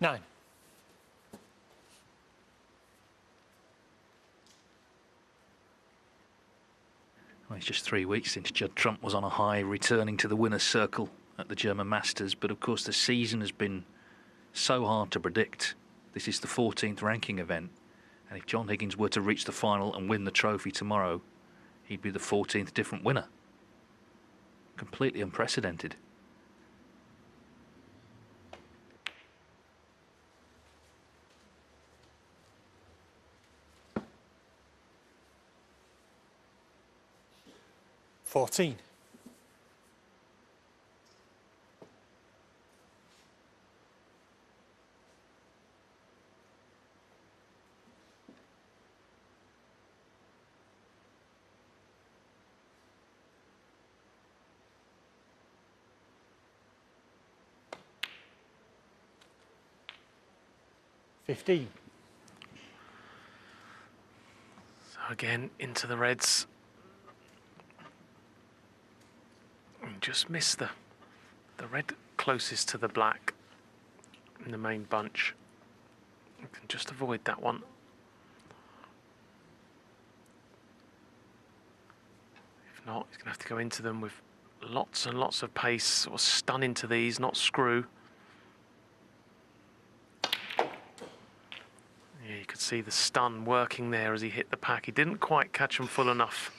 Nine. Well, it's just 3 weeks since Judd Trump was on a high, returning to the winner's circle at the German Masters. But of course, the season has been so hard to predict. This is the 14th ranking event, and if John Higgins were to reach the final and win the trophy tomorrow, he'd be the 14th different winner. Completely unprecedented. $14. $15. So again, into the reds. And just missed the red closest to the black in the main bunch. You can just avoid that one. If not, he's going to have to go into them with lots and lots of pace, or stun into these, not screw. Yeah, you could see the stun working there as he hit the pack. He didn't quite catch them full enough.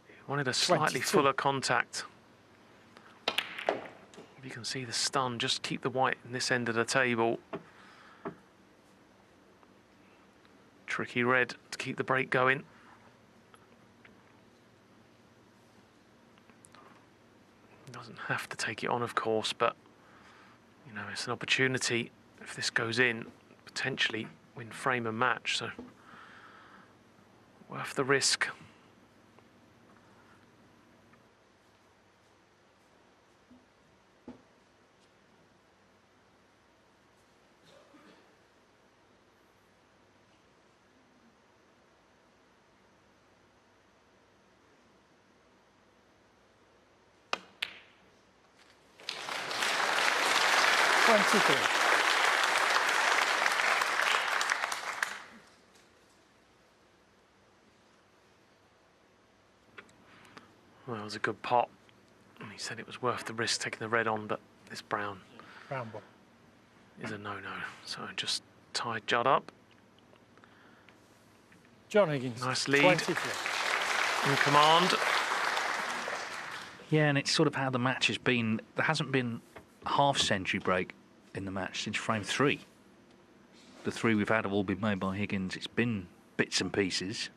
He wanted a slightly 22. fuller contact. If you can see the stun, just keep the white in this end of the table. Tricky red to keep the break going. Doesn't have to take it on, of course, but you know, it's an opportunity if this goes in, potentially win frame and match, so worth the risk. Well, it was a good pot. And he said it was worth the risk taking the red on, but this brown Bramble. is a no-no. So just tied Judd up. John Higgins. Nice lead. 23. In command. Yeah, and it's sort of how the match has been. There hasn't been a half-century break in the match since frame 3. The 3 we've had have all been made by Higgins. It's been bits and pieces.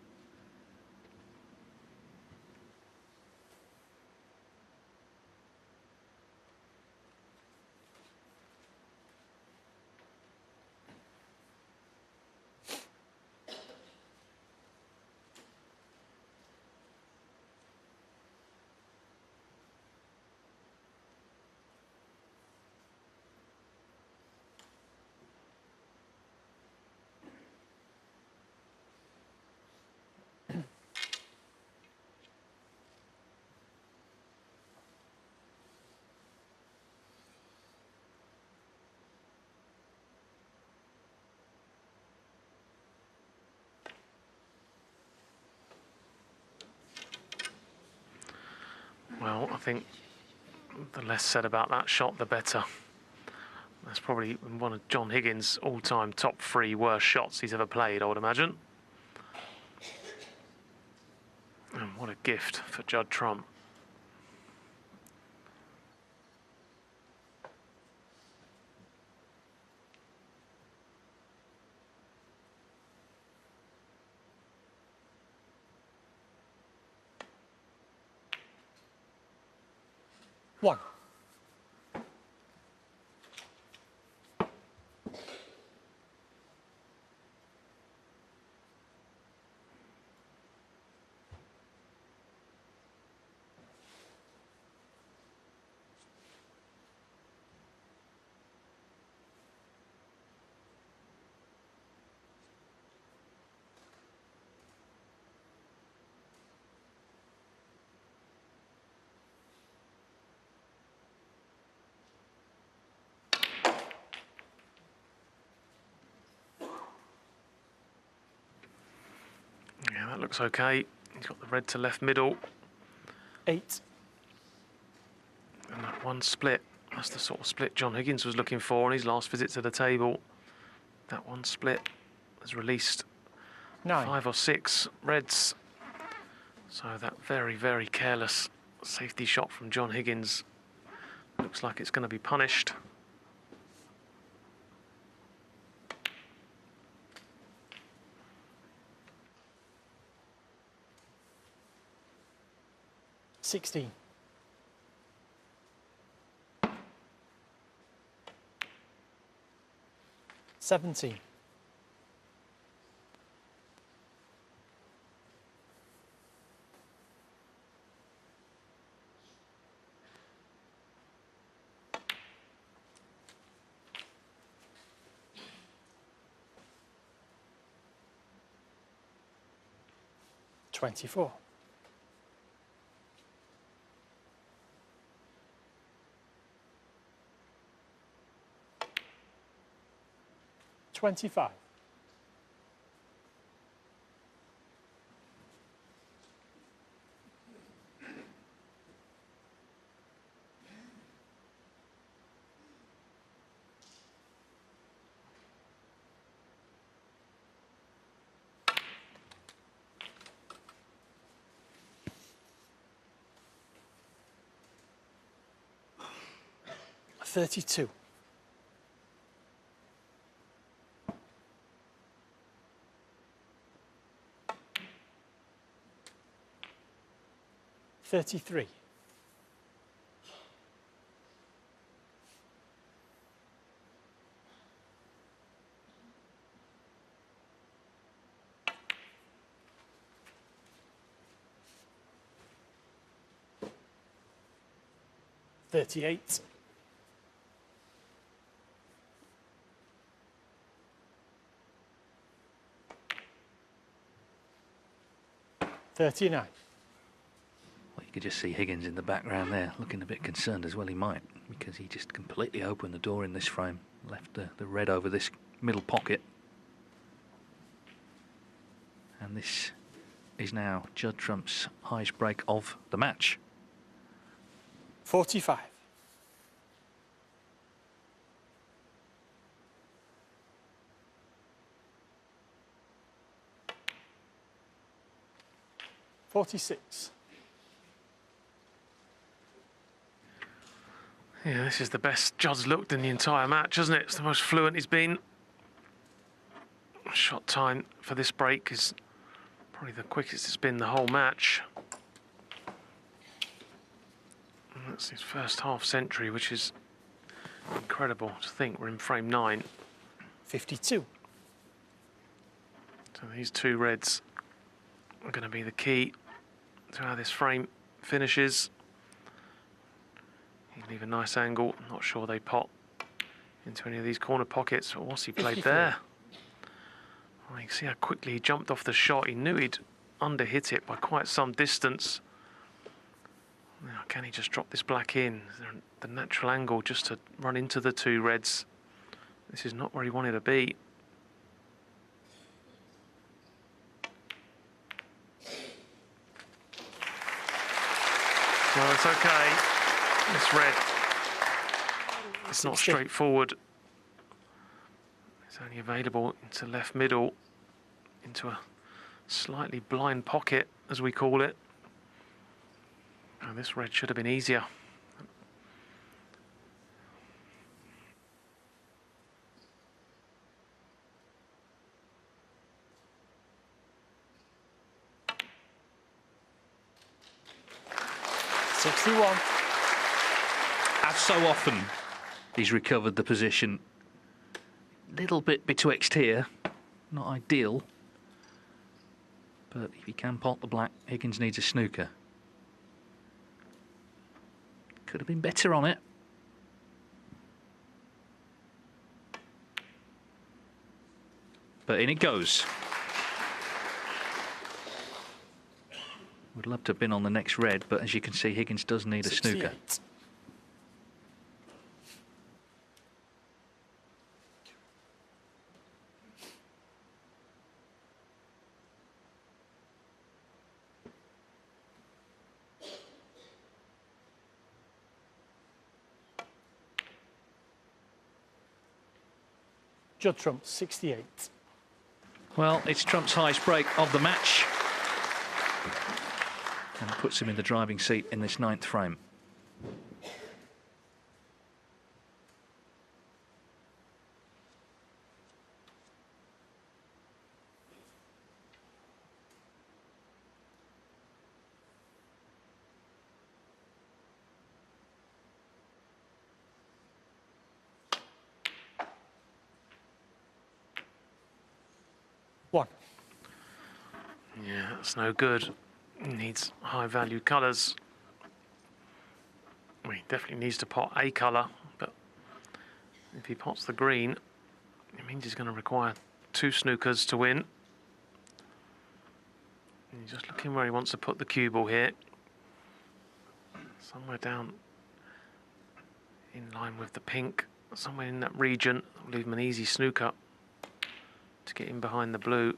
Well, I think the less said about that shot, the better. That's probably one of John Higgins' all-time top 3 worst shots he's ever played, I would imagine. And what a gift for Judd Trump. One. Yeah, that looks okay. He's got the red to left middle. 8. And that one split, that's the sort of split John Higgins was looking for on his last visit to the table. That one split has released 9. 5 or 6 reds. So that very, very careless safety shot from John Higgins looks like it's going to be punished. $16. 17. 24. 25. 32. 33. $38. 39. Well, you could just see Higgins in the background there, looking a bit concerned as well. He might, because he just completely opened the door in this frame, left the red over this middle pocket. And this is now Judd Trump's highest break of the match. 45. $46. Yeah, this is the best Judd's looked in the entire match, isn't it? It's the most fluent he's been. Shot time for this break is probably the quickest it's been the whole match. And that's his first half century, which is incredible to think. We're in frame 9. 52. So these two reds are going to be the key to how this frame finishes. You leave a nice angle. Not sure they pot into any of these corner pockets. But what's he played there? Well, you can see how quickly he jumped off the shot. He knew he'd underhit it by quite some distance. Now, can he just drop this black in? Is there the natural angle just to run into the two reds? This is not where he wanted to be. Well, it's okay. This red, it's not straightforward. It's only available into left middle, into a slightly blind pocket, as we call it. And this red should have been easier. As so often, he's recovered the position. Little bit betwixt here, not ideal. But if he can pot the black, Higgins needs a snooker. Could have been better on it. But in it goes. Would love to have been on the next red, but as you can see, Higgins does need a snooker. 68. Judd Trump, 68. Well, it's Trump's highest break of the match. And puts him in the driving seat in this 9th frame. One. Yeah, that's no good. He needs high value colours. Well, he definitely needs to pot a colour, but if he pots the green, it means he's going to require 2 snookers to win. And he's just looking where he wants to put the cue ball here. Somewhere down in line with the pink, somewhere in that region. That'll leave him an easy snooker to get in behind the blue.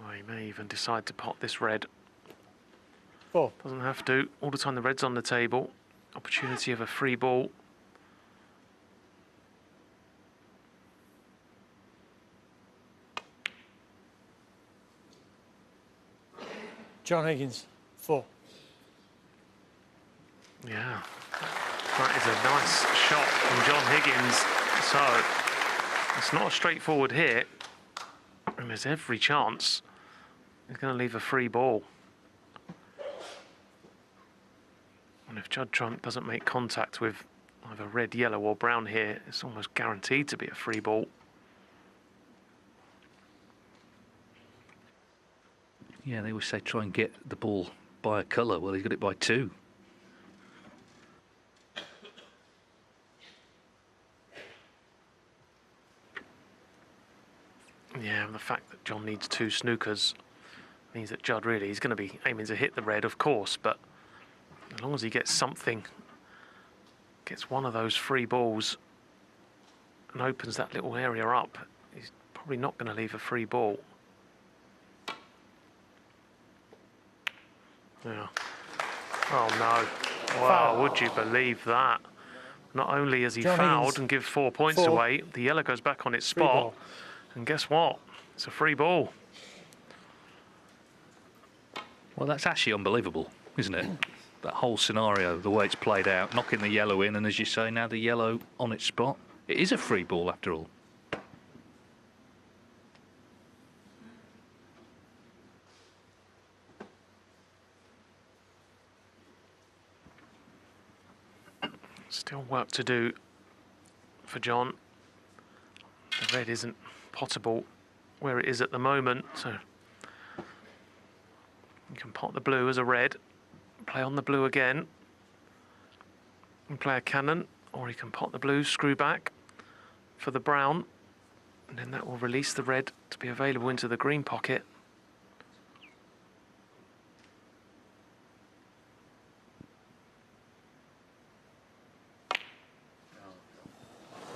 Or he may even decide to pot this red. 4. Doesn't have to. All the time the red's on the table. Opportunity of a free ball. John Higgins, 4. Yeah. That is a nice shot from John Higgins. So, it's not a straightforward hit. And there's every chance He's going to leave a free ball. And if Judd Trump doesn't make contact with either red, yellow or brown here, it's almost guaranteed to be a free ball. Yeah, they always say try and get the ball by a colour. Well, he's got it by 2. Yeah, and the fact that John needs 2 snookers means that Judd really is going to be aiming to hit the red, of course, but as long as he gets something, gets one of those free balls and opens that little area up, he's probably not going to leave a free ball. Yeah. Oh no. Wow, Foul. would you believe that? Not only has he John fouled Higgins, and give 4 points 4. away, the yellow goes back on its Free spot. ball. And guess what? It's a free ball. Well, that's actually unbelievable, isn't it? That whole scenario, the way it's played out, knocking the yellow in, and as you say, now the yellow on its spot. It is a free ball after all. Still work to do for John. The red isn't potable where it is at the moment, so you can pot the blue as a red, play on the blue again, and play a cannon, or he can pot the blue, screw back for the brown, and then that will release the red to be available into the green pocket.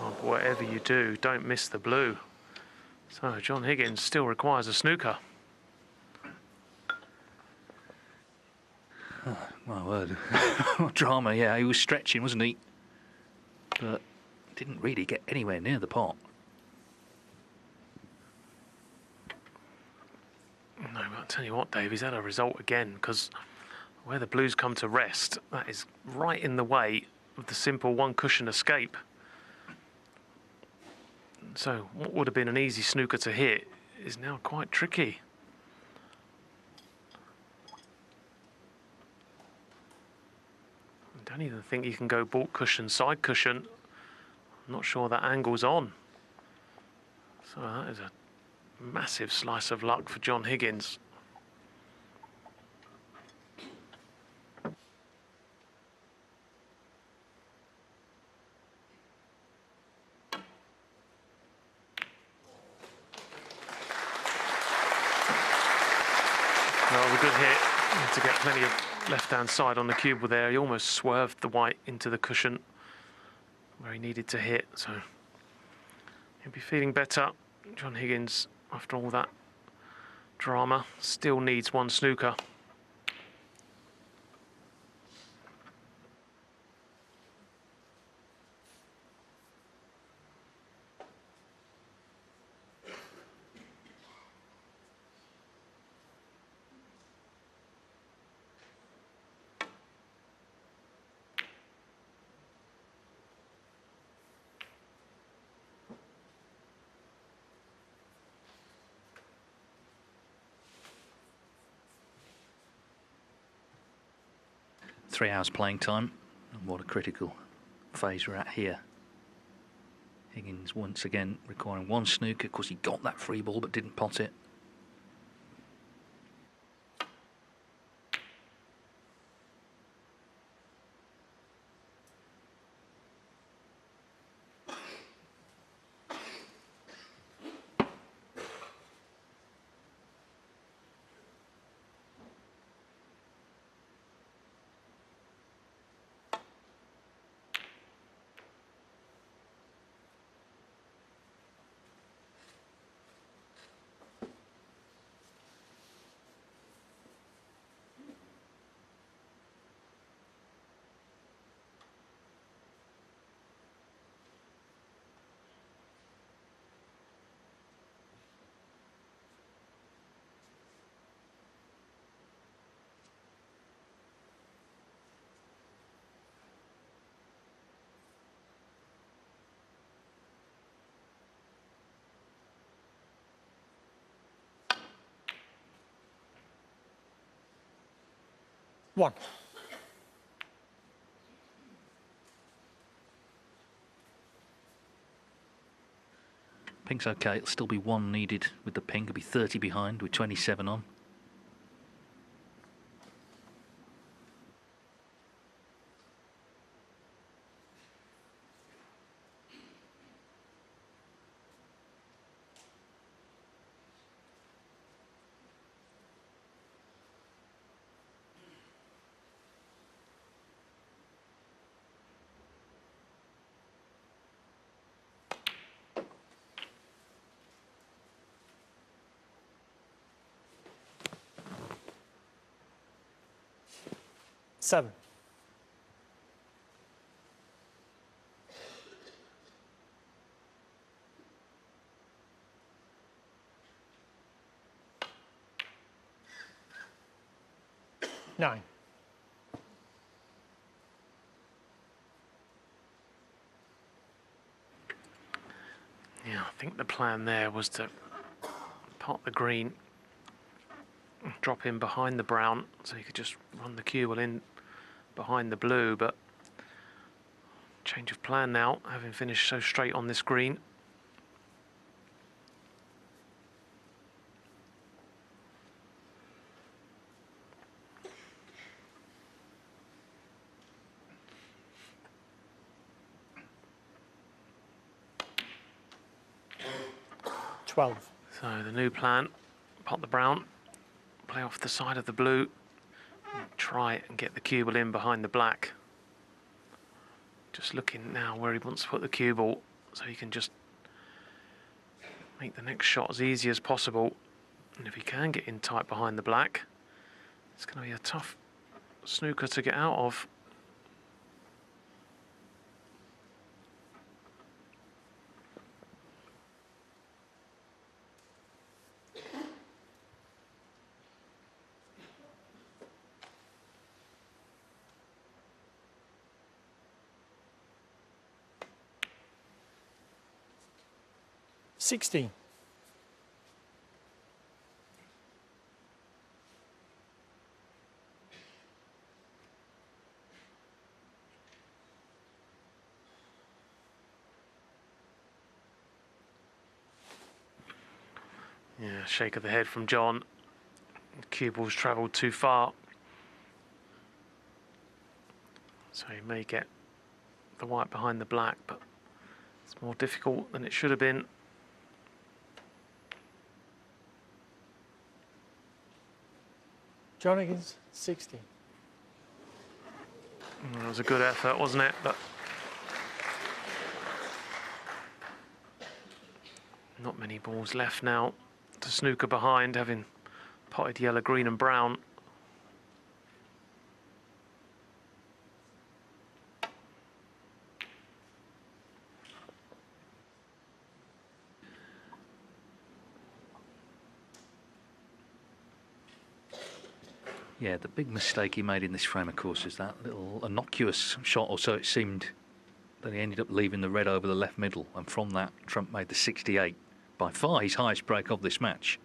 Oh, but whatever you do, don't miss the blue. So John Higgins still requires a snooker. My word. What drama, yeah. He was stretching, wasn't he? But didn't really get anywhere near the pot. No, but I'll tell you what, Dave, he's had a result again, because where the blues come to rest, that is right in the way of the simple one cushion escape. So what would have been an easy snooker to hit is now quite tricky. I don't even think you can go baulk cushion, side cushion. I'm not sure that angle's on. So that is a massive slice of luck for John Higgins. Well, a good hit to get plenty of left-hand side on the cue there. He almost swerved the white into the cushion where he needed to hit, so he'll be feeling better. John Higgins, after all that drama, still needs one snooker. Three hours playing time, and what a critical phase we're at here. Higgins once again requiring one snooker. Of course, he got that free ball but didn't pot it. 1. Pink's okay. It'll still be 1 needed with the pink. It'll be 30 behind with 27 on. Seven. Nine. Yeah, I think the plan there was to pot the green, drop in behind the brown, so you could just run the cue in behind the blue, but change of plan now, having finished so straight on this green. $12. So the new plan, pot the brown, play off the side of the blue, and try and get the cue ball in behind the black. Just looking now where he wants to put the cue ball, so he can just make the next shot as easy as possible. And if he can get in tight behind the black, it's going to be a tough snooker to get out of. $16. Yeah, shake of the head from John. The cue ball's travelled too far. So he may get the white behind the black, but it's more difficult than it should have been. John Higgins, 60. It was a good effort, wasn't it? But not many balls left now to snooker behind, having potted yellow, green and brown. Yeah, the big mistake he made in this frame, of course, is that little innocuous shot, or so it seemed, that he ended up leaving the red over the left middle, and from that, Trump made the 68. By far his highest break of this match.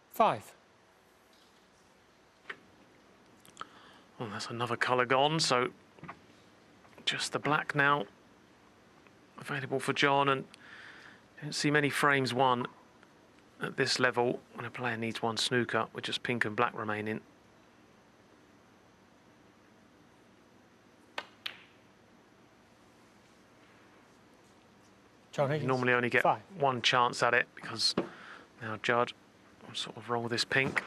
Five. Well, that's another colour gone, so just the black now available for John, and I don't see many frames won at this level when a player needs one snooker with just pink and black remaining. John Higgins, You normally only get 5. one chance at it, because now Judd will sort of roll this pink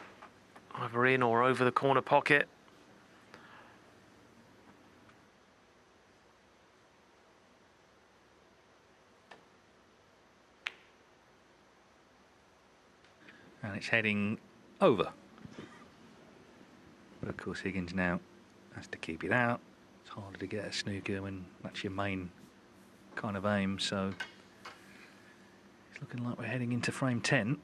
either in or over the corner pocket. And it's heading over. But of course Higgins now has to keep it out. It's harder to get a snooker when that's your main kind of aim, so it's looking like we're heading into frame 10.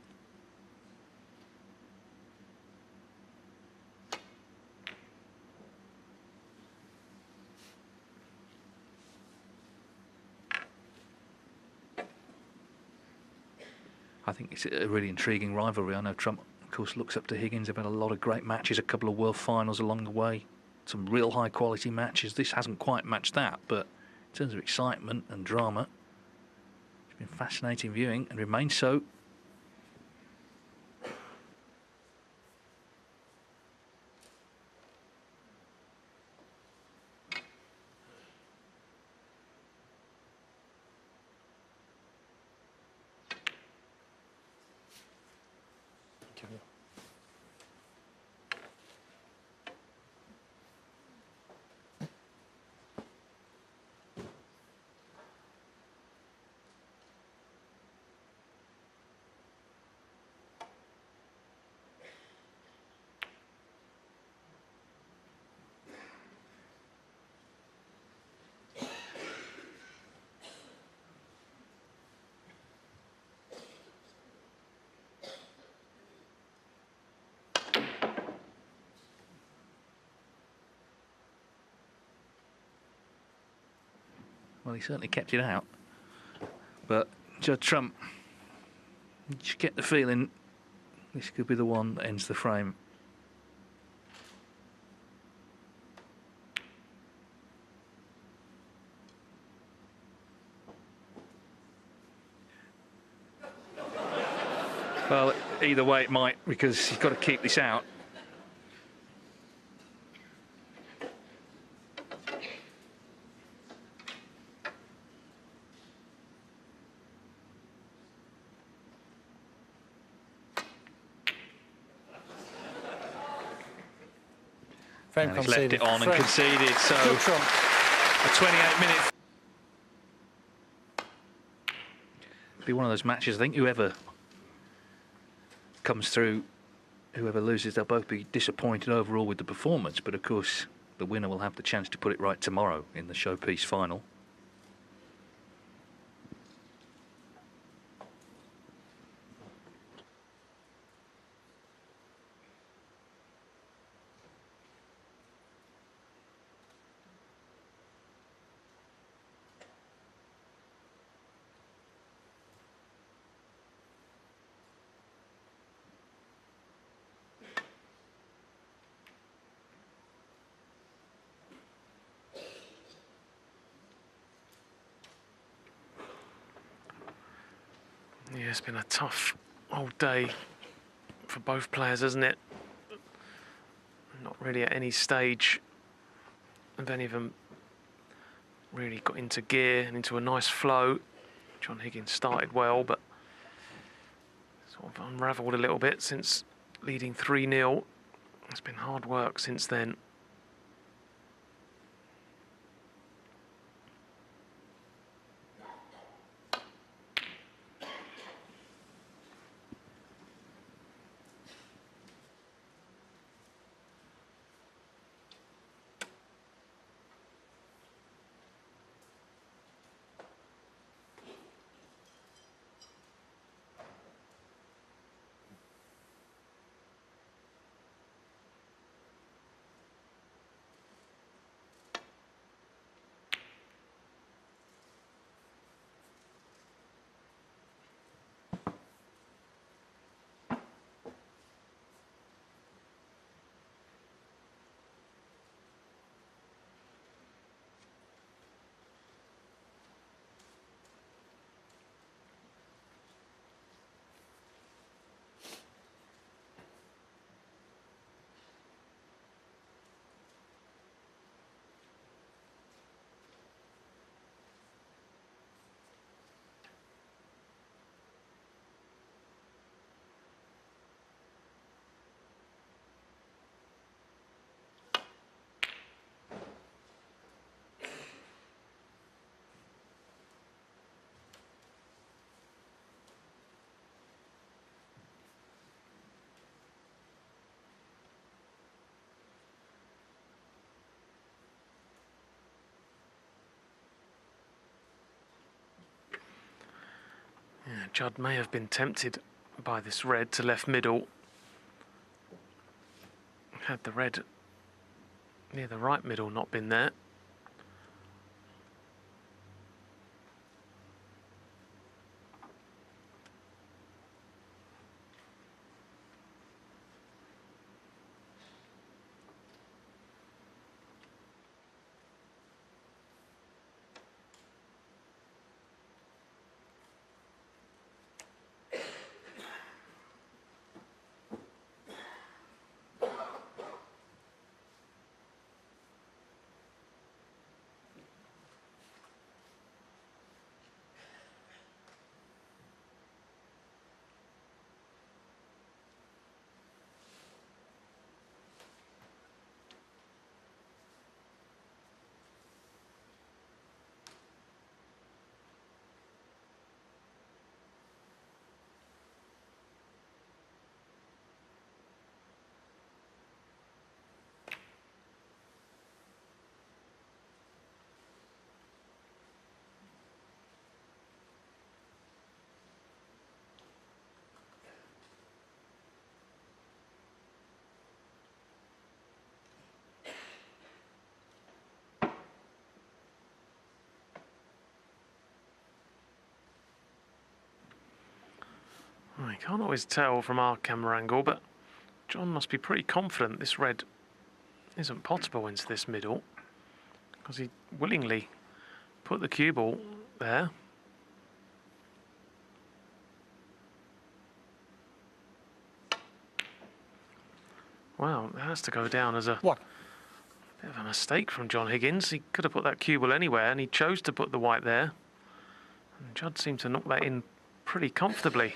I think it's a really intriguing rivalry. I know Trump, of course, looks up to Higgins. They've had a lot of great matches, a couple of world finals along the way, some real high-quality matches. This hasn't quite matched that, but in terms of excitement and drama, it's been fascinating viewing and remains so. Well, he certainly kept it out. But Judd Trump, you just get the feeling this could be the one that ends the frame. Well, either way it might, because he's got to keep this out. Frame And he's conceded. left it on and Frame. conceded, so Judd Trump. a 28-minute. Be one of those matches, I think whoever comes through, whoever loses, they'll both be disappointed overall with the performance, but of course the winner will have the chance to put it right tomorrow in the showpiece final. Yeah, it's been a tough old day for both players, hasn't it? Not really at any stage have any of them really got into gear and into a nice flow. John Higgins started well, but sort of unravelled a little bit since leading 3-0. It's been hard work since then. Yeah, Judd may have been tempted by this red to left middle. Had the red near the right middle not been there. I can't always tell from our camera angle, but John must be pretty confident this red isn't potable into this middle, because he willingly put the cue ball there. Wow, that has to go down as a One. bit of a mistake from John Higgins. He could have put that cue ball anywhere, and he chose to put the white there. And Judd seemed to knock that in pretty comfortably.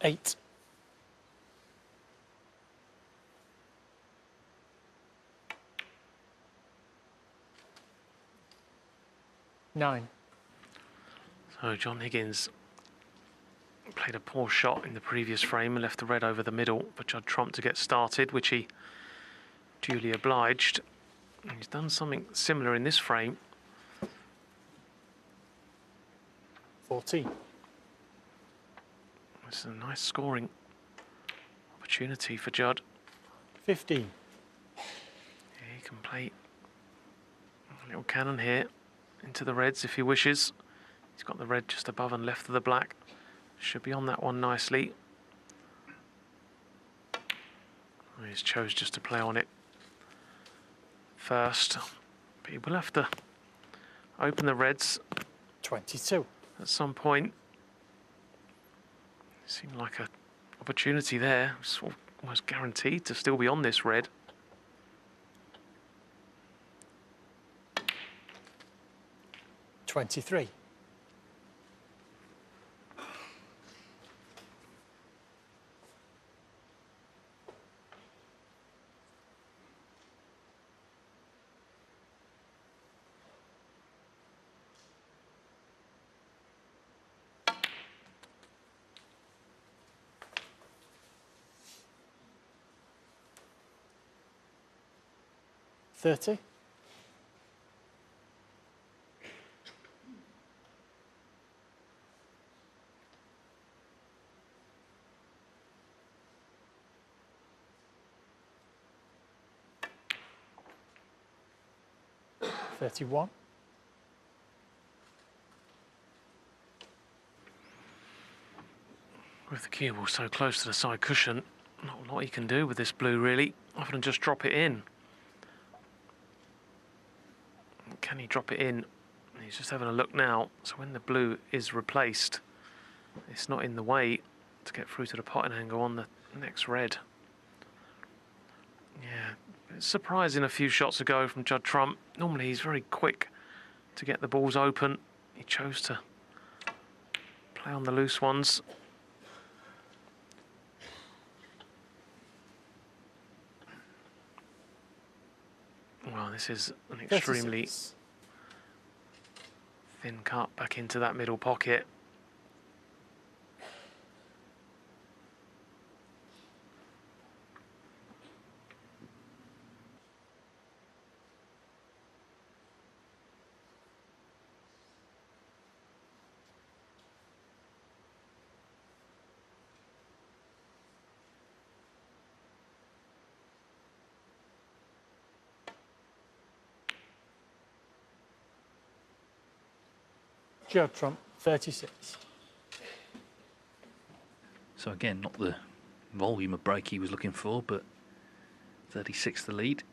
Eight. Nine. So John Higgins played a poor shot in the previous frame and left the red over the middle for Judd Trump to get started, which he duly obliged. And he's done something similar in this frame. 14. This is a nice scoring opportunity for Judd. 15. Yeah, he can play a little cannon here into the reds if he wishes. He's got the red just above and left of the black. Should be on that one nicely. He's chose just to play on it first, but he will have to open the reds 22. at some point. Seemed like an opportunity there. Sort of almost guaranteed to still be on this red. $23. $30. $31. With the cue ball so close to the side cushion, not a lot he can do with this blue really, other than just drop it in. Can he drop it in? He's just having a look now. So when the blue is replaced, it's not in the way to get through to the potting angle on the next red. Yeah, it's surprising a few shots ago from Judd Trump. Normally he's very quick to get the balls open. He chose to play on the loose ones. Well, this is an extremely 36. thin cut back into that middle pocket. Judd Trump, 36. So again, not the volume of break he was looking for, but 36 the lead.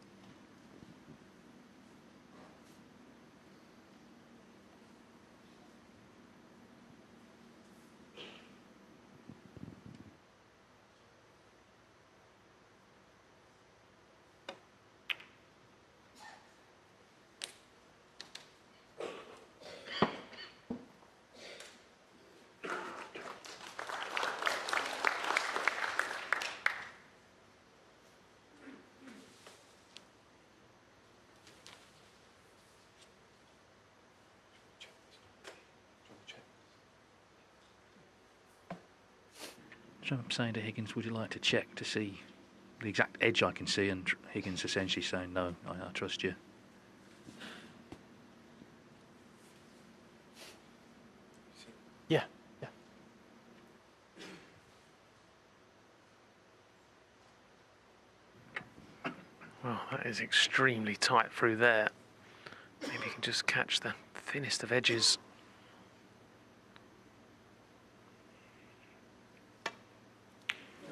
So I'm saying to Higgins, would you like to check to see the exact edge I can see? And Higgins essentially saying, no, I trust you. Yeah, yeah. That is extremely tight through there. Maybe you can just catch the thinnest of edges.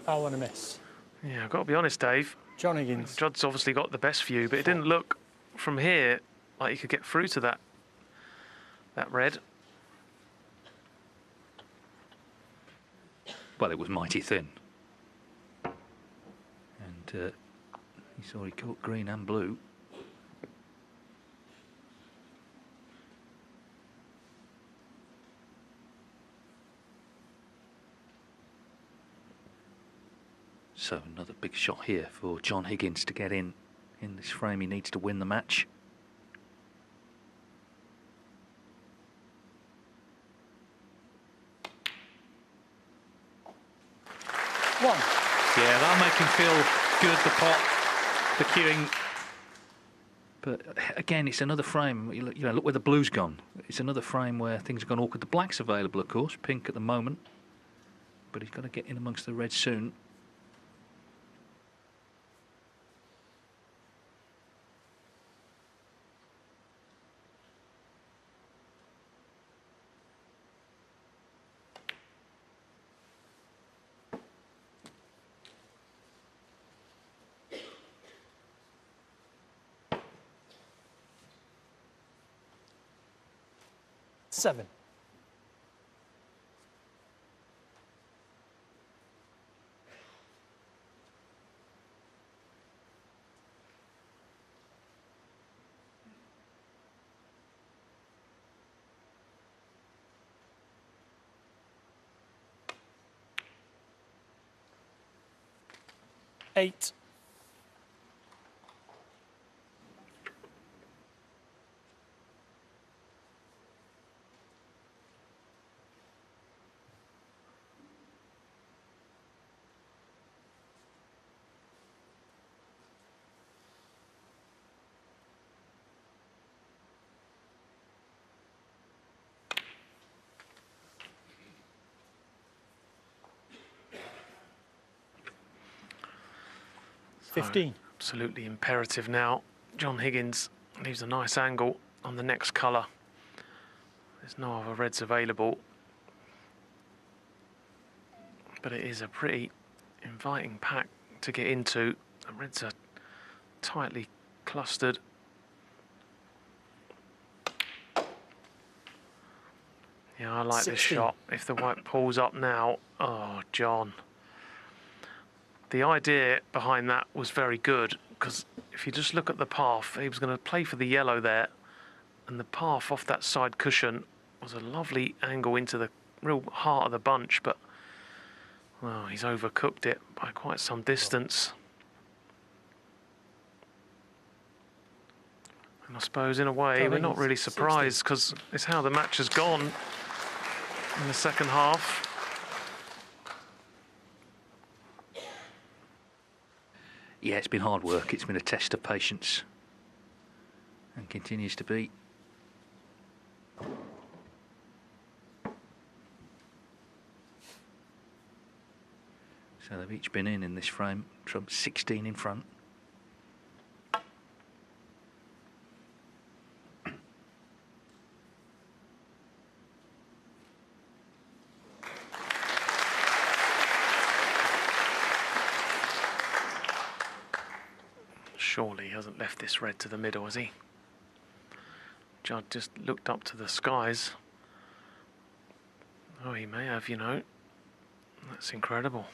Foul and a miss. Yeah, I've got to be honest, Dave. John Higgins. Judd's obviously got the best view, but it didn't look from here like you could get through to that red. Well, it was mighty thin. And he's already caught green and blue. So another big shot here for John Higgins to get in this frame. He needs to win the match. One. Yeah, that'll make him feel good, the pot, the queuing. But again, it's another frame. You know, look where the blue's gone. It's another frame where things have gone awkward. The black's available, of course, pink at the moment. But he's got to get in amongst the reds soon. Seven. Eight. So 15. Absolutely imperative now. John Higgins leaves a nice angle on the next colour. There's no other reds available. But it is a pretty inviting pack to get into. The reds are tightly clustered. Yeah, I like this 16. shot. If the white pulls up now, oh, John. The idea behind that was very good, because if you just look at the path, he was going to play for the yellow there, and the path off that side cushion was a lovely angle into the real heart of the bunch, but well, he's overcooked it by quite some distance. And I suppose in a way we're not really surprised, because it's how the match has gone in the second half. Yeah, it's been hard work. It's been a test of patience. And continues to be. So they've each been in this frame. Trump 16 in front. Surely he hasn't left this red to the middle, has he? Judd just looked up to the skies. Oh, he may have, you know. That's incredible.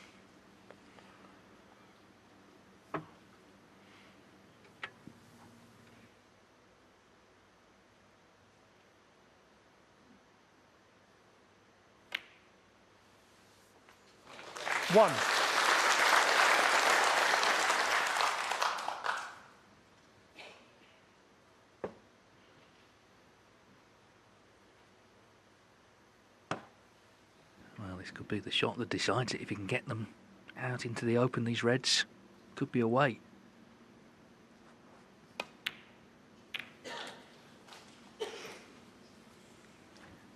One. Well, this could be the shot that decides it. If you can get them out into the open, these reds could be away.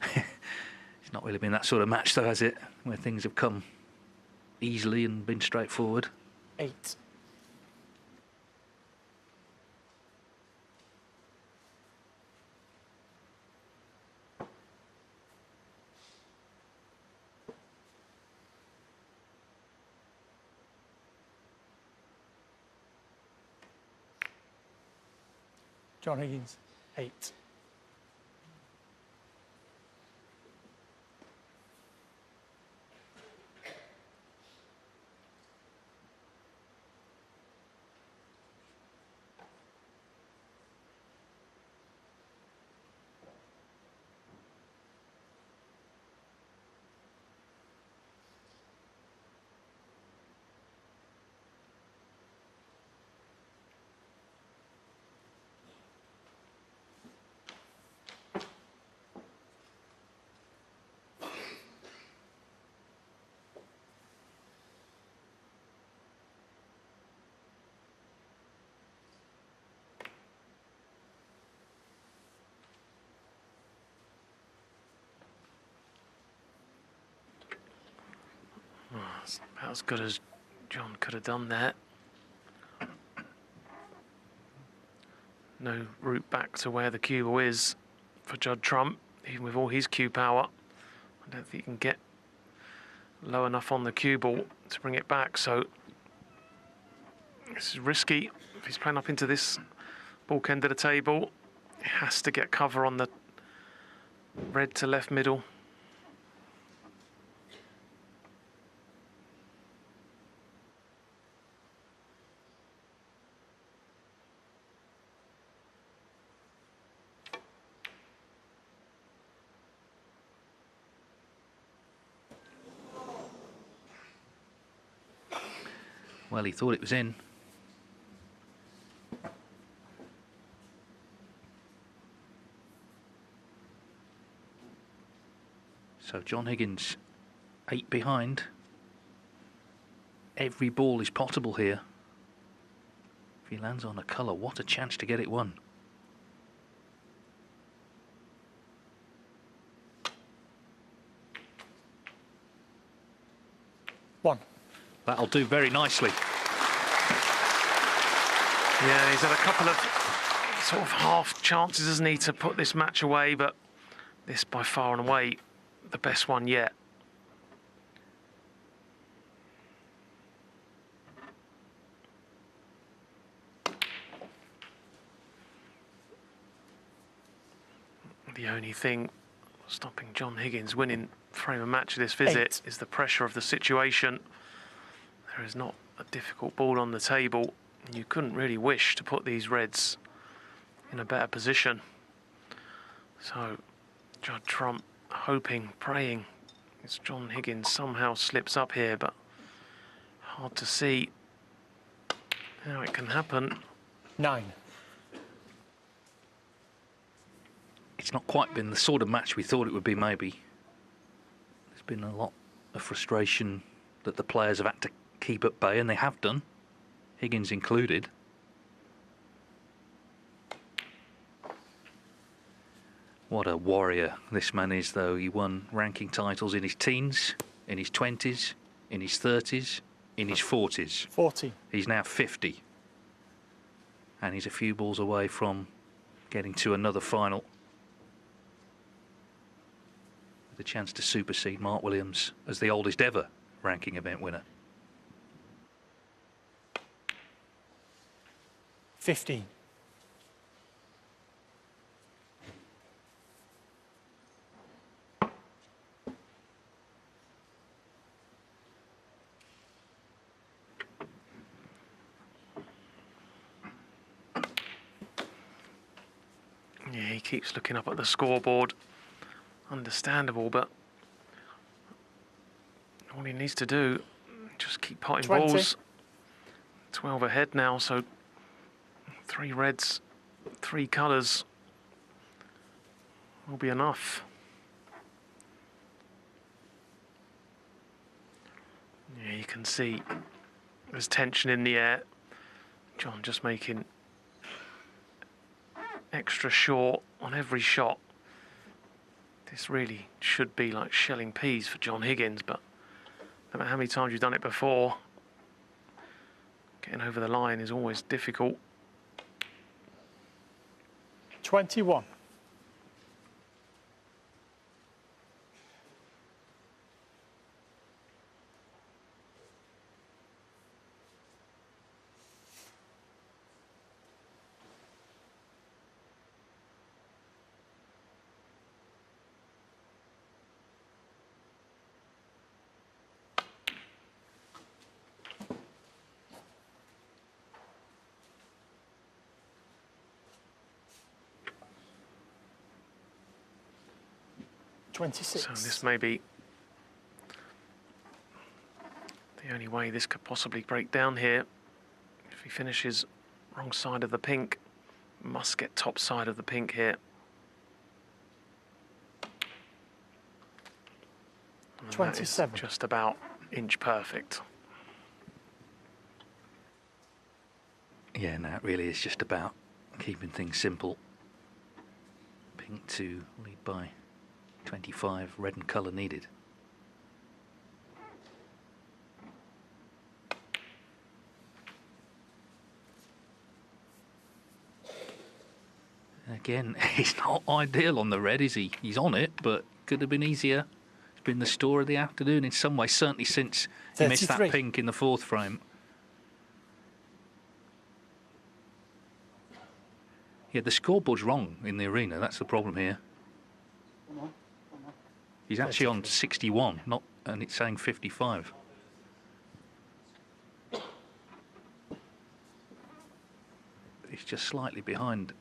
It's not really been that sort of match, though, has it? Where things have come easily and been straightforward. 8. John Higgins, 8. That's about as good as John could have done there. No route back to where the cue ball is for Judd Trump, even with all his cue power. I don't think he can get low enough on the cue ball to bring it back, so this is risky. If he's playing up into this bulk end of the table, he has to get cover on the red to left middle. Well, he thought it was in. So John Higgins, 8 behind. Every ball is potable here. If he lands on a colour, what a chance to get it won. One. That'll do very nicely. Yeah, he's had a couple of sort of half chances, hasn't he, to put this match away, but this by far and away the best one yet. The only thing stopping John Higgins winning frame of match of this visit is the pressure of the situation. There is not a difficult ball on the table. You couldn't really wish to put these reds in a better position. So Judd Trump hoping, praying as John Higgins somehow slips up here, but hard to see how it can happen. 9. It's not quite been the sort of match we thought it would be, maybe. There's been a lot of frustration that the players have had to keep at bay, and they have done, Higgins included. What a warrior this man is, though. He won ranking titles in his teens, in his 20s, in his 30s, in his 40s. 40. He's now 50. And he's a few balls away from getting to another final. With a chance to supersede Mark Williams as the oldest ever ranking event winner. 15. Yeah, he keeps looking up at the scoreboard. Understandable, but all he needs to do, just keep potting 20. balls. 12 ahead now, so 3 reds, 3 colours will be enough. Yeah, you can see there's tension in the air. John just making extra sure on every shot. This really should be like shelling peas for John Higgins, but no matter how many times you've done it before, getting over the line is always difficult. 21. 26. So this may be the only way this could possibly break down here. If he finishes wrong side of the pink, must get top side of the pink here. And 27. that is just about inch perfect. Yeah, no, it really is just about keeping things simple. Pink to lead by 25, red and colour needed. Again, he's not ideal on the red, is he? He's on it, but could have been easier. It's been the store of the afternoon in some way, certainly since he missed that 33. pink in the fourth frame. Yeah, the scoreboard's wrong in the arena. That's the problem here. He's actually on 61, not, and it's saying 55. He's just slightly behind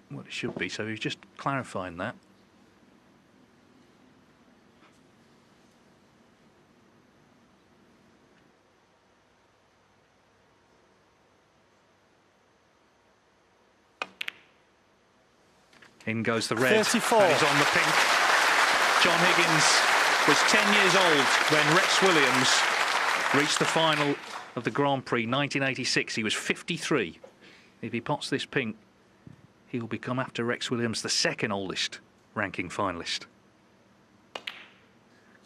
what it should be, so he's just clarifying that. In goes the red. 34. And he's on the pink. John Higgins was 10 years old when Rex Williams reached the final of the Grand Prix 1986. He was 53. If he pots this pink, he will become, after Rex Williams, the second oldest ranking finalist.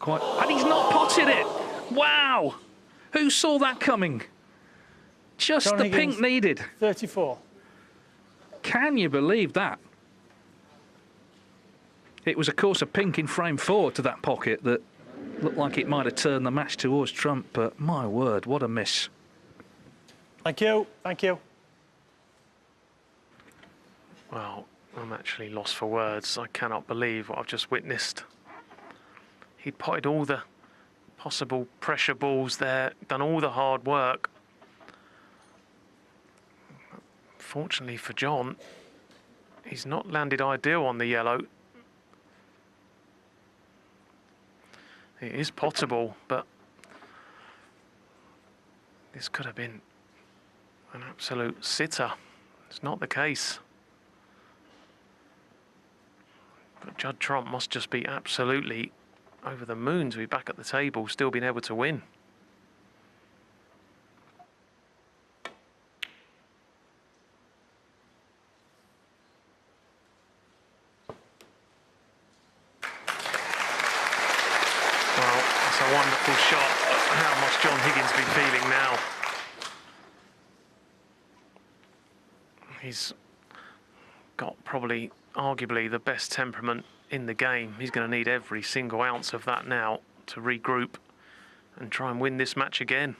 And he's not potted it! Wow! Who saw that coming? Just John the Higgins, pink needed. 34. Can you believe that? It was, of course, a pink in frame 4 to that pocket that looked like it might have turned the match towards Trump, but my word, what a miss. Thank you. Thank you. Well, I'm actually lost for words. I cannot believe what I've just witnessed. He'd potted all the possible pressure balls there, done all the hard work. Fortunately for John, he's not landed ideal on the yellow. It is potable, but this could have been an absolute sitter. It's not the case. But Judd Trump must just be absolutely over the moon to be back at the table, still being able to win. Well, that's a wonderful shot. How must John Higgins be feeling now? He's got probably, arguably, the best temperament in the game. He's going to need every single ounce of that now to regroup and try and win this match again.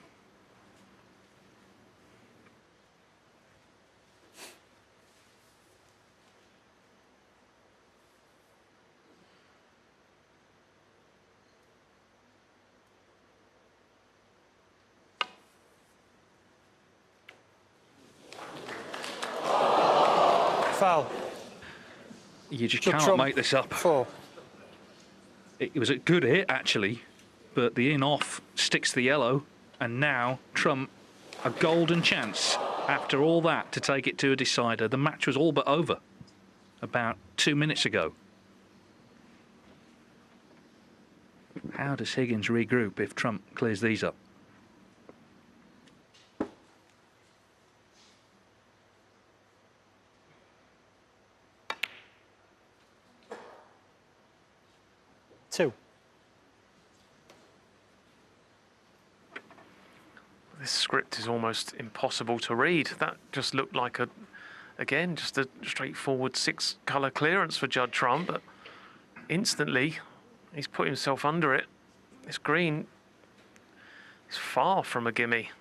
Foul. You just Judd can't Trump, make this up. 4. It was a good hit, actually, but the in-off sticks the yellow, and now Trump, a golden chance after all that to take it to a decider. The match was all but over about 2 minutes ago. How does Higgins regroup if Trump clears these up? Two. This script is almost impossible to read. That just looked like again, just a straightforward 6-colour clearance for Judd Trump, but instantly he's put himself under it. This green is far from a gimme.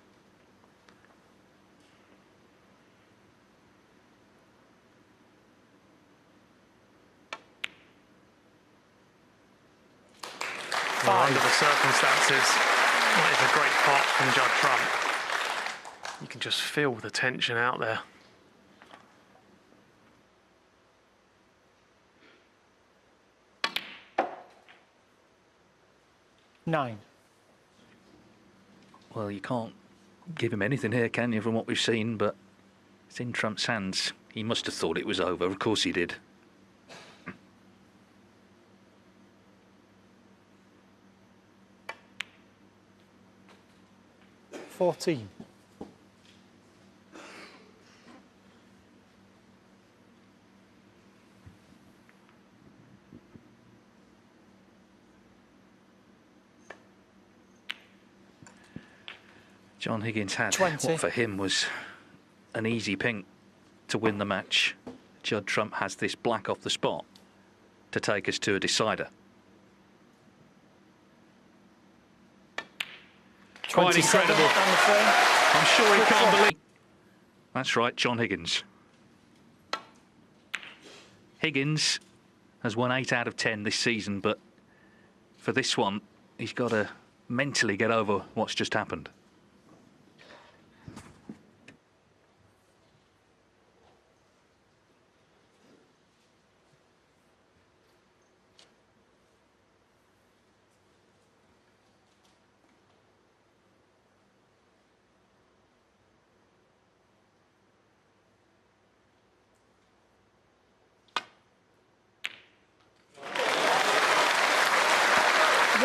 Well, under the circumstances, that is a great pot from Judd Trump. You can just feel the tension out there. 9. Well, you can't give him anything here, can you, from what we've seen, but it's in Trump's hands. He must have thought it was over. Of course he did. 14. John Higgins had 20. what for him was an easy pink to win the match. Judd Trump has this black off the spot to take us to a decider. Quite 27 incredible. on the frame. I'm sure he can't believe. That's right, John Higgins. Higgins has won 8 out of 10 this season, but for this one, he's got to mentally get over what's just happened.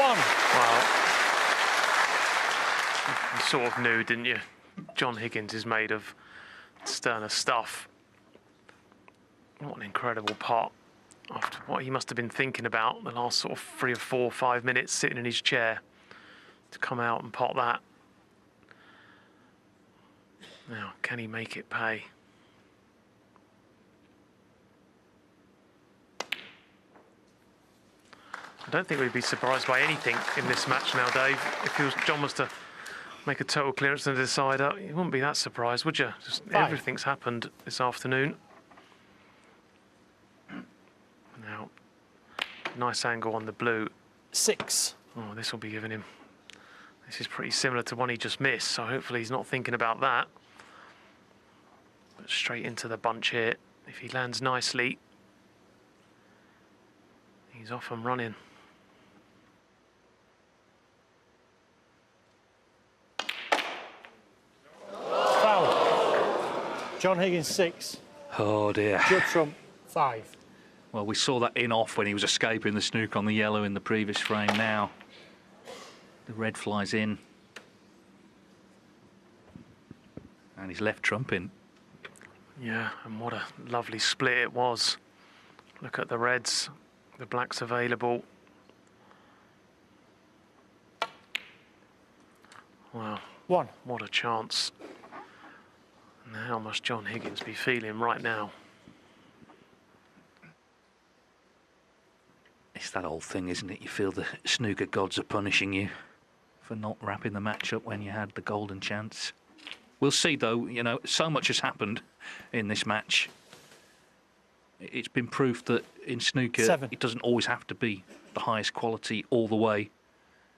Well, you sort of knew, didn't you? John Higgins is made of sterner stuff. What an incredible pot. After what he must have been thinking about the last sort of 3 or 4 or 5 minutes sitting in his chair to come out and pot that. Now, can he make it pay? I don't think we'd be surprised by anything in this match now, Dave. If John was to make a total clearance and a decider, you wouldn't be that surprised, would you? Just 5. everything's happened this afternoon. Now, nice angle on the blue. 6. Oh, this will be giving him. This is pretty similar to one he just missed, so hopefully he's not thinking about that. But straight into the bunch here. If he lands nicely, he's off and running. Foul. John Higgins 6. Oh dear. Judd Trump 5. Well, we saw that in off when he was escaping the snooker on the yellow in the previous frame. Now the red flies in. And he's left Trump in. Yeah, and what a lovely split it was. Look at the reds, the blacks available. Wow, 1. what a chance. And how must John Higgins be feeling right now? It's that old thing, isn't it? You feel the snooker gods are punishing you for not wrapping the match up when you had the golden chance. We'll see, though. You know, so much has happened in this match. It's been proof that in snooker, 7. it doesn't always have to be the highest quality all the way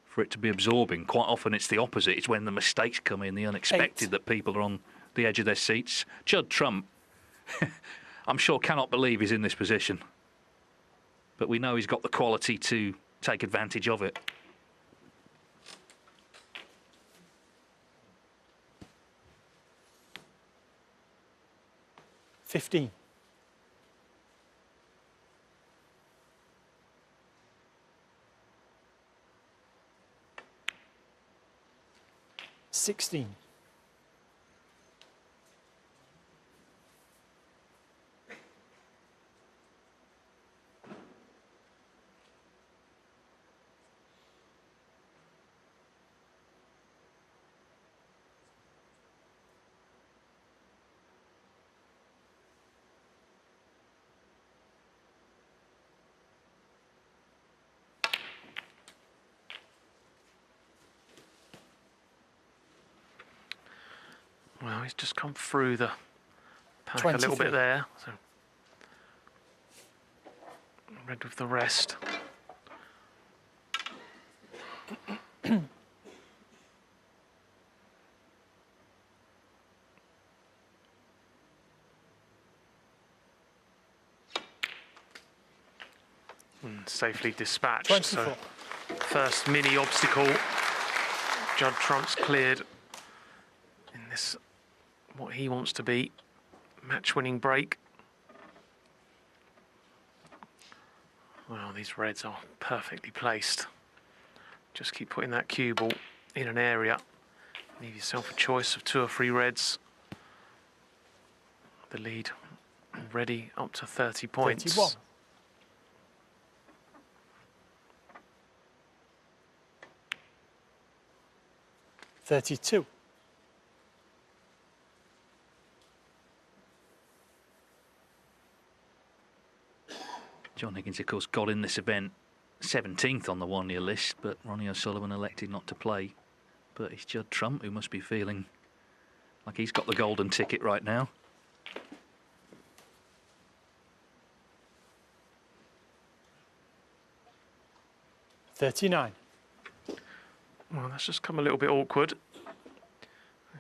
for it to be absorbing. Quite often it's the opposite. It's when the mistakes come in, the unexpected, 8. that people are on the edge of their seats. Judd Trump, I'm sure, cannot believe he's in this position. But we know he's got the quality to take advantage of it. $15. $16. Well, he's just come through the pack a little 23. bit there. So red with the rest. And safely dispatched. 24. So first mini obstacle Judd Trump's cleared in this, what he wants to be, match-winning break. Well, these reds are perfectly placed. Just keep putting that cue ball in an area. Leave yourself a choice of 2 or 3 reds. The lead already up to 30 points. 31. 32. John Higgins, of course, got in this event 17th on the one-year list, but Ronnie O'Sullivan elected not to play. But it's Judd Trump who must be feeling like he's got the golden ticket right now. $39. Well, that's just come a little bit awkward.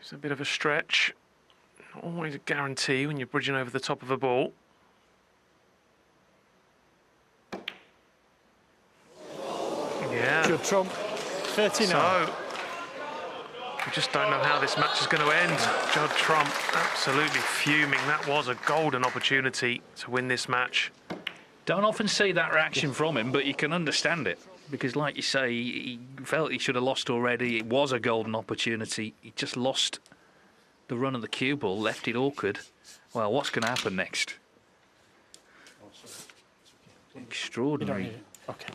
It's a bit of a stretch. Not always a guarantee when you're bridging over the top of a ball. Yeah. Judd Trump, 39. So, we just don't know how this match is going to end. Judd Trump absolutely fuming. That was a golden opportunity to win this match. Don't often see that reaction from him, but you can understand it. Because like you say, he felt he should have lost already. It was a golden opportunity. He just lost the run of the cue ball, left it awkward. Well, what's going to happen next? You don't Extraordinary need it. Okay.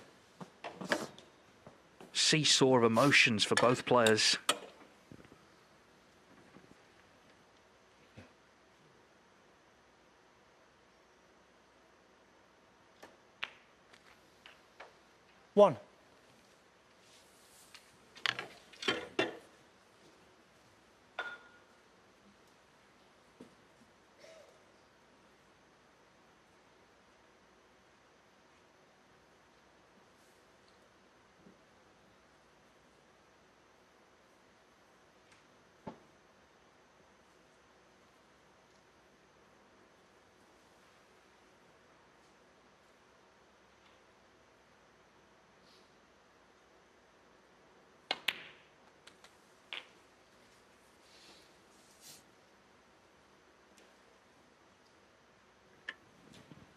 seesaw of emotions for both players. One.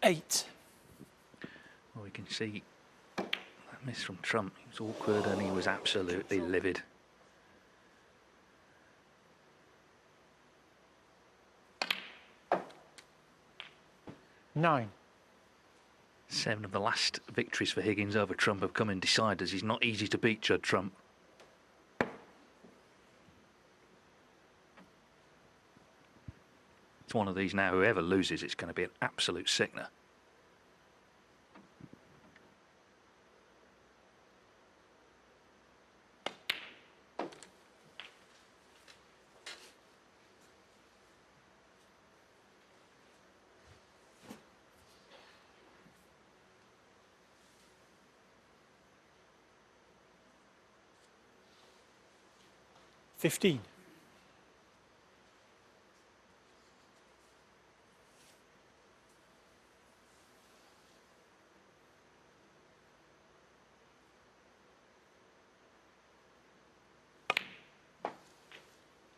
Eight. Well, we can see that miss from Trump. He was awkward and he was absolutely livid. Nine. 7 of the last victories for Higgins over Trump have come in deciders. He's not easy to beat, Judd Trump. It's one of these now, whoever loses, it's going to be an absolute sickener. $15.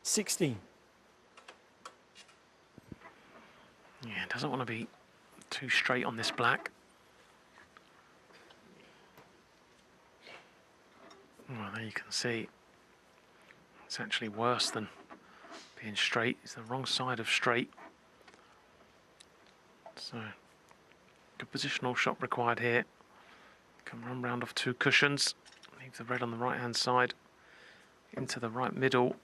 $16. Yeah, doesn't want to be too straight on this black. Well, there you can see it's actually worse than being straight. It's the wrong side of straight. So, good positional shot required here. Can run round off 2 cushions. Leave the red on the right-hand side into the right middle.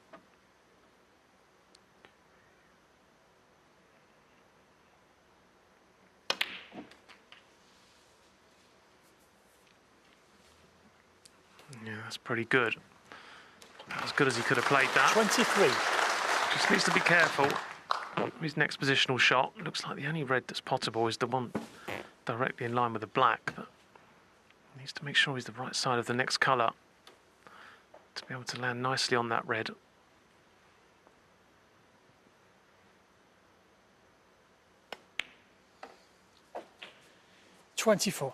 Yeah, that's pretty good. As good as he could have played that. 23. Just needs to be careful. His next positional shot looks like the only red that's possible is the one directly in line with the black, but he needs to make sure he's the right side of the next colour to be able to land nicely on that red. $24.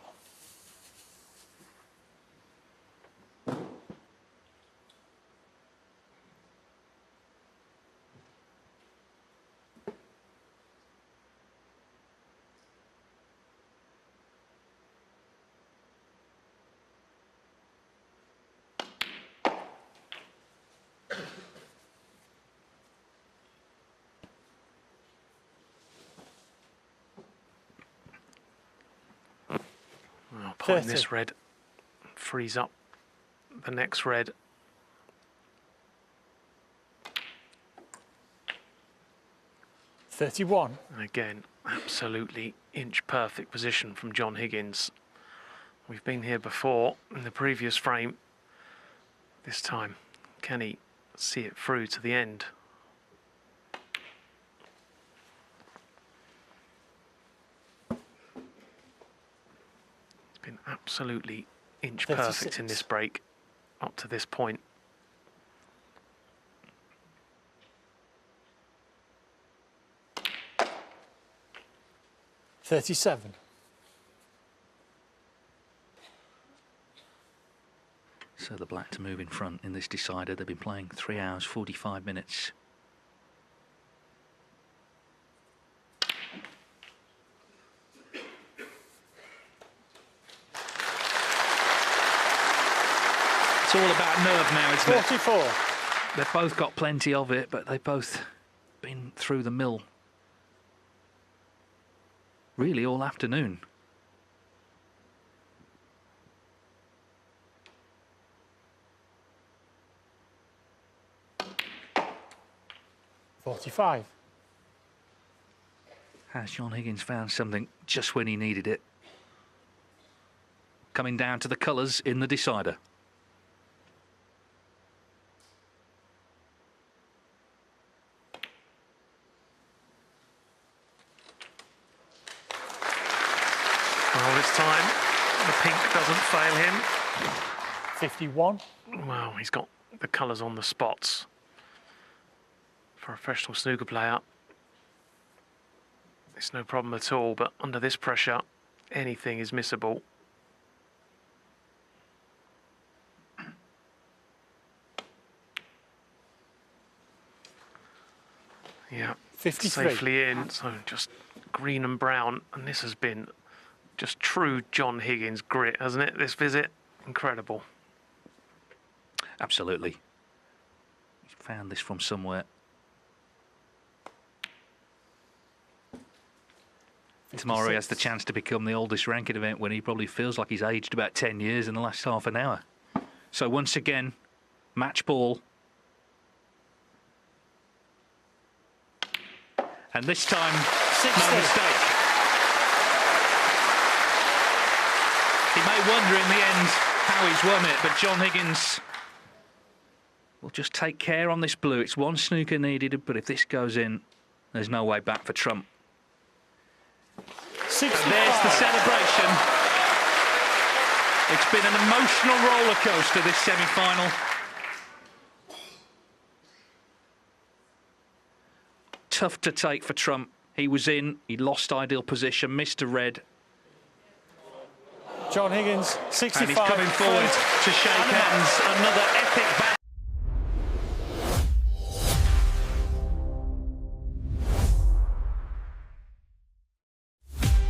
behind 30. this red, frees up the next red. $31. And again, absolutely inch perfect position from John Higgins. We've been here before in the previous frame. This time, can he see it through to the end? It's been absolutely inch perfect in 36. this break up to this point. $37. So the black to move in front in this decider. They've been playing 3 hours, 45 minutes. It's all about nerve now, isn't it? 44. They've both got plenty of it, but they've both been through the mill really all afternoon. $45. Has John Higgins found something just when he needed it? Coming down to the colours in the decider. Well, this time the pink doesn't fail him. 51. Wow, he's got the colours on the spots. For a professional snooker player, it's no problem at all, but under this pressure, anything is missable. Yeah, 53. safely in, so just green and brown, and this has been just true John Higgins grit, hasn't it, this visit? Incredible. Absolutely. He's found this from somewhere. Tomorrow he has the chance to become the oldest ranking event when he probably feels like he's aged about 10 years in the last half an hour. So once again, match ball. And this time, 60. no mistake. He may wonder in the end how he's won it, but John Higgins will just take care on this blue. It's one snooker needed, but if this goes in, there's no way back for Trump. 65. And there's the celebration. It's been an emotional roller coaster, this semi-final. Tough to take for Trump. He was in, he lost ideal position, missed a red. John Higgins, 65. And he's coming forward to shake hands. Another epic